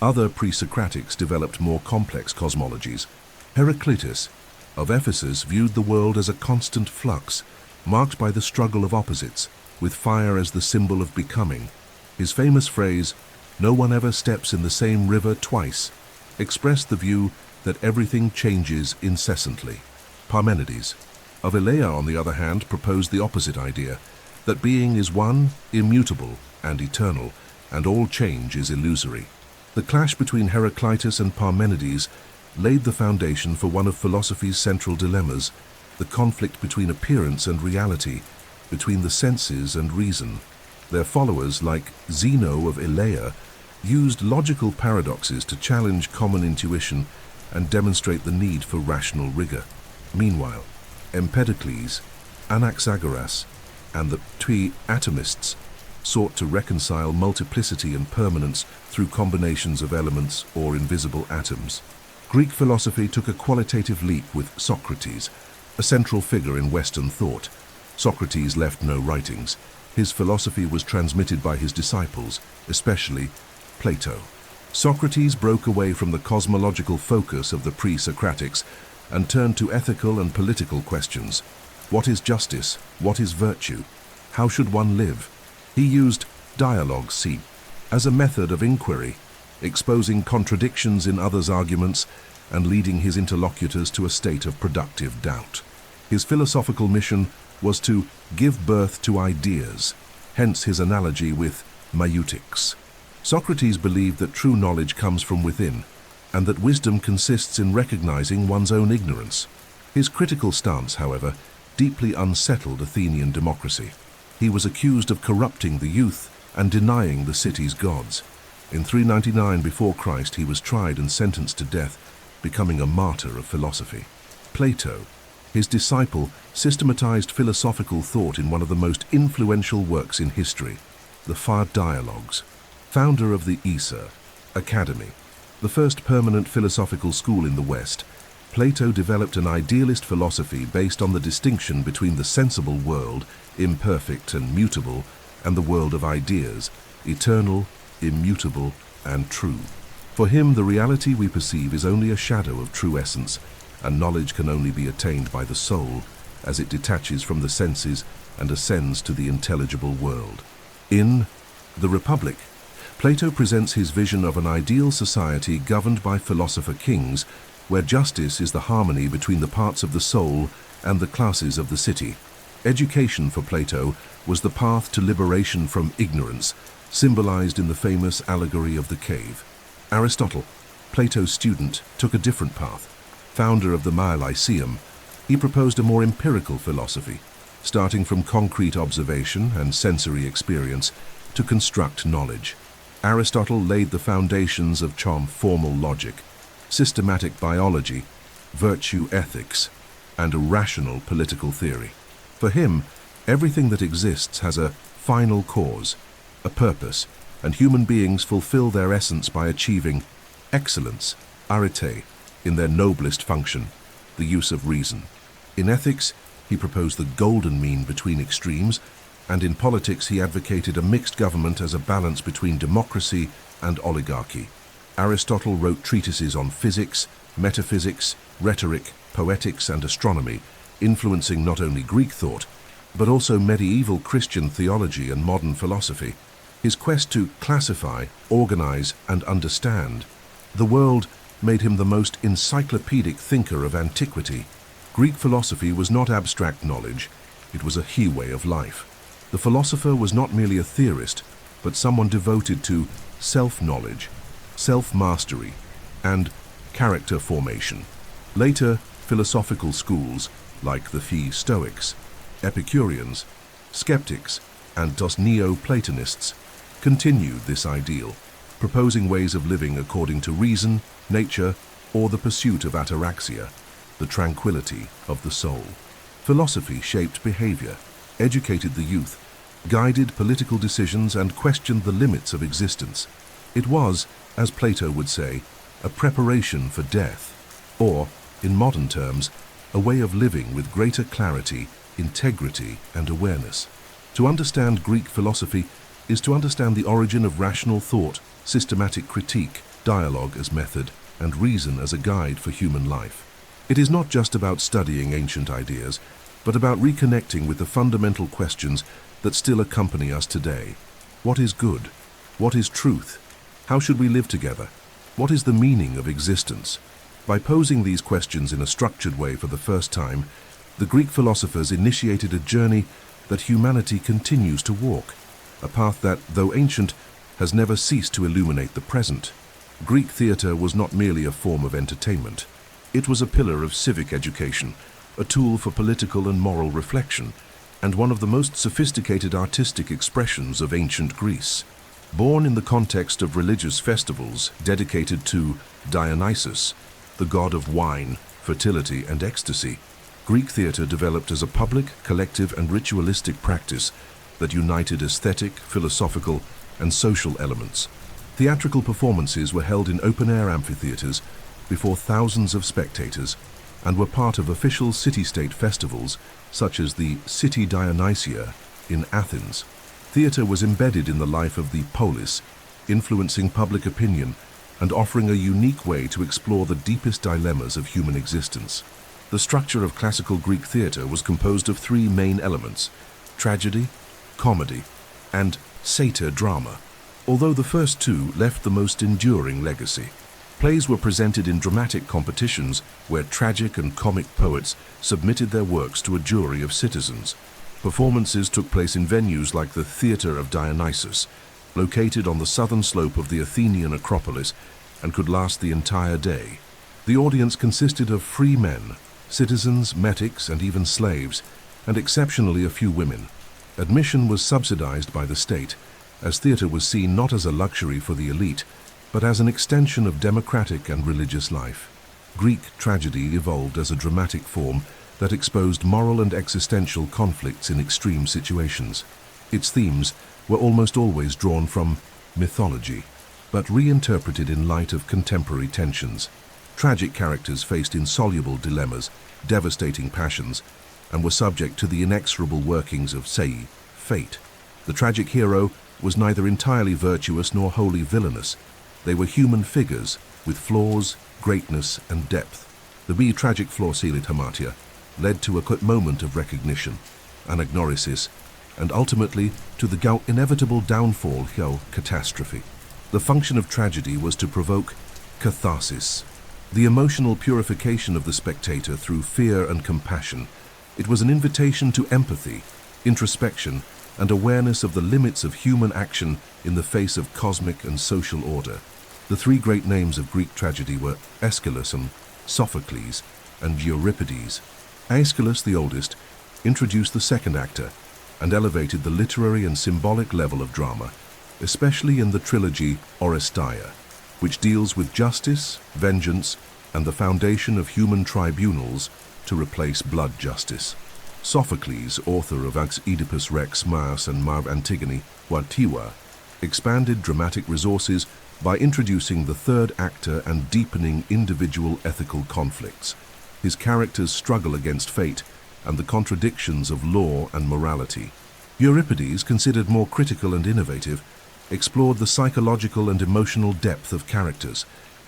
Other pre-Socratics developed more complex cosmologies. Heraclitus of Ephesus viewed the world as a constant flux, marked by the struggle of opposites, with fire as the symbol of becoming. His famous phrase, "No one ever steps in the same river twice," expressed the view that everything changes incessantly. Parmenides of Elea, on the other hand, proposed the opposite idea, that being is one, immutable, and eternal, and all change is illusory. The clash between Heraclitus and Parmenides laid the foundation for one of philosophy's central dilemmas, the conflict between appearance and reality, between the senses and reason. Their followers, like Zeno of Elea, used logical paradoxes to challenge common intuition and demonstrate the need for rational rigor. Meanwhile, Empedocles, Anaxagoras, and the atomists sought to reconcile multiplicity and permanence through combinations of elements or invisible atoms. Greek philosophy took a qualitative leap with Socrates, a central figure in Western thought. Socrates left no writings. His philosophy was transmitted by his disciples, especially Plato. Socrates broke away from the cosmological focus of the pre-Socratics and turned to ethical and political questions. What is justice? What is virtue? How should one live? He used dialogue as a method of inquiry, exposing contradictions in others' arguments and leading his interlocutors to a state of productive doubt. His philosophical mission was to give birth to ideas, hence his analogy with maieutics. Socrates believed that true knowledge comes from within, and that wisdom consists in recognizing one's own ignorance. His critical stance, however, deeply unsettled Athenian democracy. He was accused of corrupting the youth and denying the city's gods. In 399 before Christ, he was tried and sentenced to death, becoming a martyr of philosophy. Plato, his disciple, systematized philosophical thought in one of the most influential works in history, the Dialogues. Founder of the Academy, the first permanent philosophical school in the West, Plato developed an idealist philosophy based on the distinction between the sensible world, imperfect and mutable, and the world of ideas, eternal, immutable, and true. For him, the reality we perceive is only a shadow of true essence, and knowledge can only be attained by the soul, as it detaches from the senses and ascends to the intelligible world. In The Republic, Plato presents his vision of an ideal society governed by philosopher kings, where justice is the harmony between the parts of the soul and the classes of the city. Education for Plato was the path to liberation from ignorance, symbolized in the famous allegory of the cave. Aristotle, Plato's student, took a different path. Founder of the Lyceum, he proposed a more empirical philosophy, starting from concrete observation and sensory experience to construct knowledge. Aristotle laid the foundations of formal logic, systematic biology, virtue ethics, and a rational political theory. For him, everything that exists has a final cause, a purpose, and human beings fulfill their essence by achieving excellence, arete, in their noblest function, the use of reason. In ethics, he proposed the golden mean between extremes, and in politics he advocated a mixed government as a balance between democracy and oligarchy. Aristotle wrote treatises on physics, metaphysics, rhetoric, poetics, and astronomy, influencing not only Greek thought, but also medieval Christian theology and modern philosophy. His quest to classify, organize, and understand the world made him the most encyclopedic thinker of antiquity. Greek philosophy was not abstract knowledge, it was a way of life. The philosopher was not merely a theorist, but someone devoted to self-knowledge, self-mastery, and character formation. Later, philosophical schools, like the Stoics, Epicureans, Skeptics, and thus Neo-Platonists, continued this ideal, proposing ways of living according to reason, nature, or the pursuit of ataraxia, the tranquility of the soul. Philosophy shaped behavior, educated the youth, guided political decisions, and questioned the limits of existence. It was, as Plato would say, a preparation for death, or, in modern terms, a way of living with greater clarity, integrity, and awareness. To understand Greek philosophy is to understand the origin of rational thought, systematic critique, dialogue as method, and reason as a guide for human life. It is not just about studying ancient ideas, but about reconnecting with the fundamental questions that still accompany us today. What is good? What is truth? How should we live together? What is the meaning of existence? By posing these questions in a structured way for the first time, the Greek philosophers initiated a journey that humanity continues to walk, a path that, though ancient, has never ceased to illuminate the present. Greek theatre was not merely a form of entertainment. It was a pillar of civic education, a tool for political and moral reflection, and one of the most sophisticated artistic expressions of ancient Greece. Born in the context of religious festivals dedicated to Dionysus, the god of wine, fertility, and ecstasy, Greek theatre developed as a public, collective, and ritualistic practice that united aesthetic, philosophical, and social elements. Theatrical performances were held in open-air amphitheatres before thousands of spectators and were part of official city-state festivals such as the City Dionysia in Athens. Theatre was embedded in the life of the poleis, influencing public opinion and offering a unique way to explore the deepest dilemmas of human existence. The structure of classical Greek theatre was composed of three main elements: tragedy, comedy, and satyr drama, although the first two left the most enduring legacy. Plays were presented in dramatic competitions where tragic and comic poets submitted their works to a jury of citizens. Performances took place in venues like the Theatre of Dionysus, located on the southern slope of the Athenian Acropolis, and could last the entire day. The audience consisted of free men, citizens, metics, and even slaves, and exceptionally a few women. Admission was subsidized by the state, as theatre was seen not as a luxury for the elite, but as an extension of democratic and religious life. Greek tragedy evolved as a dramatic form that exposed moral and existential conflicts in extreme situations. Its themes were almost always drawn from mythology, but reinterpreted in light of contemporary tensions. Tragic characters faced insoluble dilemmas, devastating passions, and were subject to the inexorable workings of, say, fate. The tragic hero was neither entirely virtuous nor wholly villainous. They were human figures with flaws, greatness, and depth. The tragic flourished hamartia led to a moment of recognition, anagnorisis, and ultimately to the inevitable downfall catastrophe. The function of tragedy was to provoke catharsis, the emotional purification of the spectator through fear and compassion. It was an invitation to empathy, introspection, and awareness of the limits of human action in the face of cosmic and social order. The three great names of Greek tragedy were Aeschylus, Sophocles, and Euripides. Aeschylus, the oldest, introduced the second actor and elevated the literary and symbolic level of drama, especially in the trilogy Oresteia, which deals with justice, vengeance, and the foundation of human tribunals to replace blood justice. Sophocles, author of Oedipus Rex, Mars, and Marv Antigone, Watiwa, expanded dramatic resources by introducing the third actor and deepening individual ethical conflicts. His characters struggle against fate and the contradictions of law and morality. Euripides, considered more critical and innovative, explored the psychological and emotional depth of characters,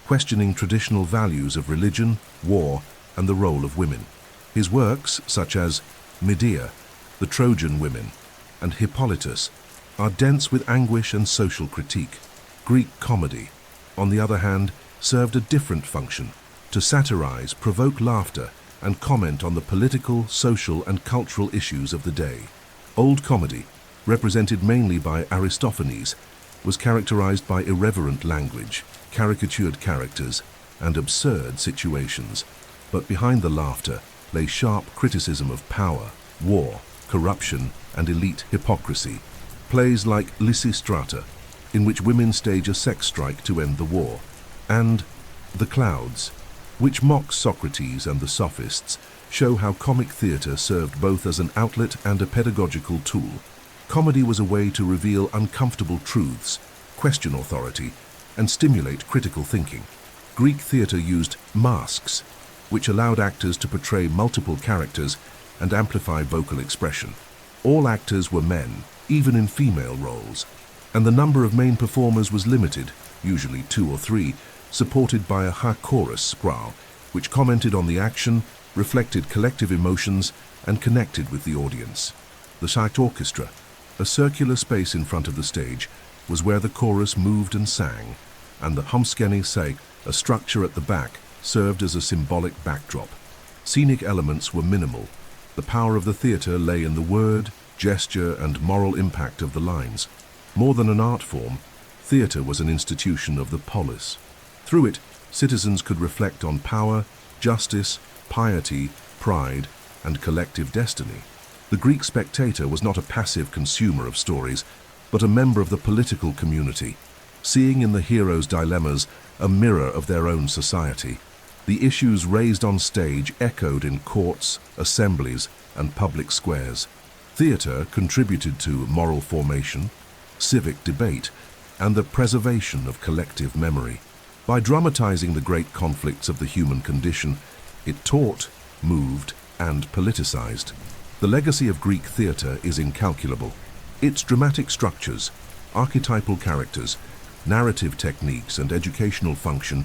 questioning traditional values of religion, war, and the role of women. His works, such as Medea, the Trojan Women, and Hippolytus, are dense with anguish and social critique. Greek comedy, on the other hand, served a different function: to satirize, provoke laughter, and comment on the political, social, and cultural issues of the day. Old comedy, represented mainly by Aristophanes, was characterized by irreverent language, caricatured characters, and absurd situations. But behind the laughter lay sharp criticism of power, war, corruption, and elite hypocrisy. Plays like Lysistrata, in which women stage a sex strike to end the war, and The Clouds, which mocks Socrates and the sophists, show how comic theatre served both as an outlet and a pedagogical tool. Comedy was a way to reveal uncomfortable truths, question authority, and stimulate critical thinking. Greek theatre used masks, which allowed actors to portray multiple characters and amplify vocal expression. All actors were men, even in female roles, and the number of main performers was limited, usually 2 or 3, supported by a chorus, which commented on the action, reflected collective emotions, and connected with the audience. The site orchestra, a circular space in front of the stage, was where the chorus moved and sang, and the humskeni, a structure at the back, served as a symbolic backdrop. Scenic elements were minimal. The power of the theatre lay in the word, gesture, and moral impact of the lines. More than an art form, theatre was an institution of the poleis. Through it, citizens could reflect on power, justice, piety, pride, and collective destiny. The Greek spectator was not a passive consumer of stories, but a member of the political community, seeing in the heroes' dilemmas a mirror of their own society. The issues raised on stage echoed in courts, assemblies, and public squares. Theatre contributed to moral formation, civic debate, and the preservation of collective memory. By dramatizing the great conflicts of the human condition, it taught, moved, and politicized. The legacy of Greek theatre is incalculable. Its dramatic structures, archetypal characters, narrative techniques, and educational function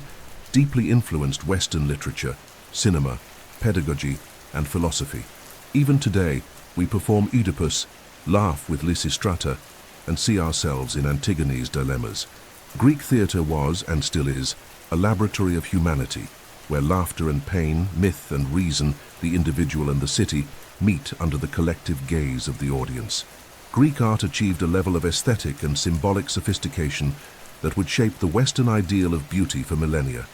deeply influenced Western literature, cinema, pedagogy, and philosophy. Even today, we perform Oedipus, laugh with Lysistrata, and see ourselves in Antigone's dilemmas. Greek theatre was, and still is, a laboratory of humanity, where laughter and pain, myth and reason, the individual and the city, meet under the collective gaze of the audience. Greek art achieved a level of aesthetic and symbolic sophistication that would shape the Western ideal of beauty for millennia.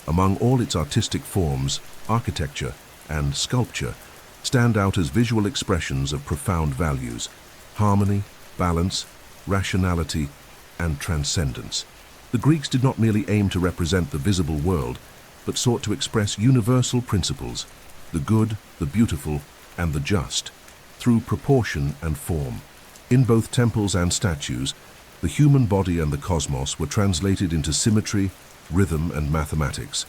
Among all its artistic forms, architecture and sculpture stand out as visual expressions of profound values: harmony, balance, rationality, and transcendence. The Greeks did not merely aim to represent the visible world, but sought to express universal principles: the good, the beautiful, and the just, through proportion and form. In both temples and statues, the human body and the cosmos were translated into symmetry, rhythm, and mathematics.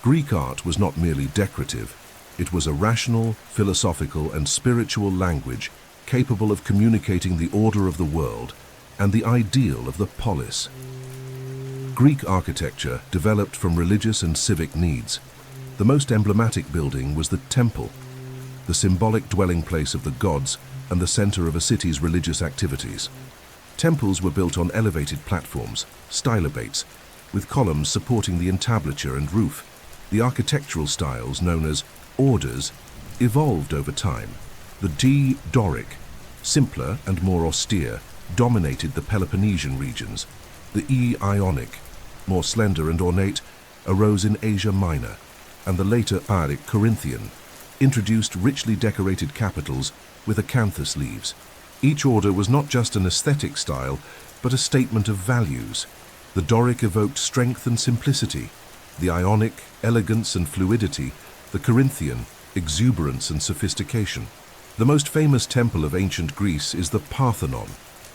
Greek art was not merely decorative, it was a rational, philosophical, and spiritual language capable of communicating the order of the world and the ideal of the polis. Greek architecture developed from religious and civic needs. The most emblematic building was the temple, the symbolic dwelling place of the gods and the center of a city's religious activities. Temples were built on elevated platforms, stylobates, with columns supporting the entablature and roof. The architectural styles, known as orders, evolved over time. The Doric, simpler and more austere, dominated the Peloponnesian regions. The Ionic, more slender and ornate, arose in Asia Minor, and the later Aric Corinthian introduced richly decorated capitals with acanthus leaves. Each order was not just an aesthetic style, but a statement of values. The Doric evoked strength and simplicity, the Ionic, elegance and fluidity, the Corinthian, exuberance and sophistication. The most famous temple of ancient Greece is the Parthenon,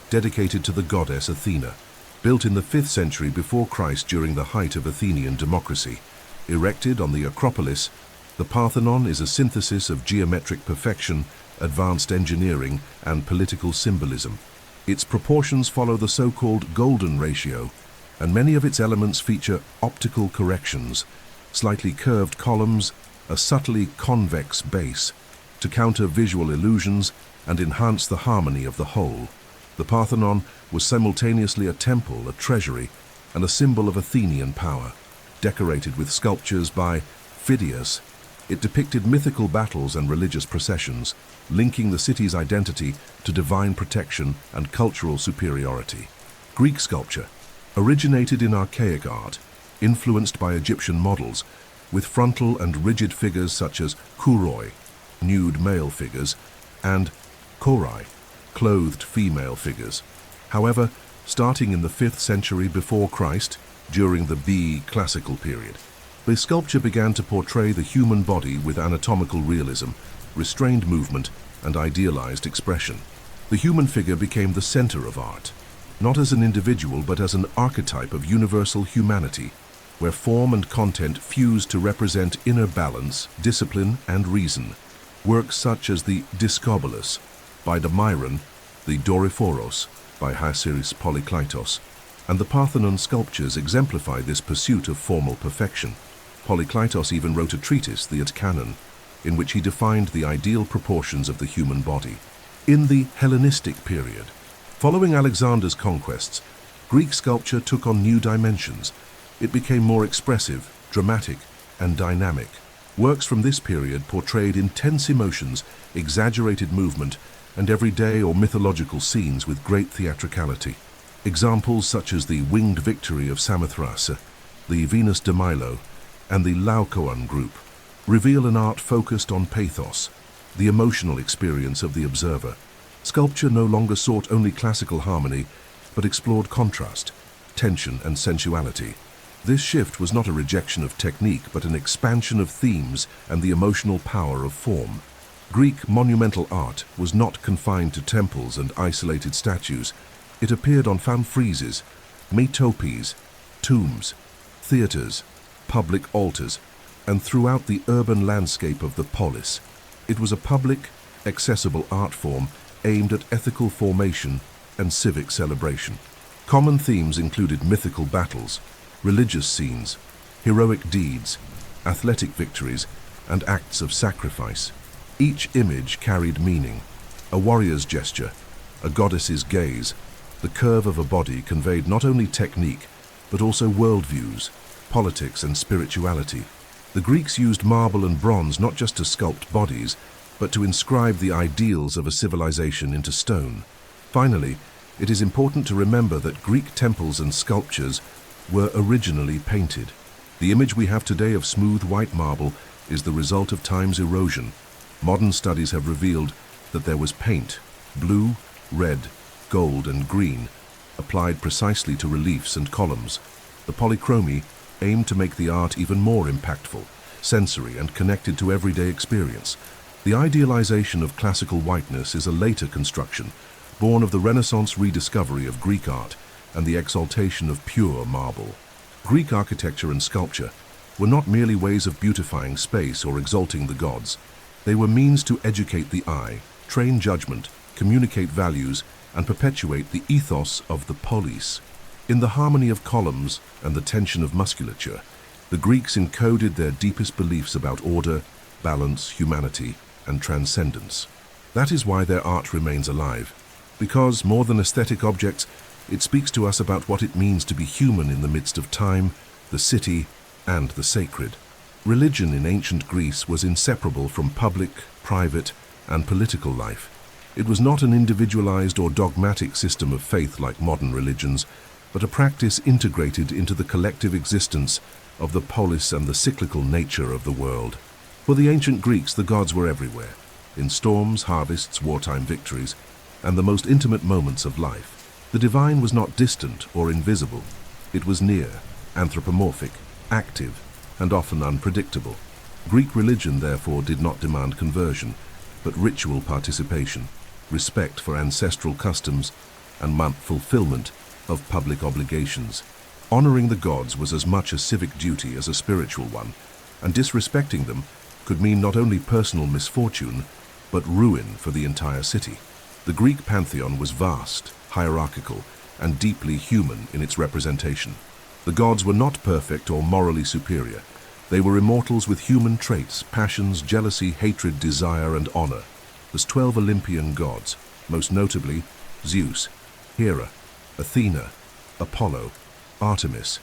dedicated to the goddess Athena. Built in the 5th century before Christ during the height of Athenian democracy. Erected on the Acropolis, the Parthenon is a synthesis of geometric perfection, advanced engineering, and political symbolism. Its proportions follow the so-called golden ratio, and many of its elements feature optical corrections, slightly curved columns, a subtly convex base, to counter visual illusions and enhance the harmony of the whole. The Parthenon was simultaneously a temple, a treasury, and a symbol of Athenian power. Decorated with sculptures by Phidias, it depicted mythical battles and religious processions, linking the city's identity to divine protection and cultural superiority. Greek sculpture originated in archaic art, influenced by Egyptian models, with frontal and rigid figures such as kouroi, nude male figures, and korai, clothed female figures. However, starting in the 5th century before Christ, during the classical period, the sculpture began to portray the human body with anatomical realism, restrained movement, and idealized expression. The human figure became the center of art, not as an individual but as an archetype of universal humanity, where form and content fused to represent inner balance, discipline, and reason. Works such as the Discobolus by Damiron, the Doriphoros by Hasiris Polykleitos, and the Parthenon sculptures exemplify this pursuit of formal perfection. Polykleitos even wrote a treatise, the Canon, in which he defined the ideal proportions of the human body. In the Hellenistic period, following Alexander's conquests, Greek sculpture took on new dimensions. It became more expressive, dramatic, and dynamic. Works from this period portrayed intense emotions, exaggerated movement, and everyday or mythological scenes with great theatricality. Examples such as the Winged Victory of Samothrace, the Venus de Milo, and the Laocoon group reveal an art focused on pathos, the emotional experience of the observer. Sculpture no longer sought only classical harmony, but explored contrast, tension, and sensuality. This shift was not a rejection of technique, but an expansion of themes and the emotional power of form. Greek monumental art was not confined to temples and isolated statues. It appeared on fan friezes, metopes, tombs, theaters, public altars, and throughout the urban landscape of the polis. It was a public, accessible art form aimed at ethical formation and civic celebration. Common themes included mythical battles, religious scenes, heroic deeds, athletic victories, and acts of sacrifice. Each image carried meaning: a warrior's gesture, a goddess's gaze. The curve of a body conveyed not only technique, but also worldviews, politics, and spirituality. The Greeks used marble and bronze not just to sculpt bodies, but to inscribe the ideals of a civilization into stone. Finally, it is important to remember that Greek temples and sculptures were originally painted. The image we have today of smooth white marble is the result of time's erosion. Modern studies have revealed that there was paint, blue, red, gold, and green, applied precisely to reliefs and columns. The polychromy aimed to make the art even more impactful, sensory, and connected to everyday experience. The idealization of classical whiteness is a later construction, born of the Renaissance rediscovery of Greek art and the exaltation of pure marble. Greek architecture and sculpture were not merely ways of beautifying space or exalting the gods. They were means to educate the eye, train judgment, communicate values, and perpetuate the ethos of the poleis. In the harmony of columns and the tension of musculature, the Greeks encoded their deepest beliefs about order, balance, humanity, and transcendence. That is why their art remains alive, because, more than aesthetic objects, it speaks to us about what it means to be human in the midst of time, the city, and the sacred. Religion in ancient Greece was inseparable from public, private, and political life. It was not an individualized or dogmatic system of faith like modern religions, but a practice integrated into the collective existence of the polis and the cyclical nature of the world. For the ancient Greeks, the gods were everywhere, in storms, harvests, wartime victories, and the most intimate moments of life. The divine was not distant or invisible. It was near, anthropomorphic, active, and often unpredictable. Greek religion, therefore, did not demand conversion, but ritual participation, respect for ancestral customs, and fulfillment of public obligations. Honoring the gods was as much a civic duty as a spiritual one, and disrespecting them could mean not only personal misfortune, but ruin for the entire city. The Greek pantheon was vast, hierarchical, and deeply human in its representation. The gods were not perfect or morally superior. They were immortals with human traits, passions, jealousy, hatred, desire, and honor. There's 12 Olympian gods, most notably Zeus, Hera, Athena, Apollo, Artemis,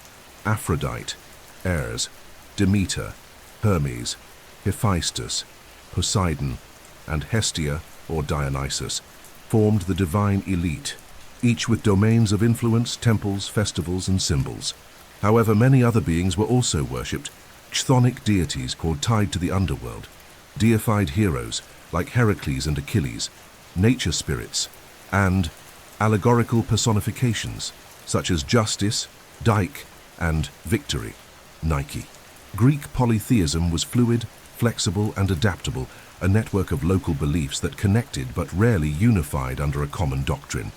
Aphrodite, Ares, Demeter, Hermes, Hephaestus, Poseidon, and Hestia, or Dionysus, formed the divine elite, each with domains of influence, temples, festivals, and symbols. However, many other beings were also worshipped, chthonic deities tied to the underworld, deified heroes like Heracles and Achilles, nature spirits, and allegorical personifications such as justice, Dike, and victory, Nike. Greek polytheism was fluid, flexible, and adaptable, a network of local beliefs that connected but rarely unified under a common doctrine.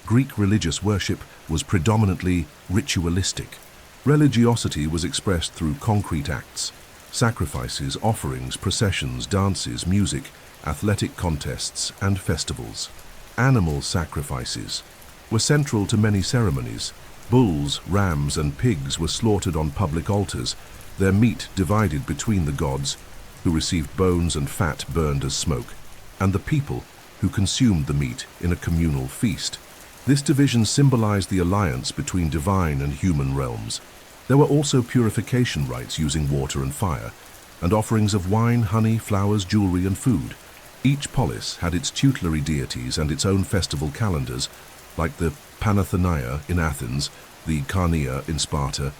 Greek religious worship was predominantly ritualistic. Religiosity was expressed through concrete acts, sacrifices, offerings, processions, dances, music, athletic contests, and festivals. Animal sacrifices were central to many ceremonies. Bulls, rams, and pigs were slaughtered on public altars, their meat divided between the gods, who received bones and fat burned as smoke, and the people, who consumed the meat in a communal feast. This division symbolized the alliance between divine and human realms. There were also purification rites using water and fire, and offerings of wine, honey, flowers, jewelry, and food. Each polis had its tutelary deities and its own festival calendars, like the Panathenaea in Athens, the Carnea in Sparta,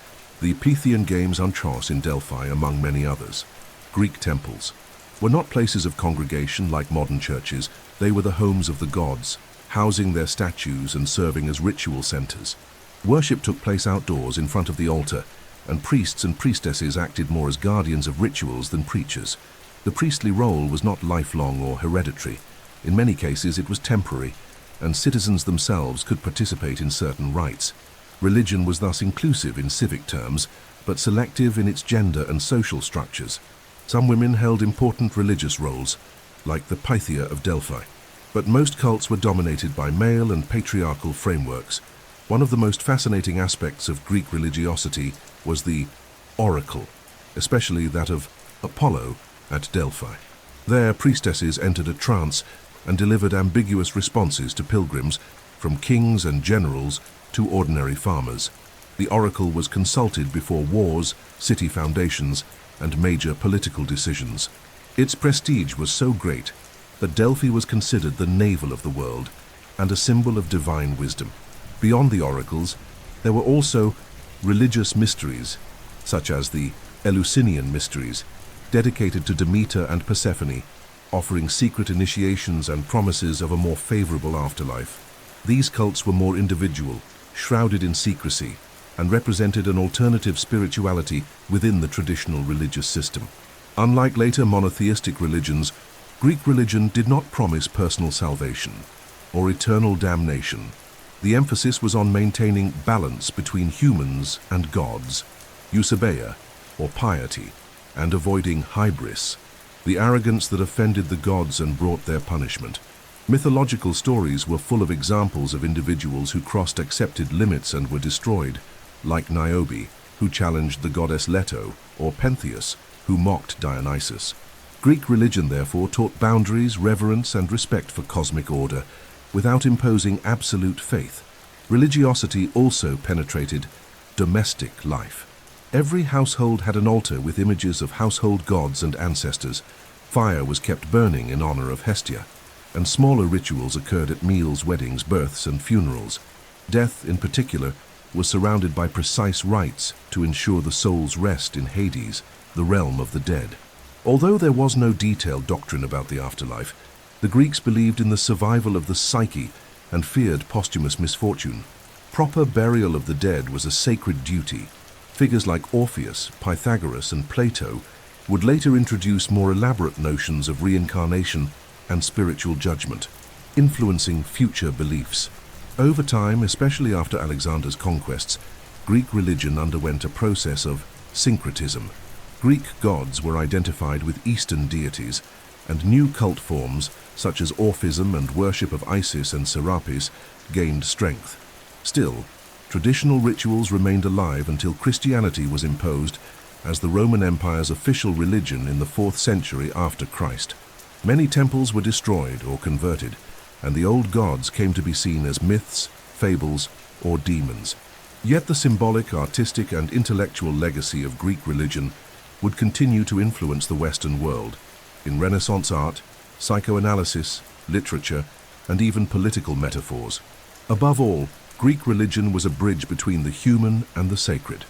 the Pythian Games on Chios in Delphi, among many others. Greek temples were not places of congregation like modern churches. They were the homes of the gods, housing their statues and serving as ritual centers. Worship took place outdoors in front of the altar, and priests and priestesses acted more as guardians of rituals than preachers. The priestly role was not lifelong or hereditary. In many cases it was temporary, and citizens themselves could participate in certain rites. Religion was thus inclusive in civic terms, but selective in its gender and social structures. Some women held important religious roles, like the Pythia of Delphi. But most cults were dominated by male and patriarchal frameworks. One of the most fascinating aspects of Greek religiosity was the oracle, especially that of Apollo at Delphi. There, priestesses entered a trance and delivered ambiguous responses to pilgrims, from kings and generals to ordinary farmers. The oracle was consulted before wars, city foundations, and major political decisions. Its prestige was so great that Delphi was considered the navel of the world and a symbol of divine wisdom. Beyond the oracles, there were also religious mysteries, such as the Eleusinian mysteries, dedicated to Demeter and Persephone, offering secret initiations and promises of a more favorable afterlife. These cults were more individual, shrouded in secrecy, and represented an alternative spirituality within the traditional religious system. Unlike later monotheistic religions, Greek religion did not promise personal salvation or eternal damnation. The emphasis was on maintaining balance between humans and gods. Eusebeia, or piety, and avoiding hybris, the arrogance that offended the gods and brought their punishment. Mythological stories were full of examples of individuals who crossed accepted limits and were destroyed, like Niobe, who challenged the goddess Leto, or Pentheus, who mocked Dionysus. Greek religion, therefore, taught boundaries, reverence, and respect for cosmic order, without imposing absolute faith. Religiosity also penetrated domestic life. Every household had an altar with images of household gods and ancestors. Fire was kept burning in honor of Hestia, and smaller rituals occurred at meals, weddings, births, and funerals. Death, in particular, was surrounded by precise rites to ensure the soul's rest in Hades, the realm of the dead. Although there was no detailed doctrine about the afterlife, the Greeks believed in the survival of the psyche and feared posthumous misfortune. Proper burial of the dead was a sacred duty. Figures like Orpheus, Pythagoras, and Plato would later introduce more elaborate notions of reincarnation and spiritual judgment, influencing future beliefs. Over time, especially after Alexander's conquests, Greek religion underwent a process of syncretism. Greek gods were identified with Eastern deities, and new cult forms, such as Orphism and worship of Isis and Serapis, gained strength. Still, traditional rituals remained alive until Christianity was imposed as the Roman Empire's official religion in the 4th century after Christ. Many temples were destroyed or converted, and the old gods came to be seen as myths, fables, or demons. Yet the symbolic, artistic, and intellectual legacy of Greek religion would continue to influence the Western world in Renaissance art, psychoanalysis, literature, and even political metaphors. Above all, Greek religion was a bridge between the human and the sacred.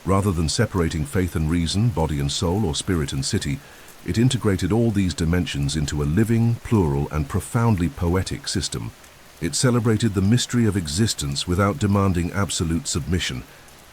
Rather than separating faith and reason, body and soul, or spirit and city, it integrated all these dimensions into a living, plural, and profoundly poetic system. It celebrated the mystery of existence without demanding absolute submission.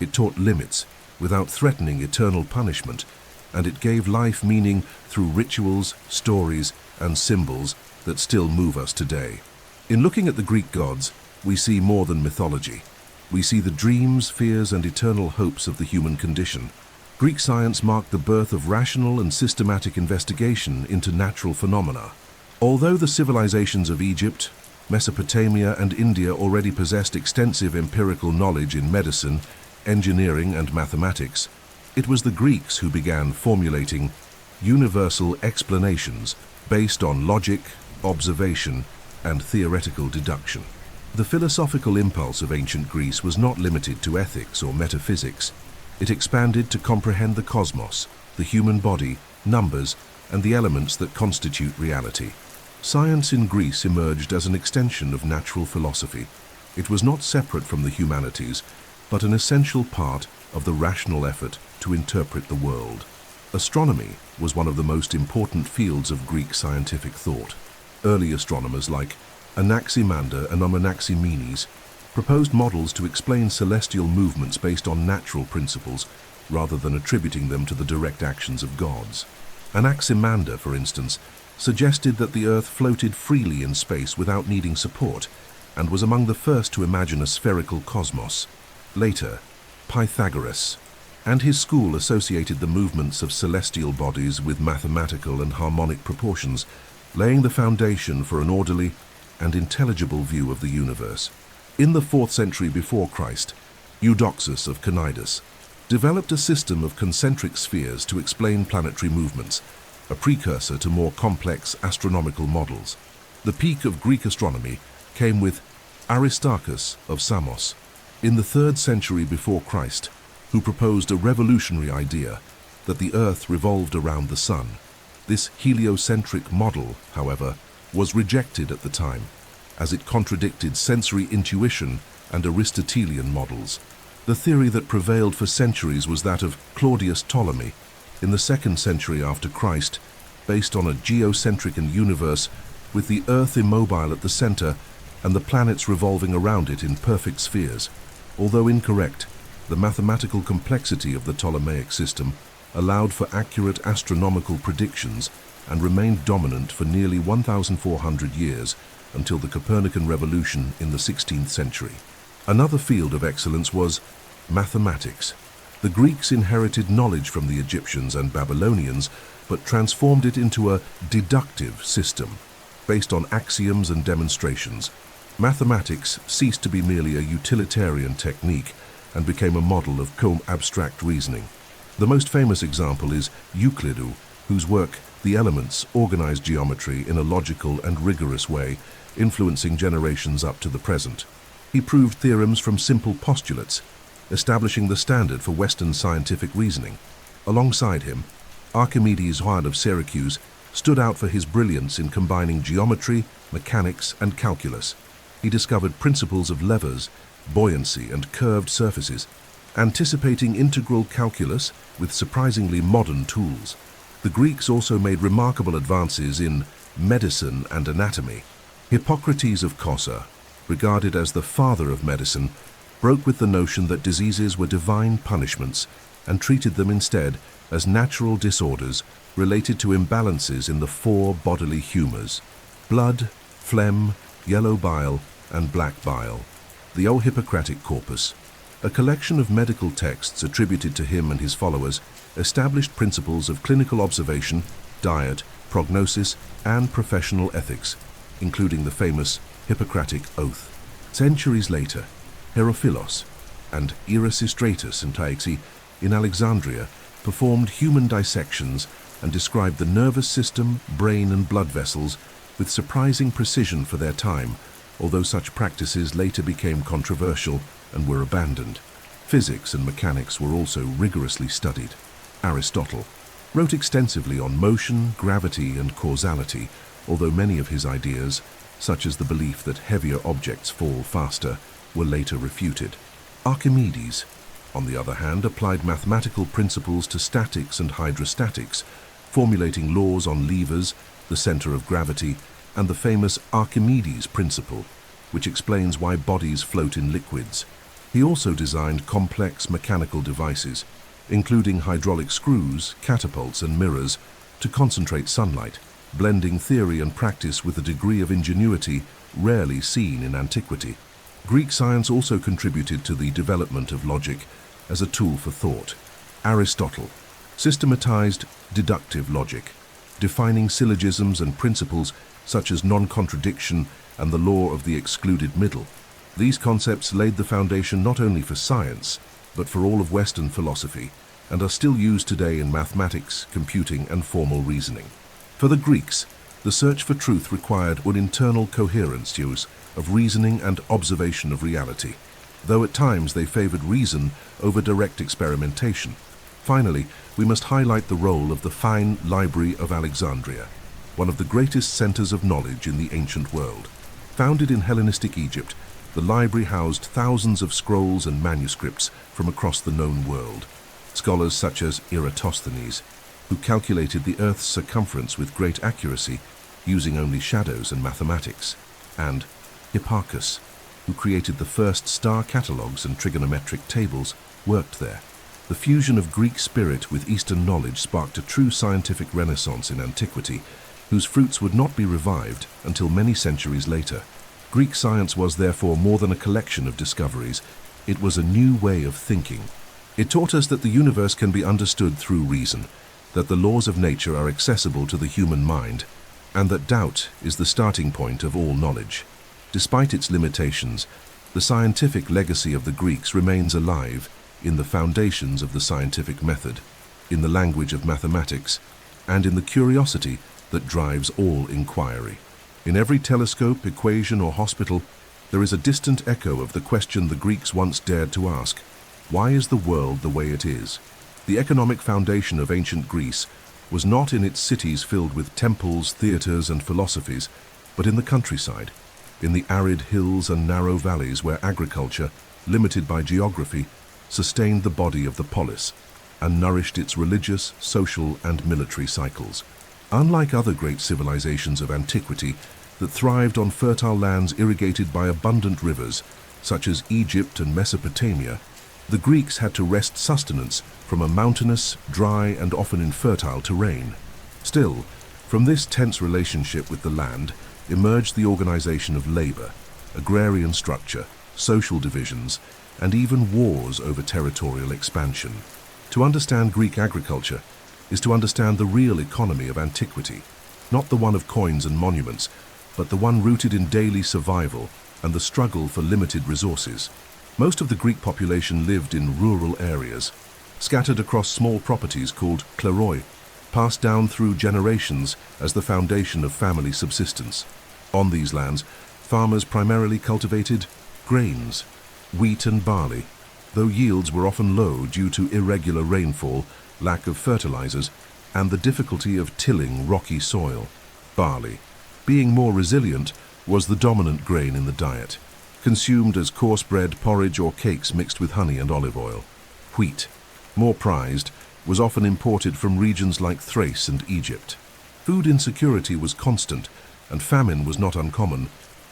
It taught limits without threatening eternal punishment, and it gave life meaning through rituals, stories, and symbols that still move us today. In looking at the Greek gods, we see more than mythology. We see the dreams, fears, and eternal hopes of the human condition. Greek science marked the birth of rational and systematic investigation into natural phenomena. Although the civilizations of Egypt, Mesopotamia, and India already possessed extensive empirical knowledge in medicine, engineering, and mathematics, it was the Greeks who began formulating universal explanations based on logic, observation, and theoretical deduction. The philosophical impulse of ancient Greece was not limited to ethics or metaphysics. It expanded to comprehend the cosmos, the human body, numbers, and the elements that constitute reality. Science in Greece emerged as an extension of natural philosophy. It was not separate from the humanities, but an essential part of the rational effort to interpret the world. Astronomy was one of the most important fields of Greek scientific thought. Early astronomers like Anaximander and Anaximenes proposed models to explain celestial movements based on natural principles rather than attributing them to the direct actions of gods. Anaximander, for instance, suggested that the Earth floated freely in space without needing support, and was among the first to imagine a spherical cosmos. Later, Pythagoras and his school associated the movements of celestial bodies with mathematical and harmonic proportions, laying the foundation for an orderly and intelligible view of the universe. In the 4th century before Christ, Eudoxus of Cnidus developed a system of concentric spheres to explain planetary movements, a precursor to more complex astronomical models. The peak of Greek astronomy came with Aristarchus of Samos in the 3rd century before Christ, who proposed a revolutionary idea that the Earth revolved around the Sun. This heliocentric model, however, was rejected at the time, as it contradicted sensory intuition and Aristotelian models. The theory that prevailed for centuries was that of Claudius Ptolemy in the 2nd century after Christ, based on a geocentric universe with the Earth immobile at the center and the planets revolving around it in perfect spheres. Although incorrect, the mathematical complexity of the Ptolemaic system allowed for accurate astronomical predictions and remained dominant for nearly 1,400 years until the Copernican revolution in the 16th century. Another field of excellence was mathematics. The Greeks inherited knowledge from the Egyptians and Babylonians, but transformed it into a deductive system, based on axioms and demonstrations. Mathematics ceased to be merely a utilitarian technique and became a model of abstract reasoning. The most famous example is Euclid, whose work, The Elements, organized geometry in a logical and rigorous way, influencing generations up to the present. He proved theorems from simple postulates, establishing the standard for Western scientific reasoning. Alongside him, Archimedes of Syracuse stood out for his brilliance in combining geometry, mechanics, and calculus. He discovered principles of levers, buoyancy, and curved surfaces, anticipating integral calculus with surprisingly modern tools. The Greeks also made remarkable advances in medicine and anatomy. Hippocrates of Cossa, regarded as the father of medicine, broke with the notion that diseases were divine punishments and treated them instead as natural disorders related to imbalances in the four bodily humors: blood, phlegm, yellow bile, and black bile. The O Hippocratic Corpus, a collection of medical texts attributed to him and his followers, established principles of clinical observation, diet, prognosis, and professional ethics, including the famous Hippocratic Oath. Centuries later, Herophilos and Erasistratus and Taixi in Alexandria performed human dissections and described the nervous system, brain, and blood vessels with surprising precision for their time, although such practices later became controversial and were abandoned. Physics and mechanics were also rigorously studied. Aristotle wrote extensively on motion, gravity, and causality, although many of his ideas, such as the belief that heavier objects fall faster, were later refuted. Archimedes, on the other hand, applied mathematical principles to statics and hydrostatics, formulating laws on levers, the center of gravity, and the famous Archimedes principle, which explains why bodies float in liquids. He also designed complex mechanical devices, including hydraulic screws, catapults, and mirrors, to concentrate sunlight, blending theory and practice with a degree of ingenuity rarely seen in antiquity. Greek science also contributed to the development of logic as a tool for thought. Aristotle systematized deductive logic, defining syllogisms and principles such as non-contradiction and the law of the excluded middle. These concepts laid the foundation not only for science, but for all of Western philosophy, and are still used today in mathematics, computing, and formal reasoning. For the Greeks, the search for truth required an internal coherence of reasoning and observation of reality, though at times they favored reason over direct experimentation. Finally, we must highlight the role of the fine library of Alexandria, one of the greatest centers of knowledge in the ancient world. Founded in Hellenistic Egypt, the library housed thousands of scrolls and manuscripts from across the known world. Scholars such as Eratosthenes, who calculated the Earth's circumference with great accuracy using only shadows and mathematics, and Hipparchus, who created the first star catalogues and trigonometric tables, worked there. The fusion of Greek spirit with Eastern knowledge sparked a true scientific renaissance in antiquity, whose fruits would not be revived until many centuries later. Greek science was therefore more than a collection of discoveries. It was a new way of thinking. It taught us that the universe can be understood through reason, that the laws of nature are accessible to the human mind, and that doubt is the starting point of all knowledge. Despite its limitations, the scientific legacy of the Greeks remains alive in the foundations of the scientific method, in the language of mathematics, and in the curiosity that drives all inquiry. In every telescope, equation, or hospital, there is a distant echo of the question the Greeks once dared to ask: why is the world the way it is? The economic foundation of ancient Greece was not in its cities filled with temples, theaters, and philosophies, but in the countryside, in the arid hills and narrow valleys where agriculture, limited by geography, sustained the body of the polis and nourished its religious, social, and military cycles. Unlike other great civilizations of antiquity that thrived on fertile lands irrigated by abundant rivers, such as Egypt and Mesopotamia, the Greeks had to wrest sustenance from a mountainous, dry, and often infertile terrain. Still, from this tense relationship with the land emerged the organization of labor, agrarian structure, social divisions, and even wars over territorial expansion. To understand Greek agriculture is to understand the real economy of antiquity, not the one of coins and monuments, but the one rooted in daily survival and the struggle for limited resources. Most of the Greek population lived in rural areas, scattered across small properties called kleroi, passed down through generations as the foundation of family subsistence. On these lands, farmers primarily cultivated grains, wheat and barley, though yields were often low due to irregular rainfall, lack of fertilizers, and the difficulty of tilling rocky soil. Barley, being more resilient, was the dominant grain in the diet, consumed as coarse bread, porridge, or cakes mixed with honey and olive oil. Wheat, more prized, was often imported from regions like Thrace and Egypt. Food insecurity was constant, and famine was not uncommon,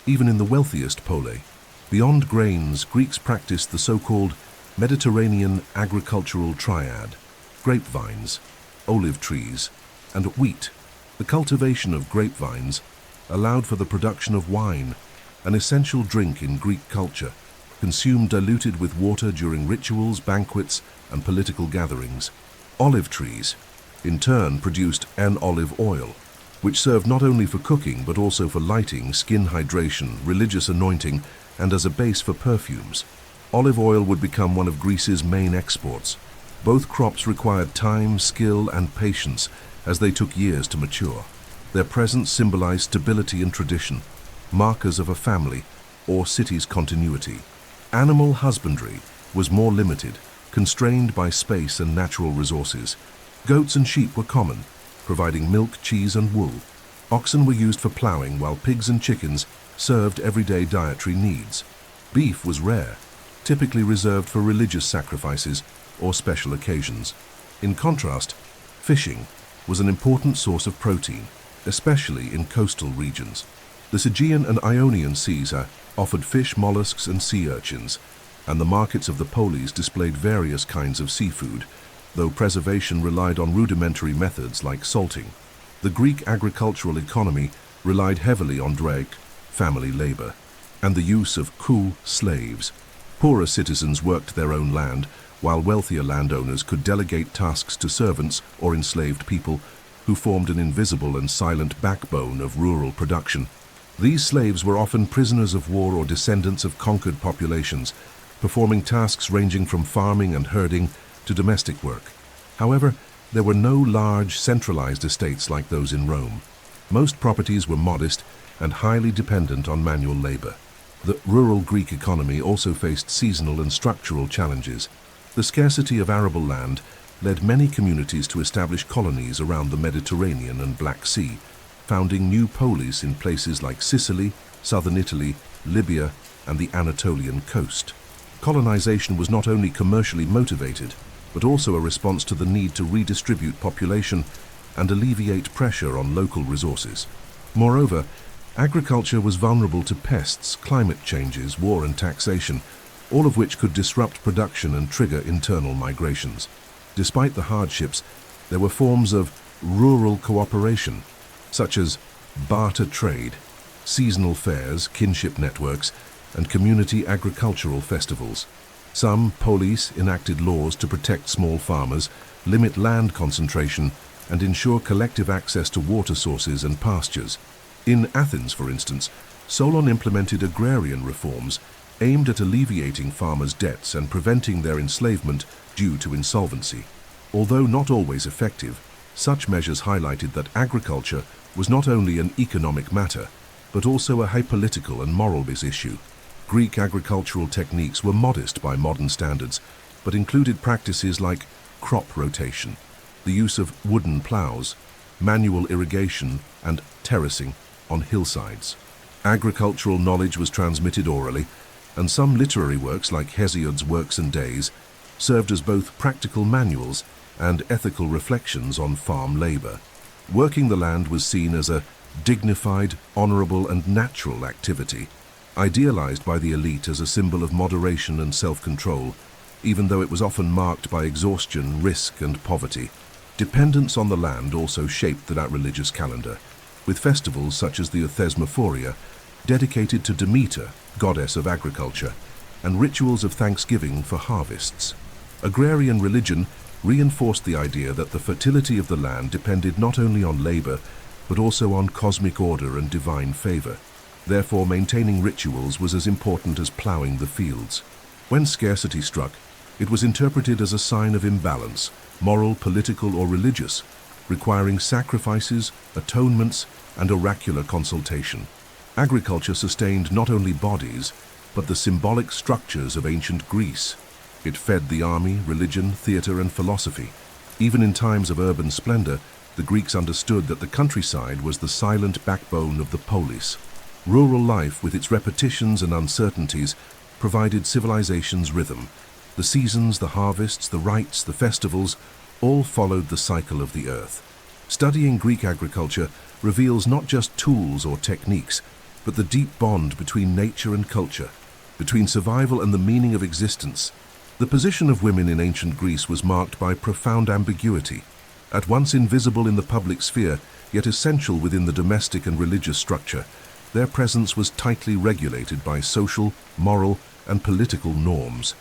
even in the wealthiest poleis. Beyond grains, Greeks practiced the so-called Mediterranean agricultural triad: grapevines, olive trees, and wheat. The cultivation of grapevines allowed for the production of wine, an essential drink in Greek culture, consumed diluted with water during rituals, banquets, and political gatherings. Olive trees, in turn, produced an olive oil, which served not only for cooking but also for lighting, skin hydration, religious anointing, and as a base for perfumes. Olive oil would become one of Greece's main exports. Both crops required time, skill, and patience, as they took years to mature. Their presence symbolized stability and tradition, markers of a family or city's continuity. Animal husbandry was more limited, constrained by space and natural resources. Goats and sheep were common, providing milk, cheese, and wool. Oxen were used for plowing, while pigs and chickens served everyday dietary needs. Beef was rare, typically reserved for religious sacrifices or special occasions. In contrast, fishing was an important source of protein, especially in coastal regions. The Sigean and Ionian seas offered fish, mollusks, and sea urchins, and the markets of the poleis displayed various kinds of seafood, though preservation relied on rudimentary methods like salting. The Greek agricultural economy relied heavily on dreg, family labor, and the use of kou, slaves. Poorer citizens worked their own land, while wealthier landowners could delegate tasks to servants or enslaved people who formed an invisible and silent backbone of rural production. These slaves were often prisoners of war or descendants of conquered populations, performing tasks ranging from farming and herding to domestic work. However, there were no large, centralized estates like those in Rome. Most properties were modest and highly dependent on manual labor. The rural Greek economy also faced seasonal and structural challenges. The scarcity of arable land led many communities to establish colonies around the Mediterranean and Black Sea, founding new poleis in places like Sicily, southern Italy, Libya, and the Anatolian coast. Colonization was not only commercially motivated, but also a response to the need to redistribute population and alleviate pressure on local resources. Moreover, agriculture was vulnerable to pests, climate changes, war, and taxation, all of which could disrupt production and trigger internal migrations. Despite the hardships, there were forms of rural cooperation, such as barter trade, seasonal fairs, kinship networks, and community agricultural festivals. Some poleis enacted laws to protect small farmers, limit land concentration, and ensure collective access to water sources and pastures. In Athens, for instance, Solon implemented agrarian reforms aimed at alleviating farmers' debts and preventing their enslavement due to insolvency. Although not always effective, such measures highlighted that agriculture was not only an economic matter, but also a political and moral-based issue. Greek agricultural techniques were modest by modern standards, but included practices like crop rotation, the use of wooden plows, manual irrigation, and terracing on hillsides. Agricultural knowledge was transmitted orally, and some literary works like Hesiod's Works and Days served as both practical manuals and ethical reflections on farm labor. Working the land was seen as a dignified, honorable, and natural activity, idealized by the elite as a symbol of moderation and self-control, even though it was often marked by exhaustion, risk, and poverty. Dependence on the land also shaped that religious calendar, with festivals such as the Thesmophoria, dedicated to Demeter, goddess of agriculture, and rituals of thanksgiving for harvests. Agrarian religion reinforced the idea that the fertility of the land depended not only on labor, but also on cosmic order and divine favor. Therefore, maintaining rituals was as important as plowing the fields. When scarcity struck, it was interpreted as a sign of imbalance, moral, political, or religious, requiring sacrifices, atonements, and oracular consultation. Agriculture sustained not only bodies, but the symbolic structures of ancient Greece. It fed the army, religion, theater, and philosophy. Even in times of urban splendor, the Greeks understood that the countryside was the silent backbone of the poleis. Rural life, with its repetitions and uncertainties, provided civilization's rhythm. The seasons, the harvests, the rites, the festivals, all followed the cycle of the earth. Studying Greek agriculture reveals not just tools or techniques, but the deep bond between nature and culture, between survival and the meaning of existence. The position of women in ancient Greece was marked by profound ambiguity. At once invisible in the public sphere, yet essential within the domestic and religious structure, their presence was tightly regulated by social, moral, and political norms.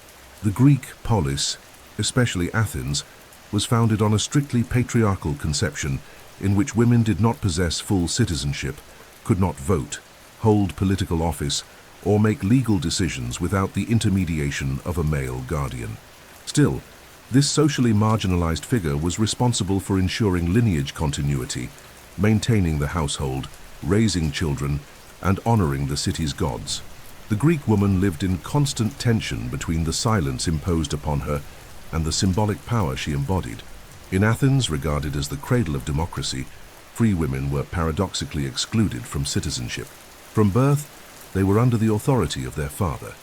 The Greek polis, especially Athens, was founded on a strictly patriarchal conception in which women did not possess full citizenship, could not vote, hold political office, or make legal decisions without the intermediation of a male guardian. Still, this socially marginalized figure was responsible for ensuring lineage continuity, maintaining the household, raising children, and honoring the city's gods. The Greek woman lived in constant tension between the silence imposed upon her and the symbolic power she embodied. In Athens, regarded as the cradle of democracy, free women were paradoxically excluded from citizenship. From birth, they were under the authority of their father,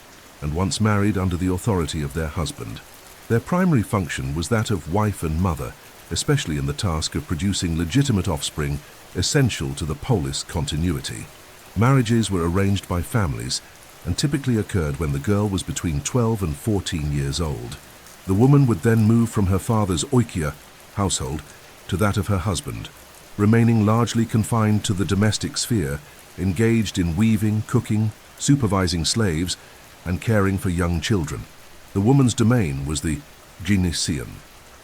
and once married under the authority of their husband. Their primary function was that of wife and mother, especially in the task of producing legitimate offspring essential to the polis continuity. Marriages were arranged by families and typically occurred when the girl was between 12 and 14 years old. The woman would then move from her father's oikia, household, to that of her husband, remaining largely confined to the domestic sphere, engaged in weaving, cooking, supervising slaves, and caring for young children. The woman's domain was the gynesion,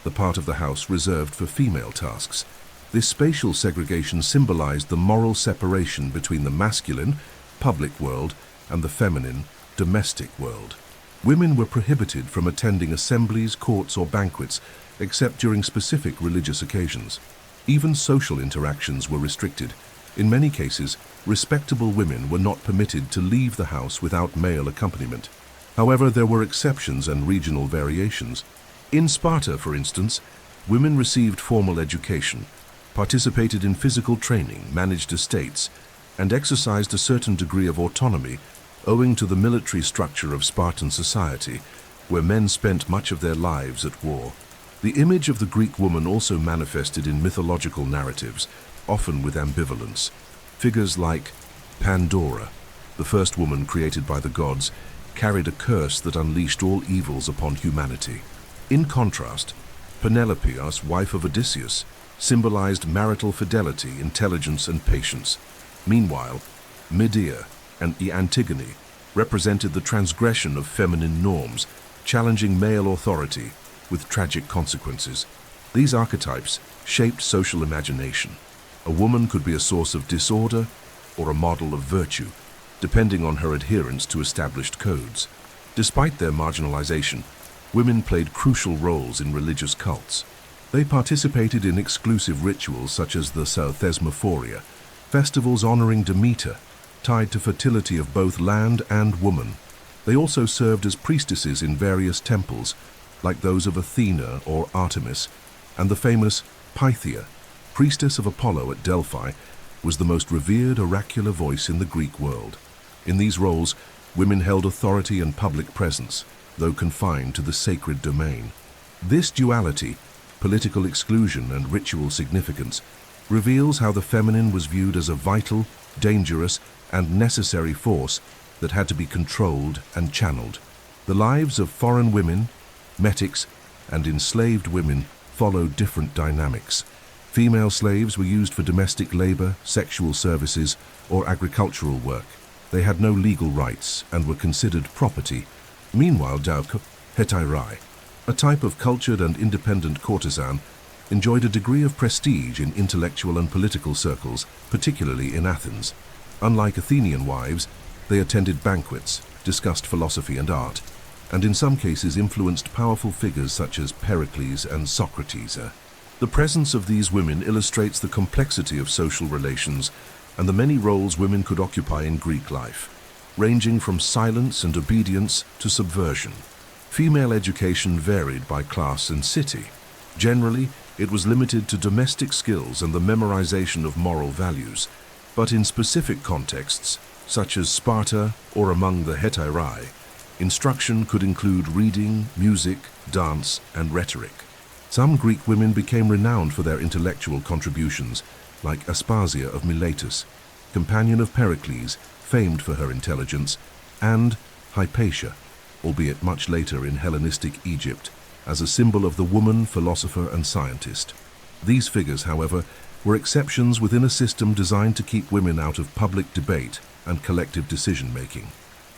the part of the house reserved for female tasks. This spatial segregation symbolized the moral separation between the masculine, public world, and the feminine, domestic world. Women were prohibited from attending assemblies, courts, or banquets, except during specific religious occasions. Even social interactions were restricted. In many cases, respectable women were not permitted to leave the house without male accompaniment. However, there were exceptions and regional variations. In Sparta, for instance, women received formal education, participated in physical training, managed estates, and exercised a certain degree of autonomy owing to the military structure of Spartan society, where men spent much of their lives at war. The image of the Greek woman also manifested in mythological narratives, often with ambivalence. Figures like Pandora, the first woman created by the gods, carried a curse that unleashed all evils upon humanity. In contrast, Penelope, as wife of Odysseus, symbolized marital fidelity, intelligence, and patience. Meanwhile, Medea and Antigone represented the transgression of feminine norms, challenging male authority with tragic consequences. These archetypes shaped social imagination. A woman could be a source of disorder or a model of virtue, depending on her adherence to established codes. Despite their marginalization, women played crucial roles in religious cults. They participated in exclusive rituals such as the Thesmophoria, festivals honoring Demeter, tied to fertility of both land and woman. They also served as priestesses in various temples, like those of Athena or Artemis, and the famous Pythia, priestess of Apollo at Delphi, was the most revered oracular voice in the Greek world. In these roles, women held authority and public presence, though confined to the sacred domain. This duality, political exclusion and ritual significance, reveals how the feminine was viewed as a vital, dangerous, and necessary force that had to be controlled and channeled. The lives of foreign women, metics, and enslaved women followed different dynamics. Female slaves were used for domestic labor, sexual services, or agricultural work. They had no legal rights and were considered property, Meanwhile, Hetairai, a type of cultured and independent courtesan, enjoyed a degree of prestige in intellectual and political circles, particularly in Athens. Unlike Athenian wives, they attended banquets, discussed philosophy and art, and in some cases influenced powerful figures such as Pericles and Socrates. The presence of these women illustrates the complexity of social relations and the many roles women could occupy in Greek life, ranging from silence and obedience to subversion. Female education varied by class and city. Generally, it was limited to domestic skills and the memorization of moral values, but in specific contexts, such as Sparta or among the Hetairai, instruction could include reading, music, dance, and rhetoric. Some Greek women became renowned for their intellectual contributions, like Aspasia of Miletus, companion of Pericles, famed for her intelligence, and Hypatia, albeit much later in Hellenistic Egypt, as a symbol of the woman, philosopher, and scientist. These figures, however, were exceptions within a system designed to keep women out of public debate and collective decision-making.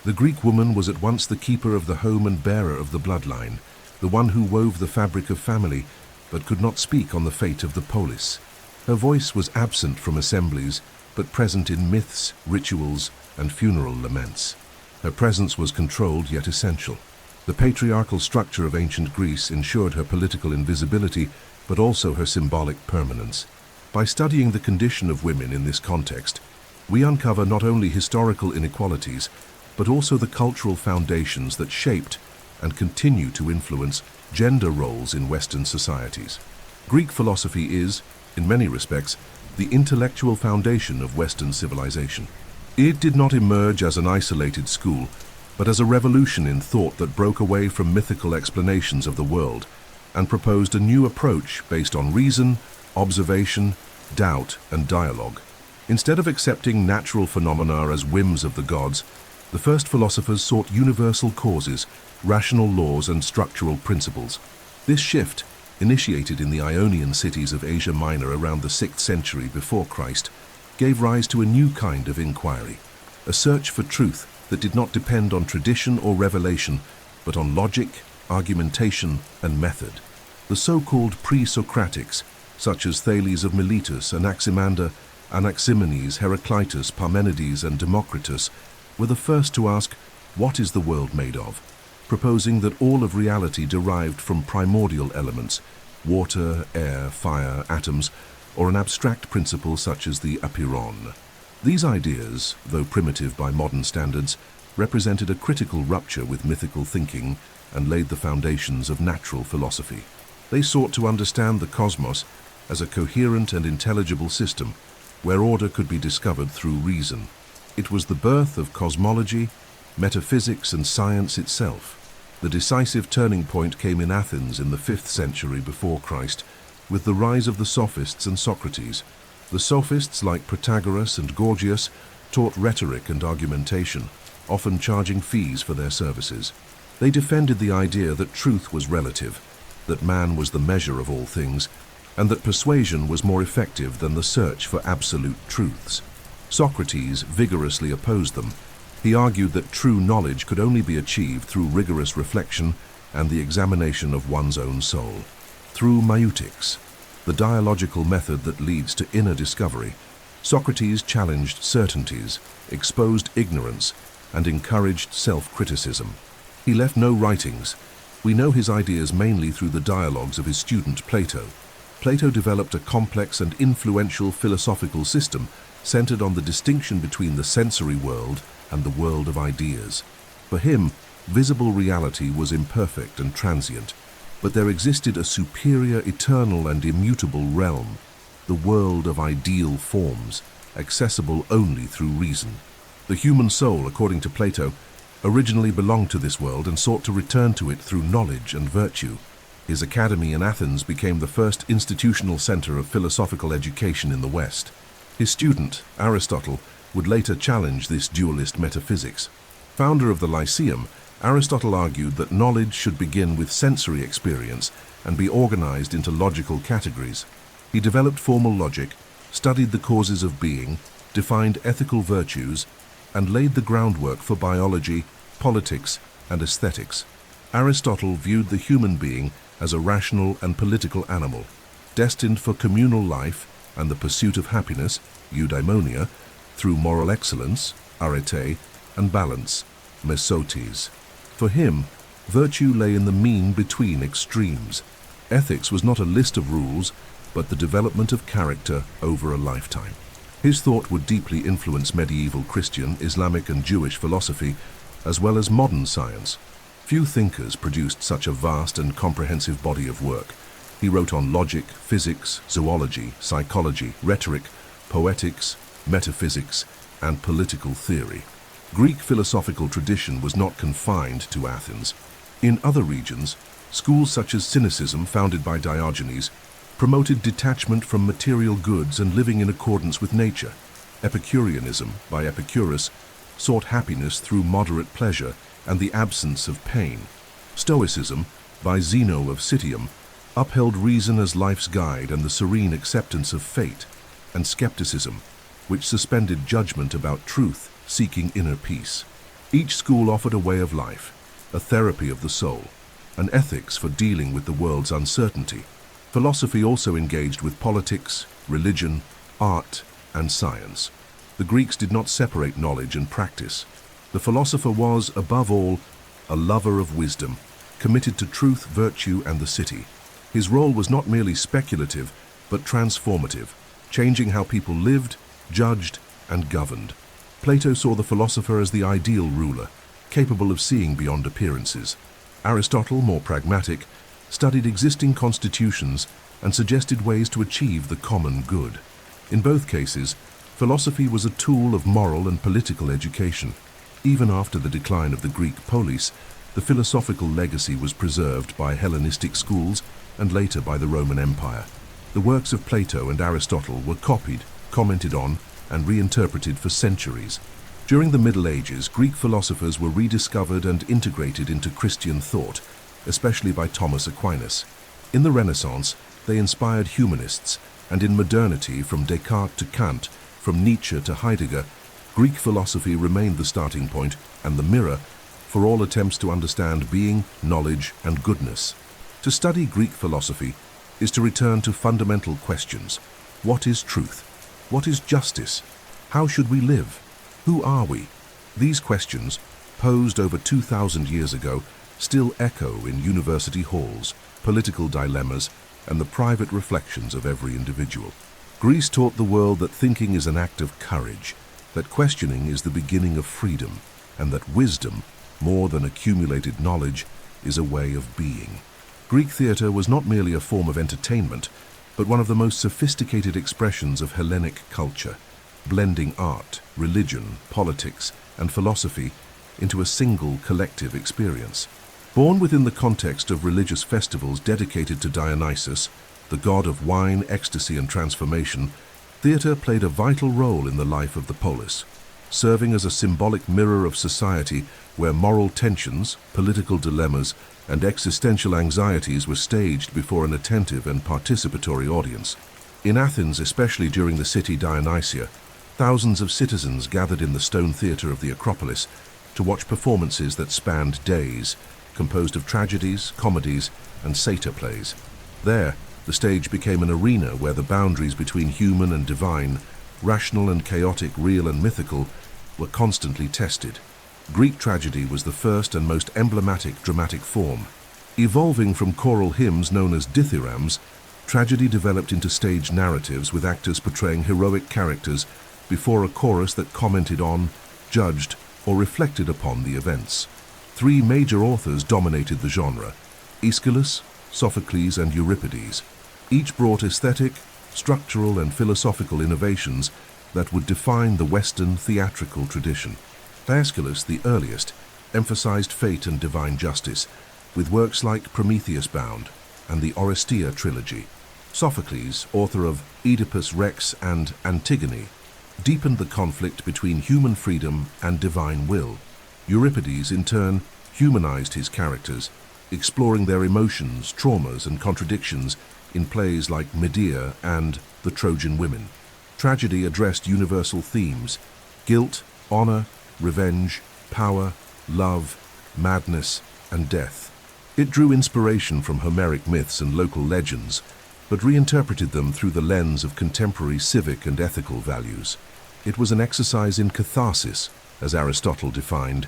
The Greek woman was at once the keeper of the home and bearer of the bloodline, the one who wove the fabric of family, but could not speak on the fate of the poleis. Her voice was absent from assemblies, but present in myths, rituals, and funeral laments. Her presence was controlled yet essential. The patriarchal structure of ancient Greece ensured her political invisibility, but also her symbolic permanence. By studying the condition of women in this context, we uncover not only historical inequalities, but also the cultural foundations that shaped and continue to influence gender roles in Western societies. Greek philosophy is, in many respects, the intellectual foundation of Western civilization. It did not emerge as an isolated school, but as a revolution in thought that broke away from mythical explanations of the world and proposed a new approach based on reason, observation, doubt, and dialogue. Instead of accepting natural phenomena as whims of the gods, the first philosophers sought universal causes, rational laws, and structural principles. This shift, initiated in the Ionian cities of Asia Minor around the 6th century before Christ, gave rise to a new kind of inquiry, a search for truth that did not depend on tradition or revelation, but on logic, argumentation, and method. The so-called pre-Socratics, such as Thales of Miletus, Anaximander, Anaximenes, Heraclitus, Parmenides, and Democritus, were the first to ask, what is the world made of? Proposing that all of reality derived from primordial elements, water, air, fire, atoms, or an abstract principle such as the apeiron. These ideas, though primitive by modern standards, represented a critical rupture with mythical thinking and laid the foundations of natural philosophy. They sought to understand the cosmos as a coherent and intelligible system where order could be discovered through reason. It was the birth of cosmology, metaphysics, and science itself. The decisive turning point came in Athens in the 5th century before Christ, with the rise of the Sophists and Socrates. The Sophists, like Protagoras and Gorgias, taught rhetoric and argumentation, often charging fees for their services. They defended the idea that truth was relative, that man was the measure of all things, and that persuasion was more effective than the search for absolute truths. Socrates vigorously opposed them. He argued that true knowledge could only be achieved through rigorous reflection and the examination of one's own soul. Through maiutics, the dialogical method that leads to inner discovery, Socrates challenged certainties, exposed ignorance, and encouraged self-criticism. He left no writings. We know his ideas mainly through the dialogues of his student Plato. Plato developed a complex and influential philosophical system centered on the distinction between the sensory world and the world of ideas. For him, visible reality was imperfect and transient, but there existed a superior, eternal, and immutable realm, the world of ideal forms, accessible only through reason. The human soul, according to Plato, originally belonged to this world and sought to return to it through knowledge and virtue. His academy in Athens became the first institutional center of philosophical education in the West. His student, Aristotle, would later challenge this dualist metaphysics. Founder of the Lyceum, Aristotle argued that knowledge should begin with sensory experience and be organized into logical categories. He developed formal logic, studied the causes of being, defined ethical virtues, and laid the groundwork for biology, politics, and aesthetics. Aristotle viewed the human being as a rational and political animal, destined for communal life and the pursuit of happiness, eudaimonia, through moral excellence, arete, and balance, mesotes. For him, virtue lay in the mean between extremes. Ethics was not a list of rules, but the development of character over a lifetime. His thought would deeply influence medieval Christian, Islamic, and Jewish philosophy, as well as modern science. Few thinkers produced such a vast and comprehensive body of work. He wrote on logic, physics, zoology, psychology, rhetoric, poetics, metaphysics, and political theory. Greek philosophical tradition was not confined to Athens. In other regions, schools such as Cynicism, founded by Diogenes, promoted detachment from material goods and living in accordance with nature. Epicureanism, by Epicurus, sought happiness through moderate pleasure and the absence of pain. Stoicism, by Zeno of Citium, upheld reason as life's guide and the serene acceptance of fate. And skepticism, which suspended judgment about truth, seeking inner peace. Each school offered a way of life, a therapy of the soul, an ethics for dealing with the world's uncertainty. Philosophy also engaged with politics, religion, art, and science. The Greeks did not separate knowledge and practice. The philosopher was, above all, a lover of wisdom, committed to truth, virtue, and the city. His role was not merely speculative, but transformative, changing how people lived, judged, and governed. Plato saw the philosopher as the ideal ruler, capable of seeing beyond appearances. Aristotle, more pragmatic, studied existing constitutions and suggested ways to achieve the common good. In both cases, philosophy was a tool of moral and political education. Even after the decline of the Greek poleis, the philosophical legacy was preserved by Hellenistic schools and later by the Roman Empire. The works of Plato and Aristotle were copied, commented on, and reinterpreted for centuries. During the Middle Ages, Greek philosophers were rediscovered and integrated into Christian thought, especially by Thomas Aquinas. In the Renaissance, they inspired humanists, and in modernity, from Descartes to Kant, from Nietzsche to Heidegger, Greek philosophy remained the starting point and the mirror for all attempts to understand being, knowledge, and goodness. To study Greek philosophy is to return to fundamental questions. What is truth? What is justice? How should we live? Who are we? These questions, posed over 2,000 years ago, still echo in university halls, political dilemmas, and the private reflections of every individual. Greece taught the world that thinking is an act of courage, that questioning is the beginning of freedom, and that wisdom, more than accumulated knowledge, is a way of being. Greek theatre was not merely a form of entertainment, but one of the most sophisticated expressions of Hellenic culture, blending art, religion, politics, and philosophy into a single collective experience. Born within the context of religious festivals dedicated to Dionysus, the god of wine, ecstasy, and transformation, theatre played a vital role in the life of the polis, serving as a symbolic mirror of society where moral tensions, political dilemmas, and existential anxieties were staged before an attentive and participatory audience. In Athens, especially during the city Dionysia, thousands of citizens gathered in the stone theatre of the Acropolis to watch performances that spanned days, composed of tragedies, comedies, and satyr plays. There, the stage became an arena where the boundaries between human and divine, rational and chaotic, real and mythical, were constantly tested. Greek tragedy was the first and most emblematic dramatic form. Evolving from choral hymns known as dithyrambs, tragedy developed into stage narratives with actors portraying heroic characters before a chorus that commented on, judged, or reflected upon the events. Three major authors dominated the genre: Aeschylus, Sophocles, and Euripides. Each brought aesthetic, structural, and philosophical innovations that would define the Western theatrical tradition. Aeschylus, the earliest, emphasized fate and divine justice, with works like Prometheus Bound and the Oresteia trilogy. Sophocles, author of Oedipus Rex and Antigone, deepened the conflict between human freedom and divine will. Euripides, in turn, humanized his characters, exploring their emotions, traumas, and contradictions in plays like Medea and The Trojan Women. Tragedy addressed universal themes: guilt, honor, revenge, power, love, madness, and death. It drew inspiration from Homeric myths and local legends, but reinterpreted them through the lens of contemporary civic and ethical values. It was an exercise in catharsis, as Aristotle defined,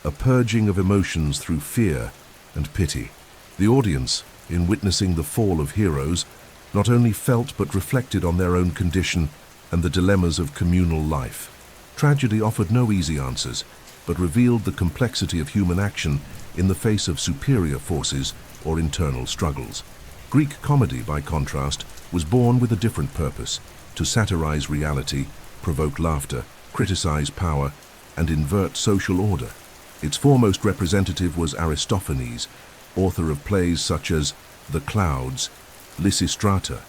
a purging of emotions through fear and pity. The audience, in witnessing the fall of heroes, not only felt but reflected on their own condition and the dilemmas of communal life. Tragedy offered no easy answers, but revealed the complexity of human action in the face of superior forces or internal struggles. Greek comedy, by contrast, was born with a different purpose: to satirize reality, provoke laughter, criticize power, and invert social order. Its foremost representative was Aristophanes, author of plays such as The Clouds, Lysistrata,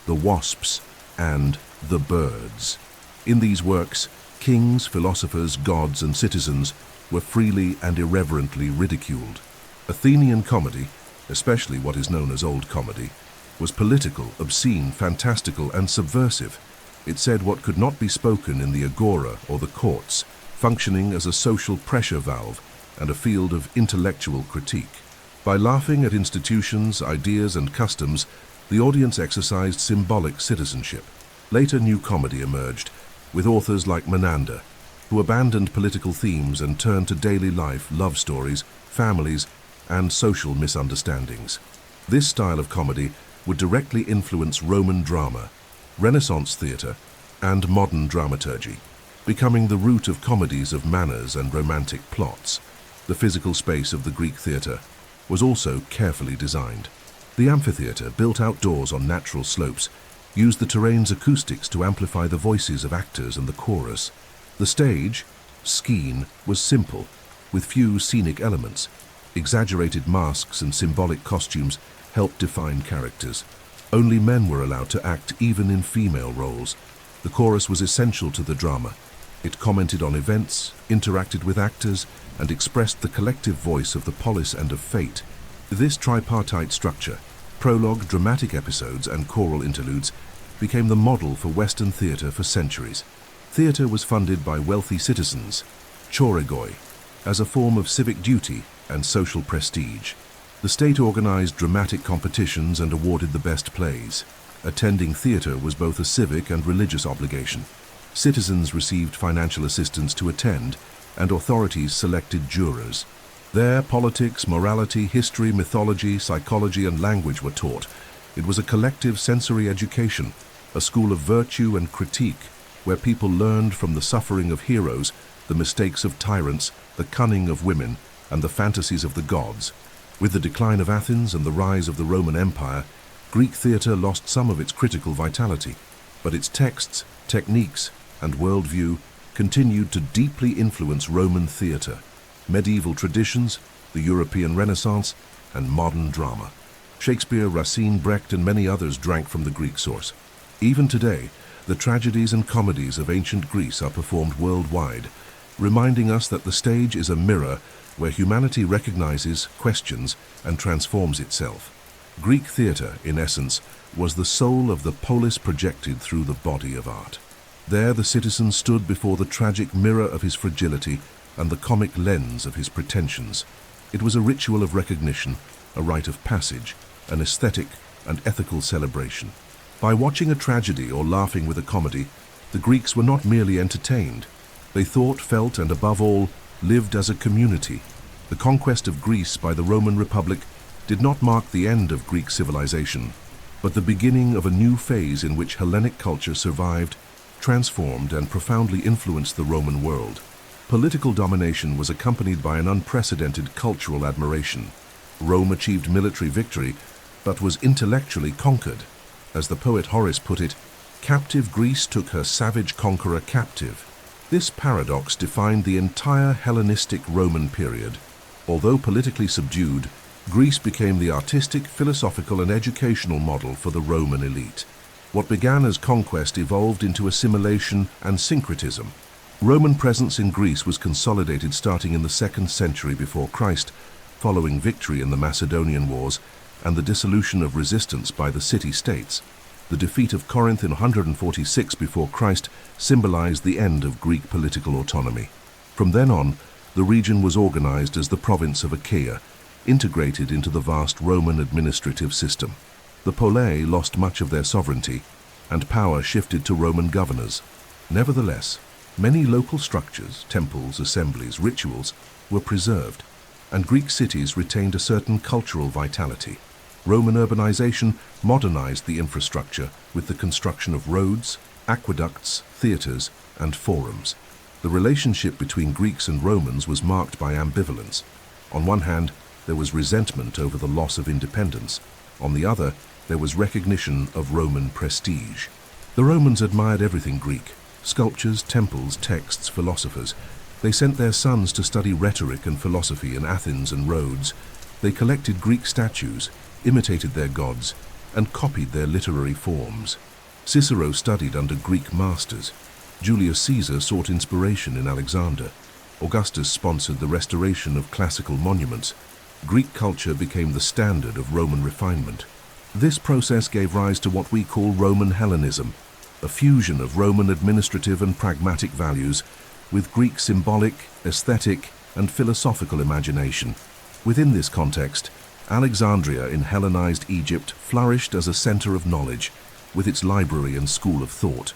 The Wasps, and The Birds. In these works, kings, philosophers, gods, and citizens were freely and irreverently ridiculed. Athenian comedy, especially what is known as Old Comedy, was political, obscene, fantastical, and subversive. It said what could not be spoken in the agora or the courts, functioning as a social pressure valve and a field of intellectual critique. By laughing at institutions, ideas, and customs, the audience exercised symbolic citizenship. Later new comedy emerged, with authors like Menander, who abandoned political themes and turned to daily life, love stories, families, and social misunderstandings. This style of comedy would directly influence Roman drama, Renaissance theatre, and modern dramaturgy, becoming the root of comedies of manners and romantic plots. The physical space of the Greek theatre was also carefully designed. The amphitheatre, built outdoors on natural slopes, used the terrain's acoustics to amplify the voices of actors and the chorus. The stage, Skene, was simple, with few scenic elements. Exaggerated masks and symbolic costumes helped define characters. Only men were allowed to act, even in female roles. The chorus was essential to the drama. It commented on events, interacted with actors, and expressed the collective voice of the polis and of fate. This tripartite structure, prologue, dramatic episodes, and choral interludes, became the model for Western theatre for centuries. Theatre was funded by wealthy citizens, chorigoi, as a form of civic duty and social prestige. The state organized dramatic competitions and awarded the best plays. Attending theatre was both a civic and religious obligation. Citizens received financial assistance to attend, and authorities selected jurors. There, politics, morality, history, mythology, psychology, and language were taught. It was a collective sensory education, a school of virtue and critique, where people learned from the suffering of heroes, the mistakes of tyrants, the cunning of women, and the fantasies of the gods. With the decline of Athens and the rise of the Roman Empire, Greek theatre lost some of its critical vitality, but its texts, techniques, and worldview continued to deeply influence Roman theatre, medieval traditions, the European Renaissance, and modern drama. Shakespeare, Racine, Brecht, and many others drank from the Greek source. Even today, the tragedies and comedies of ancient Greece are performed worldwide, reminding us that the stage is a mirror where humanity recognizes, questions, and transforms itself. Greek theatre, in essence, was the soul of the polis projected through the body of art. There the citizen stood before the tragic mirror of his fragility and the comic lens of his pretensions. It was a ritual of recognition, a rite of passage, an aesthetic and ethical celebration. By watching a tragedy or laughing with a comedy, the Greeks were not merely entertained. They thought, felt, and above all, lived as a community. The conquest of Greece by the Roman Republic did not mark the end of Greek civilization, but the beginning of a new phase in which Hellenic culture survived, transformed, and profoundly influenced the Roman world. Political domination was accompanied by an unprecedented cultural admiration. Rome achieved military victory, but was intellectually conquered. As the poet Horace put it, "Captive Greece took her savage conqueror captive." This paradox defined the entire Hellenistic Roman period. Although politically subdued, Greece became the artistic, philosophical, and educational model for the Roman elite. What began as conquest evolved into assimilation and syncretism. Roman presence in Greece was consolidated starting in the 2nd century before Christ, following victory in the Macedonian Wars and the dissolution of resistance by the city-states. The defeat of Corinth in 146 before Christ symbolized the end of Greek political autonomy. From then on, The region was organized as the province of Achaia, integrated into the vast Roman administrative system. The poleis lost much of their sovereignty, and power shifted to Roman governors. Nevertheless, many local structures, temples, assemblies, rituals were preserved, and Greek cities retained a certain cultural vitality. Roman urbanization modernized the infrastructure with the construction of roads, aqueducts, theaters, and forums. The relationship between Greeks and Romans was marked by ambivalence. On one hand, there was resentment over the loss of independence. On the other, there was recognition of Roman prestige. The Romans admired everything Greek: sculptures, temples, texts, philosophers. They sent their sons to study rhetoric and philosophy in Athens and Rhodes. They collected Greek statues, imitated their gods, and copied their literary forms. Cicero studied under Greek masters. Julius Caesar sought inspiration in Alexander. Augustus sponsored the restoration of classical monuments. Greek culture became the standard of Roman refinement. This process gave rise to what we call Roman Hellenism, a fusion of Roman administrative and pragmatic values with Greek symbolic, aesthetic, and philosophical imagination. Within this context, Alexandria in Hellenized Egypt flourished as a center of knowledge, with its library and school of thought.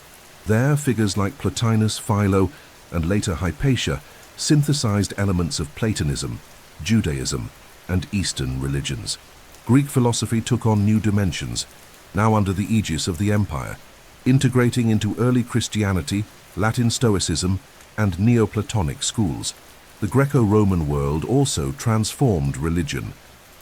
There, figures like Plotinus, Philo, and later Hypatia synthesized elements of Platonism, Judaism, and Eastern religions. Greek philosophy took on new dimensions, now under the aegis of the empire, integrating into early Christianity, Latin Stoicism, and Neoplatonic schools. The Greco-Roman world also transformed religion.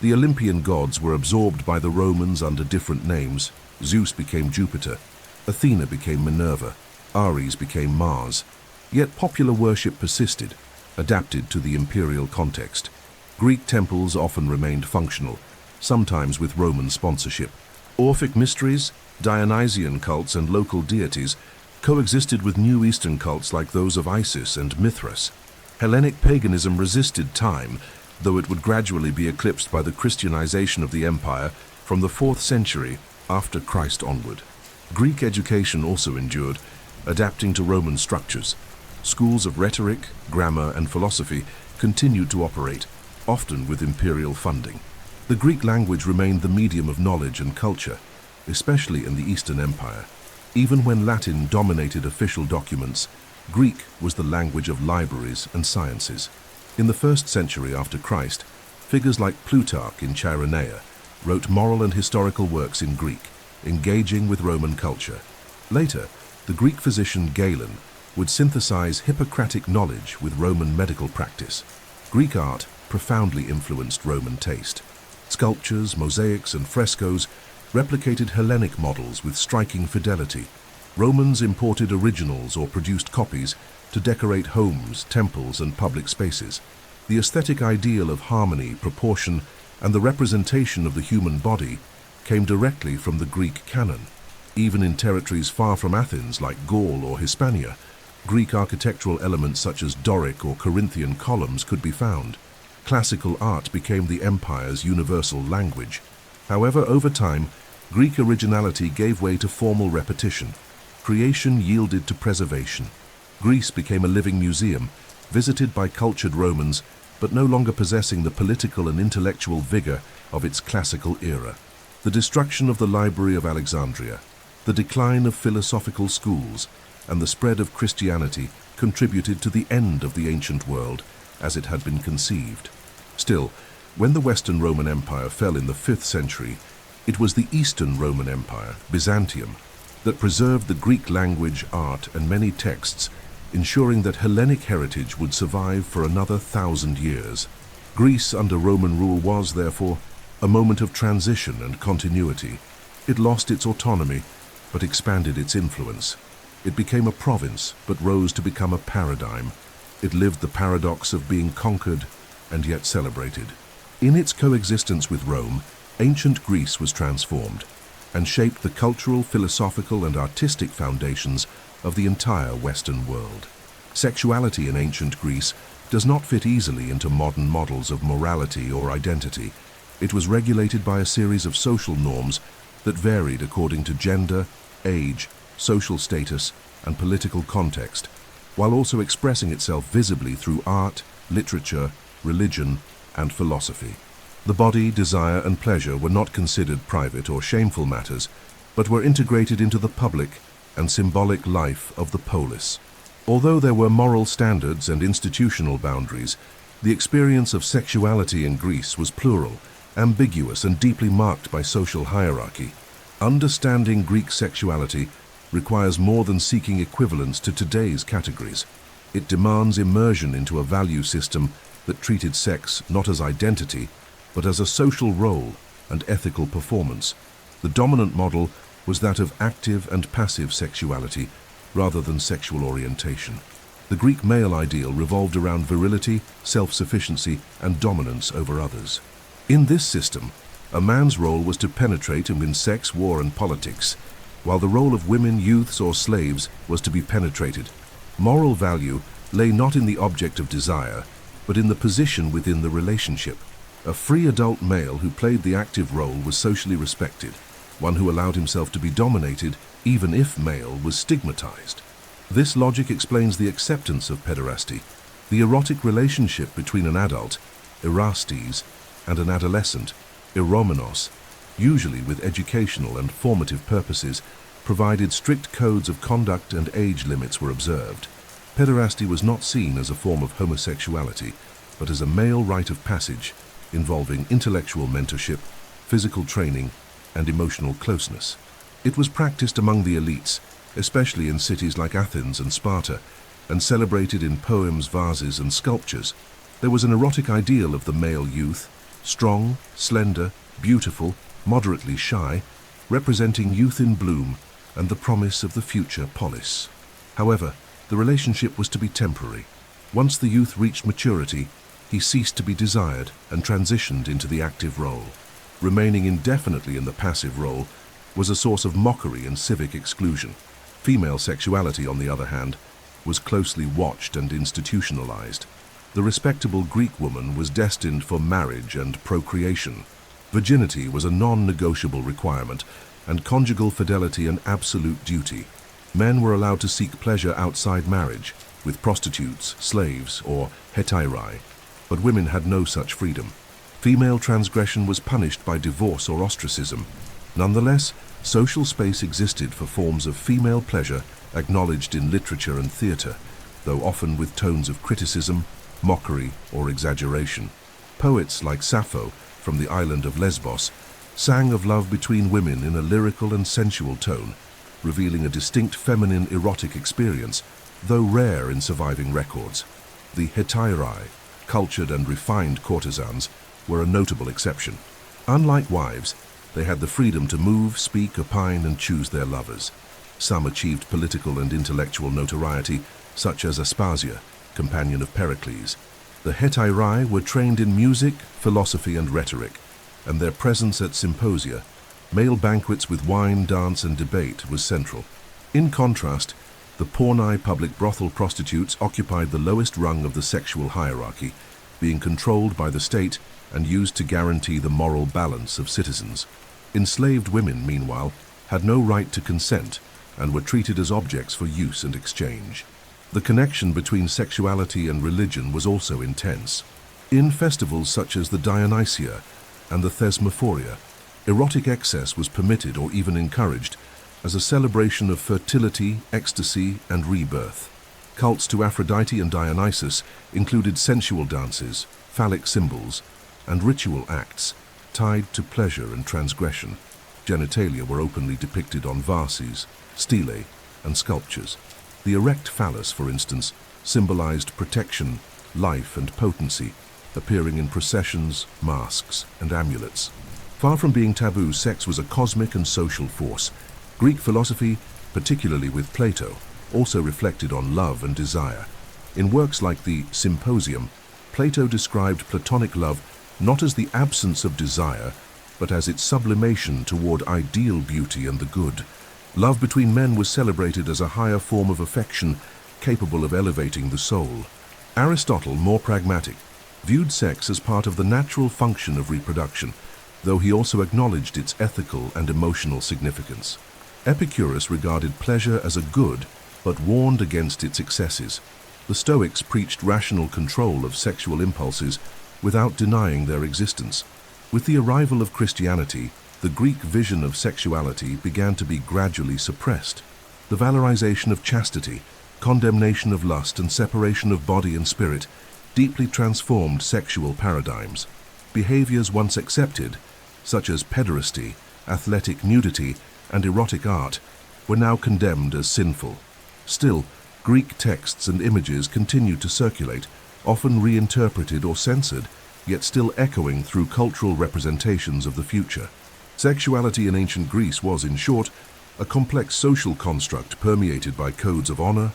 The Olympian gods were absorbed by the Romans under different names. Zeus became Jupiter, Athena became Minerva, Ares became Mars. Yet popular worship persisted, adapted to the imperial context. Greek temples often remained functional, sometimes with Roman sponsorship. Orphic mysteries, Dionysian cults, and local deities coexisted with new Eastern cults like those of Isis and Mithras. Hellenic paganism resisted time, though it would gradually be eclipsed by the Christianization of the empire from the 4th century after Christ onward. Greek education also endured, adapting to Roman structures. Schools of rhetoric, grammar, and philosophy continued to operate, often with imperial funding. The Greek language remained the medium of knowledge and culture, especially in the Eastern Empire. Even when Latin dominated official documents, Greek was the language of libraries and sciences. In the 1st century after Christ, figures like Plutarch in Chaironea wrote moral and historical works in Greek, engaging with Roman culture. Later, the Greek physician Galen would synthesize Hippocratic knowledge with Roman medical practice. Greek art profoundly influenced Roman taste. Sculptures, mosaics, and frescoes replicated Hellenic models with striking fidelity. Romans imported originals or produced copies to decorate homes, temples, and public spaces. The aesthetic ideal of harmony, proportion, and the representation of the human body came directly from the Greek canon. Even in territories far from Athens, like Gaul or Hispania, Greek architectural elements such as Doric or Corinthian columns could be found. Classical art became the empire's universal language. However, over time, Greek originality gave way to formal repetition. Creation yielded to preservation. Greece became a living museum, visited by cultured Romans, but no longer possessing the political and intellectual vigor of its classical era. The destruction of the Library of Alexandria, the decline of philosophical schools, and the spread of Christianity contributed to the end of the ancient world as it had been conceived. Still, when the Western Roman Empire fell in the 5th century, it was the Eastern Roman Empire, Byzantium, that preserved the Greek language, art, and many texts, ensuring that Hellenic heritage would survive for another 1,000 years. Greece under Roman rule was, therefore, a moment of transition and continuity. It lost its autonomy, but expanded its influence. It became a province, but rose to become a paradigm. It lived the paradox of being conquered and yet celebrated. In its coexistence with Rome, ancient Greece was transformed and shaped the cultural, philosophical, and artistic foundations of the entire Western world. Sexuality in ancient Greece does not fit easily into modern models of morality or identity. It was regulated by a series of social norms that varied according to gender, age, social status, and political context, while also expressing itself visibly through art, literature, religion, and philosophy. The body, desire, and pleasure were not considered private or shameful matters, but were integrated into the public and symbolic life of the polis. Although there were moral standards and institutional boundaries, the experience of sexuality in Greece was plural, ambiguous, and deeply marked by social hierarchy. Understanding Greek sexuality requires more than seeking equivalents to today's categories. It demands immersion into a value system that treated sex not as identity, but as a social role and ethical performance. The dominant model was that of active and passive sexuality rather than sexual orientation. The Greek male ideal revolved around virility, self-sufficiency, and dominance over others. In this system, a man's role was to penetrate and win sex, war, and politics, while the role of women, youths, or slaves was to be penetrated. Moral value lay not in the object of desire, but in the position within the relationship. A free adult male who played the active role was socially respected. One who allowed himself to be dominated, even if male, was stigmatized. This logic explains the acceptance of pederasty, the erotic relationship between an adult, erastes, and an adolescent, eromenos, usually with educational and formative purposes, provided strict codes of conduct and age limits were observed. Pederasty was not seen as a form of homosexuality, but as a male rite of passage involving intellectual mentorship, physical training, and emotional closeness. It was practiced among the elites, especially in cities like Athens and Sparta, and celebrated in poems, vases, and sculptures. There was an erotic ideal of the male youth, strong, slender, beautiful, moderately shy, representing youth in bloom and the promise of the future polis. However, the relationship was to be temporary. Once the youth reached maturity, he ceased to be desired and transitioned into the active role. Remaining indefinitely in the passive role was a source of mockery and civic exclusion. Female sexuality, on the other hand, was closely watched and institutionalized. The respectable Greek woman was destined for marriage and procreation. Virginity was a non-negotiable requirement, and conjugal fidelity an absolute duty. Men were allowed to seek pleasure outside marriage, with prostitutes, slaves, or hetairai, but women had no such freedom. Female transgression was punished by divorce or ostracism. Nonetheless, social space existed for forms of female pleasure acknowledged in literature and theatre, though often with tones of criticism, mockery, or exaggeration. Poets like Sappho, from the island of Lesbos, sang of love between women in a lyrical and sensual tone, revealing a distinct feminine erotic experience, though rare in surviving records. The hetairai, cultured and refined courtesans, were a notable exception. Unlike wives, they had the freedom to move, speak, opine, and choose their lovers. Some achieved political and intellectual notoriety, such as Aspasia, companion of Pericles. The hetairai were trained in music, philosophy, and rhetoric, and their presence at symposia, male banquets with wine, dance, and debate, was central. In contrast, the pornai public brothel prostitutes occupied the lowest rung of the sexual hierarchy, being controlled by the state and used to guarantee the moral balance of citizens. Enslaved women, meanwhile, had no right to consent and were treated as objects for use and exchange. The connection between sexuality and religion was also intense. In festivals such as the Dionysia and the Thesmophoria, erotic excess was permitted or even encouraged as a celebration of fertility, ecstasy, and rebirth. Cults to Aphrodite and Dionysus included sensual dances, phallic symbols, and ritual acts tied to pleasure and transgression. Genitalia were openly depicted on vases, stelae, and sculptures. The erect phallus, for instance, symbolized protection, life, and potency, appearing in processions, masks, and amulets. Far from being taboo, sex was a cosmic and social force. Greek philosophy, particularly with Plato, also reflected on love and desire. In works like the Symposium, Plato described Platonic love not as the absence of desire, but as its sublimation toward ideal beauty and the good. Love between men was celebrated as a higher form of affection capable of elevating the soul. Aristotle, more pragmatic, viewed sex as part of the natural function of reproduction, though he also acknowledged its ethical and emotional significance. Epicurus regarded pleasure as a good, but warned against its excesses. The Stoics preached rational control of sexual impulses without denying their existence. With the arrival of Christianity, the Greek vision of sexuality began to be gradually suppressed. The valorization of chastity, condemnation of lust, and separation of body and spirit deeply transformed sexual paradigms. Behaviors once accepted, such as pederasty, athletic nudity, and erotic art, were now condemned as sinful. Still, Greek texts and images continued to circulate, often reinterpreted or censored, yet still echoing through cultural representations of the future. Sexuality in ancient Greece was, in short, a complex social construct permeated by codes of honor,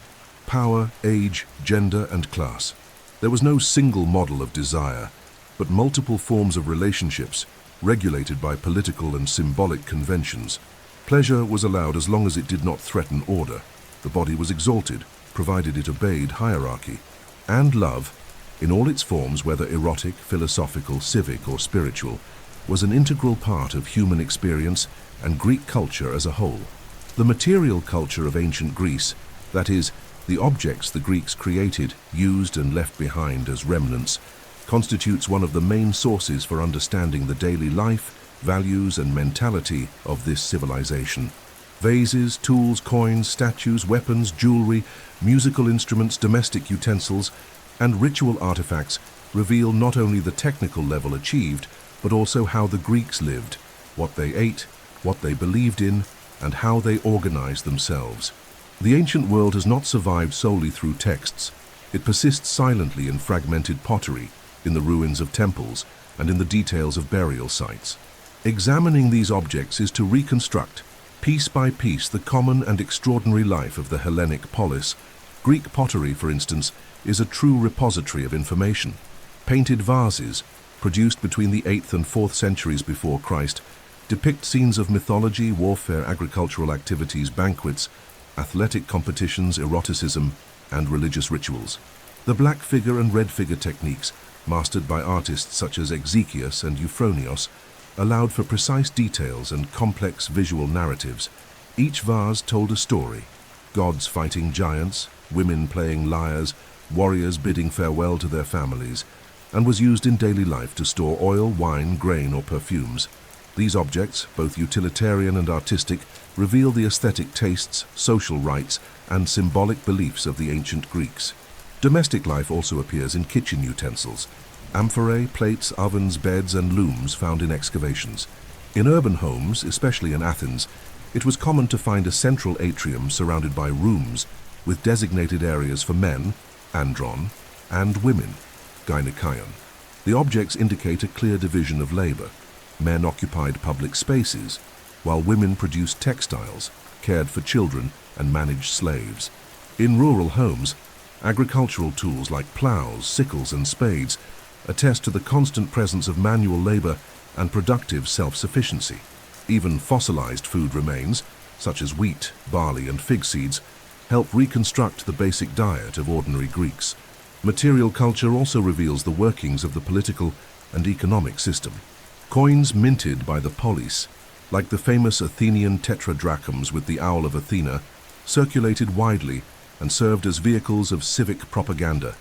power, age, gender, and class. There was no single model of desire, but multiple forms of relationships, regulated by political and symbolic conventions. Pleasure was allowed as long as it did not threaten order. The body was exalted, provided it obeyed hierarchy. And love, in all its forms, whether erotic, philosophical, civic, or spiritual, was an integral part of human experience and Greek culture as a whole. The material culture of ancient Greece, that is, the objects the Greeks created, used, and left behind as remnants, constitutes one of the main sources for understanding the daily life, values, and mentality of this civilization. Vases, tools, coins, statues, weapons, jewelry, musical instruments, domestic utensils, and ritual artifacts reveal not only the technical level achieved, but also how the Greeks lived, what they ate, what they believed in, and how they organized themselves. The ancient world has not survived solely through texts. It persists silently in fragmented pottery, in the ruins of temples, and in the details of burial sites. Examining these objects is to reconstruct, piece by piece, the common and extraordinary life of the Hellenic polis. Greek pottery, for instance, is a true repository of information. Painted vases, produced between the 8th and 4th centuries before Christ, depict scenes of mythology, warfare, agricultural activities, banquets, athletic competitions, eroticism, and religious rituals. The black figure and red figure techniques, mastered by artists such as Exekias and Euphronios, allowed for precise details and complex visual narratives. Each vase told a story: gods fighting giants, women playing lyres, warriors bidding farewell to their families, and was used in daily life to store oil, wine, grain, or perfumes. These objects, both utilitarian and artistic, reveal the aesthetic tastes, social rites, and symbolic beliefs of the ancient Greeks. Domestic life also appears in kitchen utensils: amphorae, plates, ovens, beds, and looms found in excavations. In urban homes, especially in Athens, it was common to find a central atrium surrounded by rooms with designated areas for men, andron, and women, gynekaion. The objects indicate a clear division of labor. Men occupied public spaces, while women produced textiles, cared for children, and managed slaves. In rural homes, agricultural tools like plows, sickles, and spades attest to the constant presence of manual labor and productive self-sufficiency. Even fossilized food remains, such as wheat, barley, and fig seeds, help reconstruct the basic diet of ordinary Greeks. Material culture also reveals the workings of the political and economic system. Coins minted by the poleis, like the famous Athenian tetradrachms with the owl of Athena, circulated widely and served as vehicles of civic propaganda.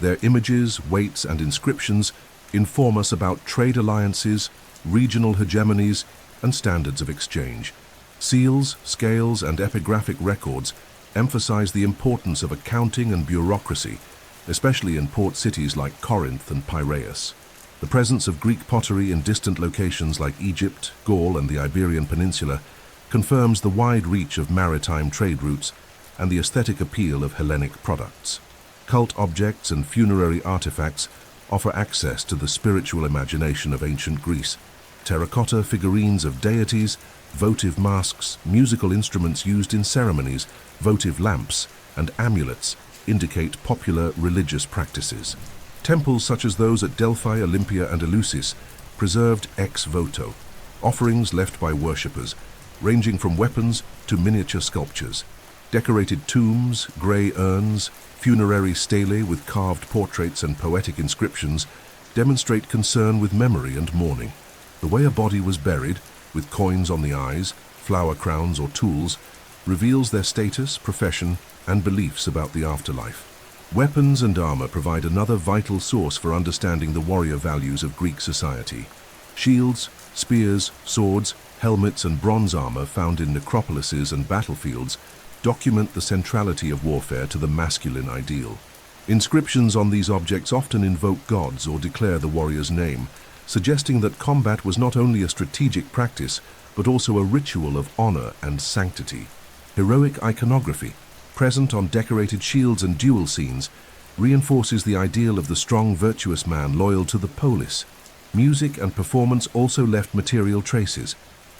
Their images, weights, and inscriptions inform us about trade alliances, regional hegemonies, and standards of exchange. Seals, scales, and epigraphic records emphasize the importance of accounting and bureaucracy, especially in port cities like Corinth and Piraeus. The presence of Greek pottery in distant locations like Egypt, Gaul, and the Iberian Peninsula confirms the wide reach of maritime trade routes and the aesthetic appeal of Hellenic products. Cult objects and funerary artifacts offer access to the spiritual imagination of ancient Greece. Terracotta figurines of deities, votive masks, musical instruments used in ceremonies, votive lamps, and amulets indicate popular religious practices. Temples such as those at Delphi, Olympia, and Eleusis preserved ex voto, offerings left by worshippers, ranging from weapons to miniature sculptures. Decorated tombs, grey urns, funerary stelae with carved portraits and poetic inscriptions demonstrate concern with memory and mourning. The way a body was buried, with coins on the eyes, flower crowns, or tools, reveals their status, profession, and beliefs about the afterlife. Weapons and armor provide another vital source for understanding the warrior values of Greek society. Shields, spears, swords, helmets and bronze armor found in necropolises and battlefields document the centrality of warfare to the masculine ideal. Inscriptions on these objects often invoke gods or declare the warrior's name, suggesting that combat was not only a strategic practice, but also a ritual of honor and sanctity. Heroic iconography, present on decorated shields and duel scenes, reinforces the ideal of the strong, virtuous man loyal to the poleis. Music and performance also left material traces.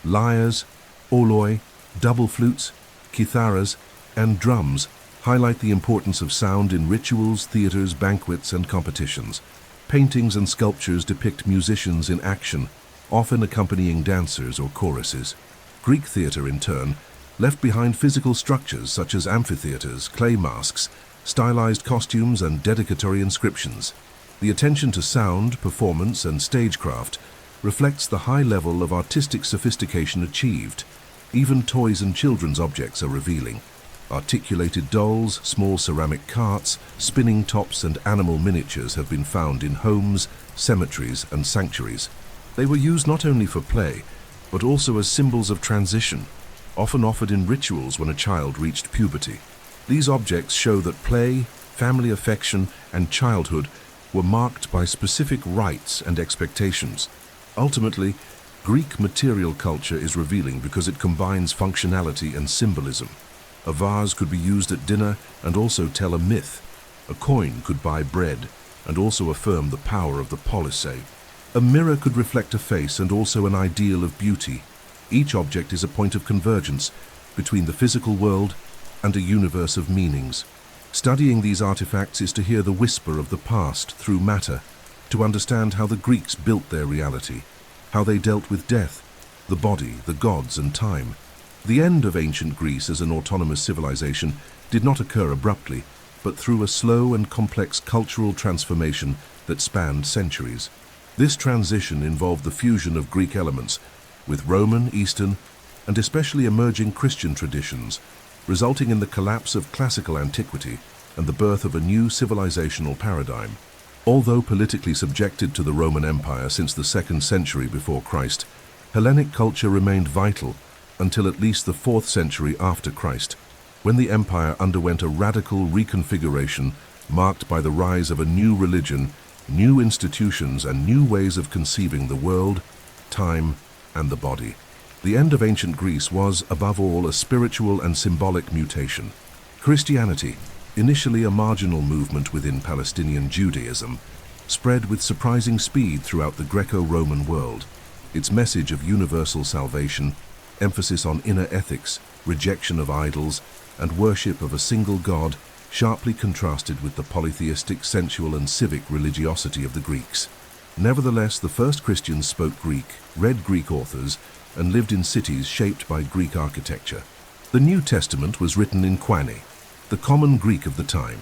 Lyres, poleis, double flutes, kitharas, and drums highlight the importance of sound in rituals, theaters, banquets, and competitions. Paintings and sculptures depict musicians in action, often accompanying dancers or choruses. Greek theater, in turn, left behind physical structures such as amphitheaters, clay masks, stylized costumes, and dedicatory inscriptions. The attention to sound, performance, and stagecraft reflects the high level of artistic sophistication achieved. Even toys and children's objects are revealing. Articulated dolls, small ceramic carts, spinning tops, and animal miniatures have been found in homes, cemeteries, and sanctuaries. They were used not only for play, but also as symbols of transition, often offered in rituals when a child reached puberty. These objects show that play, family affection, and childhood were marked by specific rites and expectations. Ultimately, Greek material culture is revealing because it combines functionality and symbolism. A vase could be used at dinner and also tell a myth. A coin could buy bread and also affirm the power of the poleis. A mirror could reflect a face and also an ideal of beauty. Each object is a point of convergence between the physical world and a universe of meanings. Studying these artifacts is to hear the whisper of the past through matter, to understand how the Greeks built their reality, how they dealt with death, the body, the gods, and time. The end of ancient Greece as an autonomous civilization did not occur abruptly, but through a slow and complex cultural transformation that spanned centuries. This transition involved the fusion of Greek elements with Roman, Eastern, and especially emerging Christian traditions, resulting in the collapse of classical antiquity and the birth of a new civilizational paradigm. Although politically subjected to the Roman Empire since the 2nd century before Christ, Hellenic culture remained vital until at least the 4th century after Christ, when the empire underwent a radical reconfiguration marked by the rise of a new religion, new institutions, and new ways of conceiving the world, time, and the body. The end of ancient Greece was, above all, a spiritual and symbolic mutation. Christianity, initially a marginal movement within Palestinian Judaism, spread with surprising speed throughout the Greco-Roman world. Its message of universal salvation, emphasis on inner ethics, rejection of idols, and worship of a single God sharply contrasted with the polytheistic, sensual, and civic religiosity of the Greeks. Nevertheless, the first Christians spoke Greek, read Greek authors, and lived in cities shaped by Greek architecture. The New Testament was written in Koine, the common Greek of the time.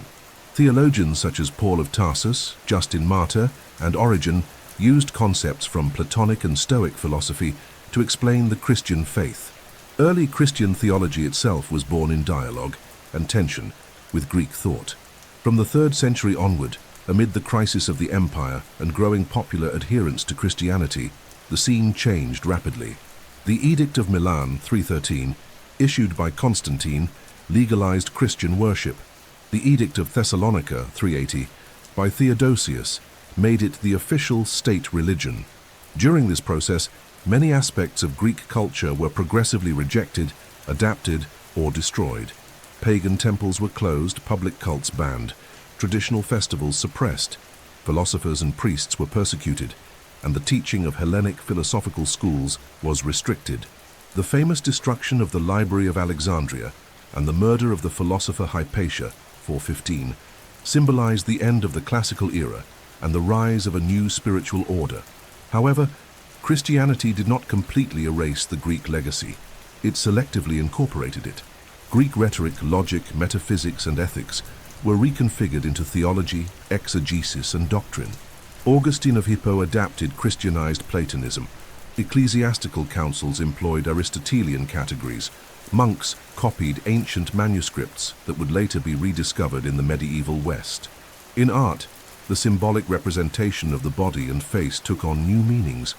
Theologians such as Paul of Tarsus, Justin Martyr, and Origen used concepts from Platonic and Stoic philosophy to explain the Christian faith. Early Christian theology itself was born in dialogue and tension with Greek thought. From the 3rd century onward, amid the crisis of the empire and growing popular adherence to Christianity, the scene changed rapidly. The Edict of Milan, 313, issued by Constantine, legalized Christian worship. The Edict of Thessalonica, 380, by Theodosius, made it the official state religion. During this process, many aspects of Greek culture were progressively rejected, adapted, or destroyed. Pagan temples were closed, public cults banned, traditional festivals suppressed, philosophers and priests were persecuted, and the teaching of Hellenic philosophical schools was restricted. The famous destruction of the Library of Alexandria and the murder of the philosopher Hypatia, 415, symbolized the end of the classical era and the rise of a new spiritual order. However, Christianity did not completely erase the Greek legacy. It selectively incorporated it. Greek rhetoric, logic, metaphysics, and ethics were reconfigured into theology, exegesis, and doctrine. Augustine of Hippo adapted Christianized Platonism. Ecclesiastical councils employed Aristotelian categories, Monks copied ancient manuscripts that would later be rediscovered in the medieval West. In art, the symbolic representation of the body and face took on new meanings.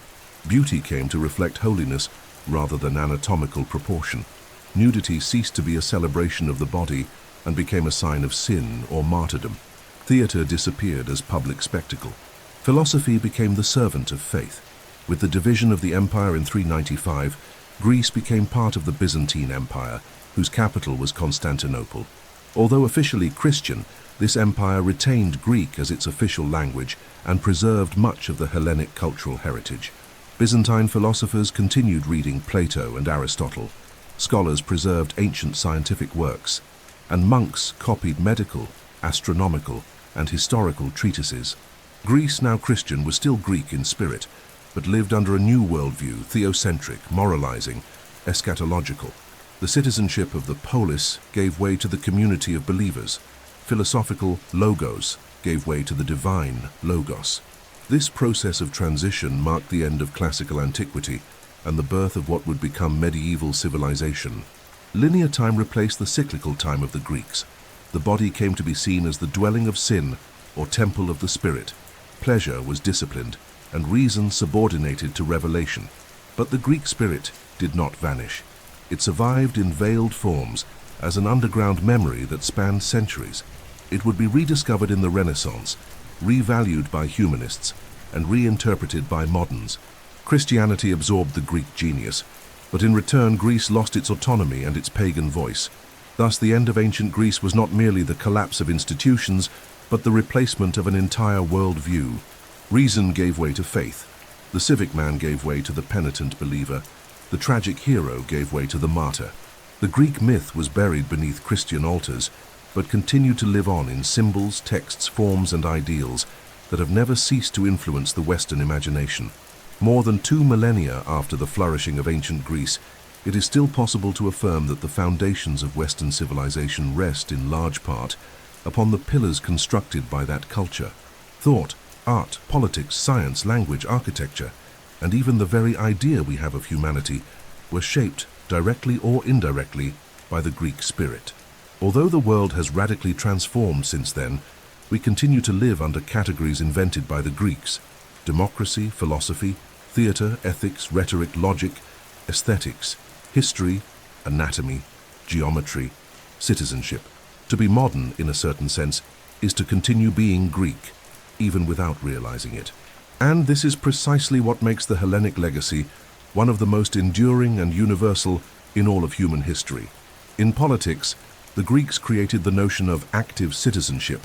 Beauty came to reflect holiness rather than anatomical proportion. Nudity ceased to be a celebration of the body and became a sign of sin or martyrdom. Theatre disappeared as public spectacle. Philosophy became the servant of faith. With the division of the empire in 395, Greece became part of the Byzantine Empire, whose capital was Constantinople. Although officially Christian, this empire retained Greek as its official language and preserved much of the Hellenic cultural heritage. Byzantine philosophers continued reading Plato and Aristotle. Scholars preserved ancient scientific works, and monks copied medical, astronomical, and historical treatises. Greece, now Christian, was still Greek in spirit, but lived under a new worldview, theocentric, moralizing, eschatological. The citizenship of the poleis gave way to the community of believers. Philosophical logos gave way to the divine logos. This process of transition marked the end of classical antiquity and the birth of what would become medieval civilization. Linear time replaced the cyclical time of the Greeks. The body came to be seen as the dwelling of sin or temple of the spirit. Pleasure was disciplined and reason subordinated to revelation. But the Greek spirit did not vanish. It survived in veiled forms as an underground memory that spanned centuries. It would be rediscovered in the Renaissance, revalued by humanists, and reinterpreted by moderns. Christianity absorbed the Greek genius, but in return Greece lost its autonomy and its pagan voice. Thus the end of ancient Greece was not merely the collapse of institutions, but the replacement of an entire worldview. Reason gave way to faith. The civic man gave way to the penitent believer. The tragic hero gave way to the martyr. The Greek myth was buried beneath Christian altars, but continued to live on in symbols, texts, forms, and ideals that have never ceased to influence the Western imagination. More than 2 millennia after the flourishing of ancient Greece, it is still possible to affirm that the foundations of Western civilization rest in large part upon the pillars constructed by that culture. Thought, art, politics, science, language, architecture, and even the very idea we have of humanity were shaped, directly or indirectly, by the Greek spirit. Although the world has radically transformed since then, we continue to live under categories invented by the Greeks: democracy, philosophy, theatre, ethics, rhetoric, logic, aesthetics, history, anatomy, geometry, citizenship. To be modern, in a certain sense, is to continue being Greek, even without realizing it. And this is precisely what makes the Hellenic legacy one of the most enduring and universal in all of human history. In politics, the Greeks created the notion of active citizenship,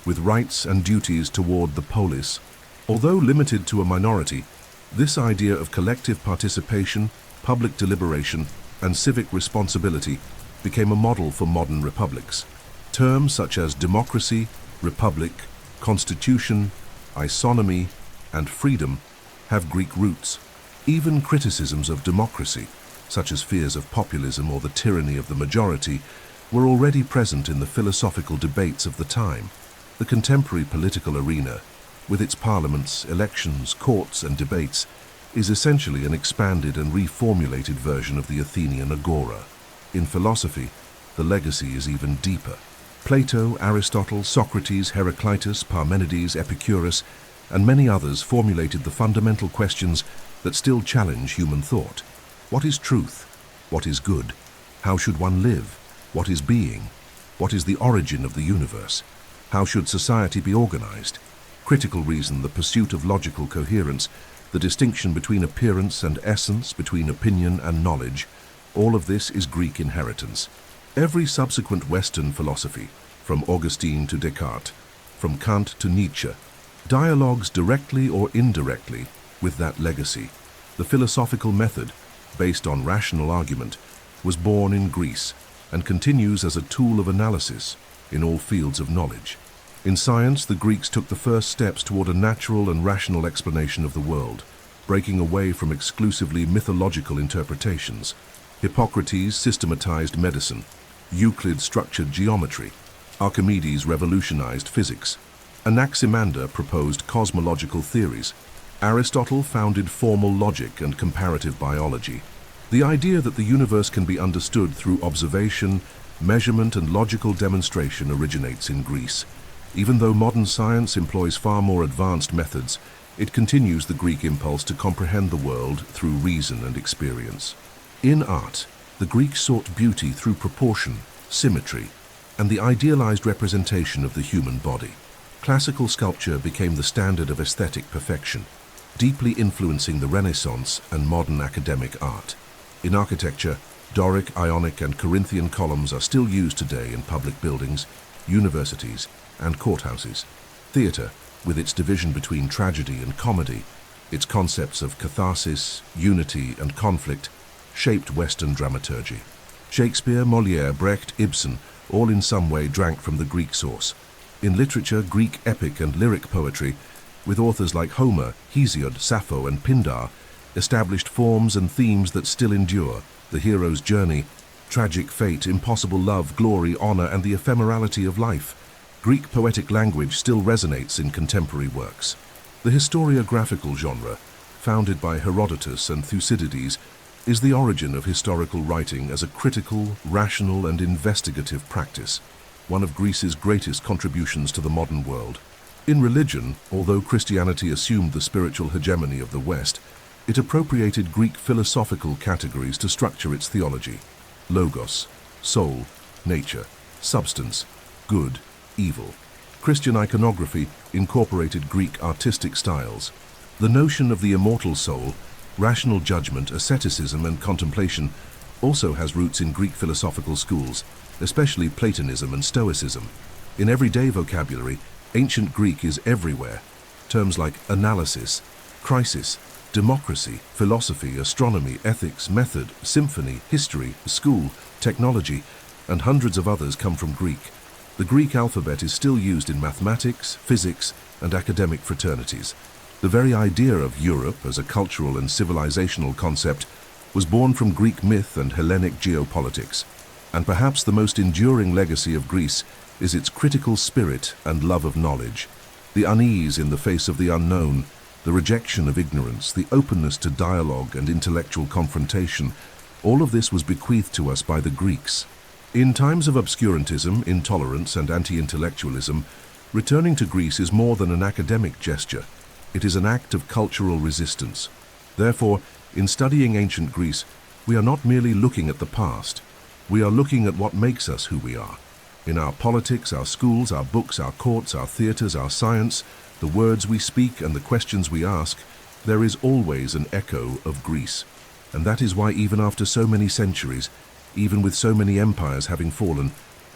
with rights and duties toward the poleis. Although limited to a minority, this idea of collective participation, public deliberation, and civic responsibility became a model for modern republics. Terms such as democracy, republic, constitution, isonomy, and freedom have Greek roots. Even criticisms of democracy, such as fears of populism or the tyranny of the majority, were already present in the philosophical debates of the time. The contemporary political arena, with its parliaments, elections, courts, and debates, is essentially an expanded and reformulated version of the Athenian agora. In philosophy, the legacy is even deeper. Plato, Aristotle, Socrates, Heraclitus, Parmenides, Epicurus, and many others formulated the fundamental questions that still challenge human thought. What is truth? What is good? How should one live? What is being? What is the origin of the universe? How should society be organized? Critical reason, the pursuit of logical coherence, the distinction between appearance and essence, between opinion and knowledge, all of this is Greek inheritance. Every subsequent Western philosophy, from Augustine to Descartes, from Kant to Nietzsche, dialogues directly or indirectly with that legacy. The philosophical method, based on rational argument, was born in Greece and continues as a tool of analysis in all fields of knowledge. In science, the Greeks took the first steps toward a natural and rational explanation of the world, breaking away from exclusively mythological interpretations. Hippocrates systematized medicine. Euclid structured geometry. Archimedes revolutionized physics. Anaximander proposed cosmological theories. Aristotle founded formal logic and comparative biology. The idea that the universe can be understood through observation, measurement, and logical demonstration originates in Greece. Even though modern science employs far more advanced methods, it continues the Greek impulse to comprehend the world through reason and experience. In art, the Greeks sought beauty through proportion, symmetry, and the idealized representation of the human body. Classical sculpture became the standard of aesthetic perfection, deeply influencing the Renaissance and modern academic art. In architecture, Doric, Ionic, and Corinthian columns are still used today in public buildings, universities, and courthouses. Theatre, with its division between tragedy and comedy, its concepts of catharsis, unity, and conflict, shaped Western dramaturgy. Shakespeare, Molière, Brecht, Ibsen all in some way drank from the Greek source. In literature, Greek epic and lyric poetry, with authors like Homer, Hesiod, Sappho, and Pindar, established forms and themes that still endure: the hero's journey, tragic fate, impossible love, glory, honor, and the ephemerality of life. Greek poetic language still resonates in contemporary works. The historiographical genre, founded by Herodotus and Thucydides, is the origin of historical writing as a critical, rational, and investigative practice, one of Greece's greatest contributions to the modern world. In religion, although Christianity assumed the spiritual hegemony of the West, it appropriated Greek philosophical categories to structure its theology: logos, soul, nature, substance, good, evil. Christian iconography incorporated Greek artistic styles. The notion of the immortal soul, rational judgment, asceticism, and contemplation also has roots in Greek philosophical schools, especially Platonism and Stoicism. In everyday vocabulary, ancient Greek is everywhere. Terms like analysis, crisis, democracy, philosophy, astronomy, ethics, method, symphony, history, school, technology, and hundreds of others come from Greek. The Greek alphabet is still used in mathematics, physics, and academic fraternities. The very idea of Europe as a cultural and civilizational concept was born from Greek myth and Hellenic geopolitics. And perhaps the most enduring legacy of Greece is its critical spirit and love of knowledge. The unease in the face of the unknown, the rejection of ignorance, the openness to dialogue and intellectual confrontation, all of this was bequeathed to us by the Greeks. In times of obscurantism, intolerance, and anti-intellectualism, returning to Greece is more than an academic gesture. It is an act of cultural resistance. Therefore, in studying ancient Greece, we are not merely looking at the past. We are looking at what makes us who we are. In our politics, our schools, our books, our courts, our theaters, our science, the words we speak, and the questions we ask, there is always an echo of Greece. And that is why even after so many centuries, even with so many empires having fallen,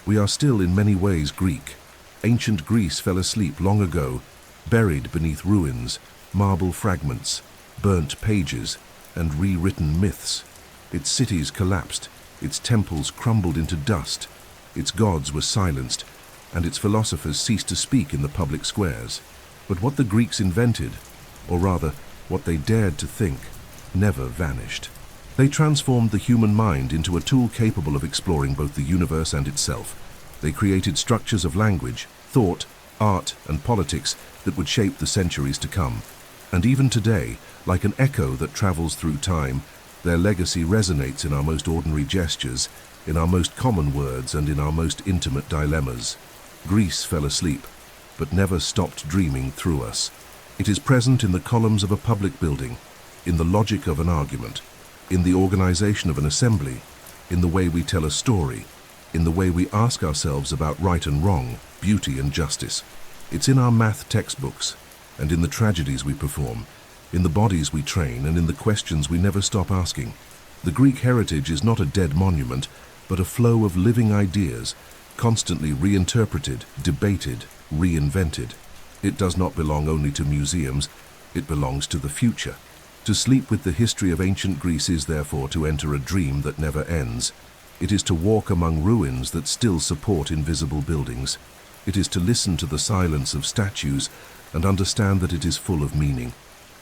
we are still in many ways Greek. Ancient Greece fell asleep long ago, buried beneath ruins, marble fragments, burnt pages, and rewritten myths. Its cities collapsed, its temples crumbled into dust, its gods were silenced, and its philosophers ceased to speak in the public squares. But what the Greeks invented, or rather, what they dared to think, never vanished. They transformed the human mind into a tool capable of exploring both the universe and itself. They created structures of language, thought, art, and politics that would shape the centuries to come. And even today, like an echo that travels through time, their legacy resonates in our most ordinary gestures, in our most common words, and in our most intimate dilemmas. Greece fell asleep, but never stopped dreaming through us. It is present in the columns of a public building, in the logic of an argument, in the organization of an assembly, in the way we tell a story, in the way we ask ourselves about right and wrong, beauty and justice. It's in our math textbooks, and in the tragedies we perform, in the bodies we train, and in the questions we never stop asking. The Greek heritage is not a dead monument, but a flow of living ideas, constantly reinterpreted, debated, reinvented. It does not belong only to museums, it belongs to the future. To sleep with the history of ancient Greece is therefore to enter a dream that never ends. It is to walk among ruins that still support invisible buildings. It is to listen to the silence of statues and understand that it is full of meaning.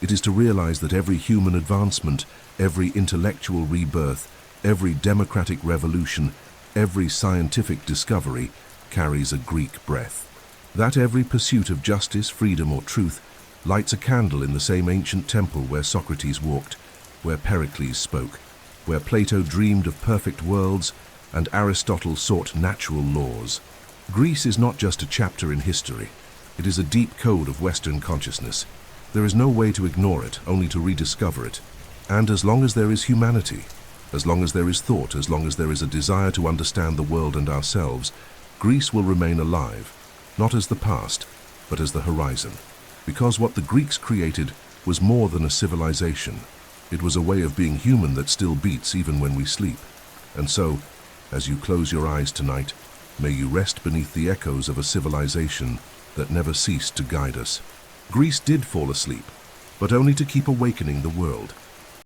It is to realize that every human advancement, every intellectual rebirth, every democratic revolution, every scientific discovery carries a Greek breath. That every pursuit of justice, freedom, or truth lights a candle in the same ancient temple where Socrates walked, where Pericles spoke, where Plato dreamed of perfect worlds and Aristotle sought natural laws. Greece is not just a chapter in history. It is a deep code of Western consciousness. There is no way to ignore it, only to rediscover it. And as long as there is humanity, as long as there is thought, as long as there is a desire to understand the world and ourselves, Greece will remain alive, not as the past, but as the horizon. Because what the Greeks created was more than a civilization. It was a way of being human that still beats even when we sleep. And so, as you close your eyes tonight, may you rest beneath the echoes of a civilization that never ceased to guide us. Greece did fall asleep, but only to keep awakening the world.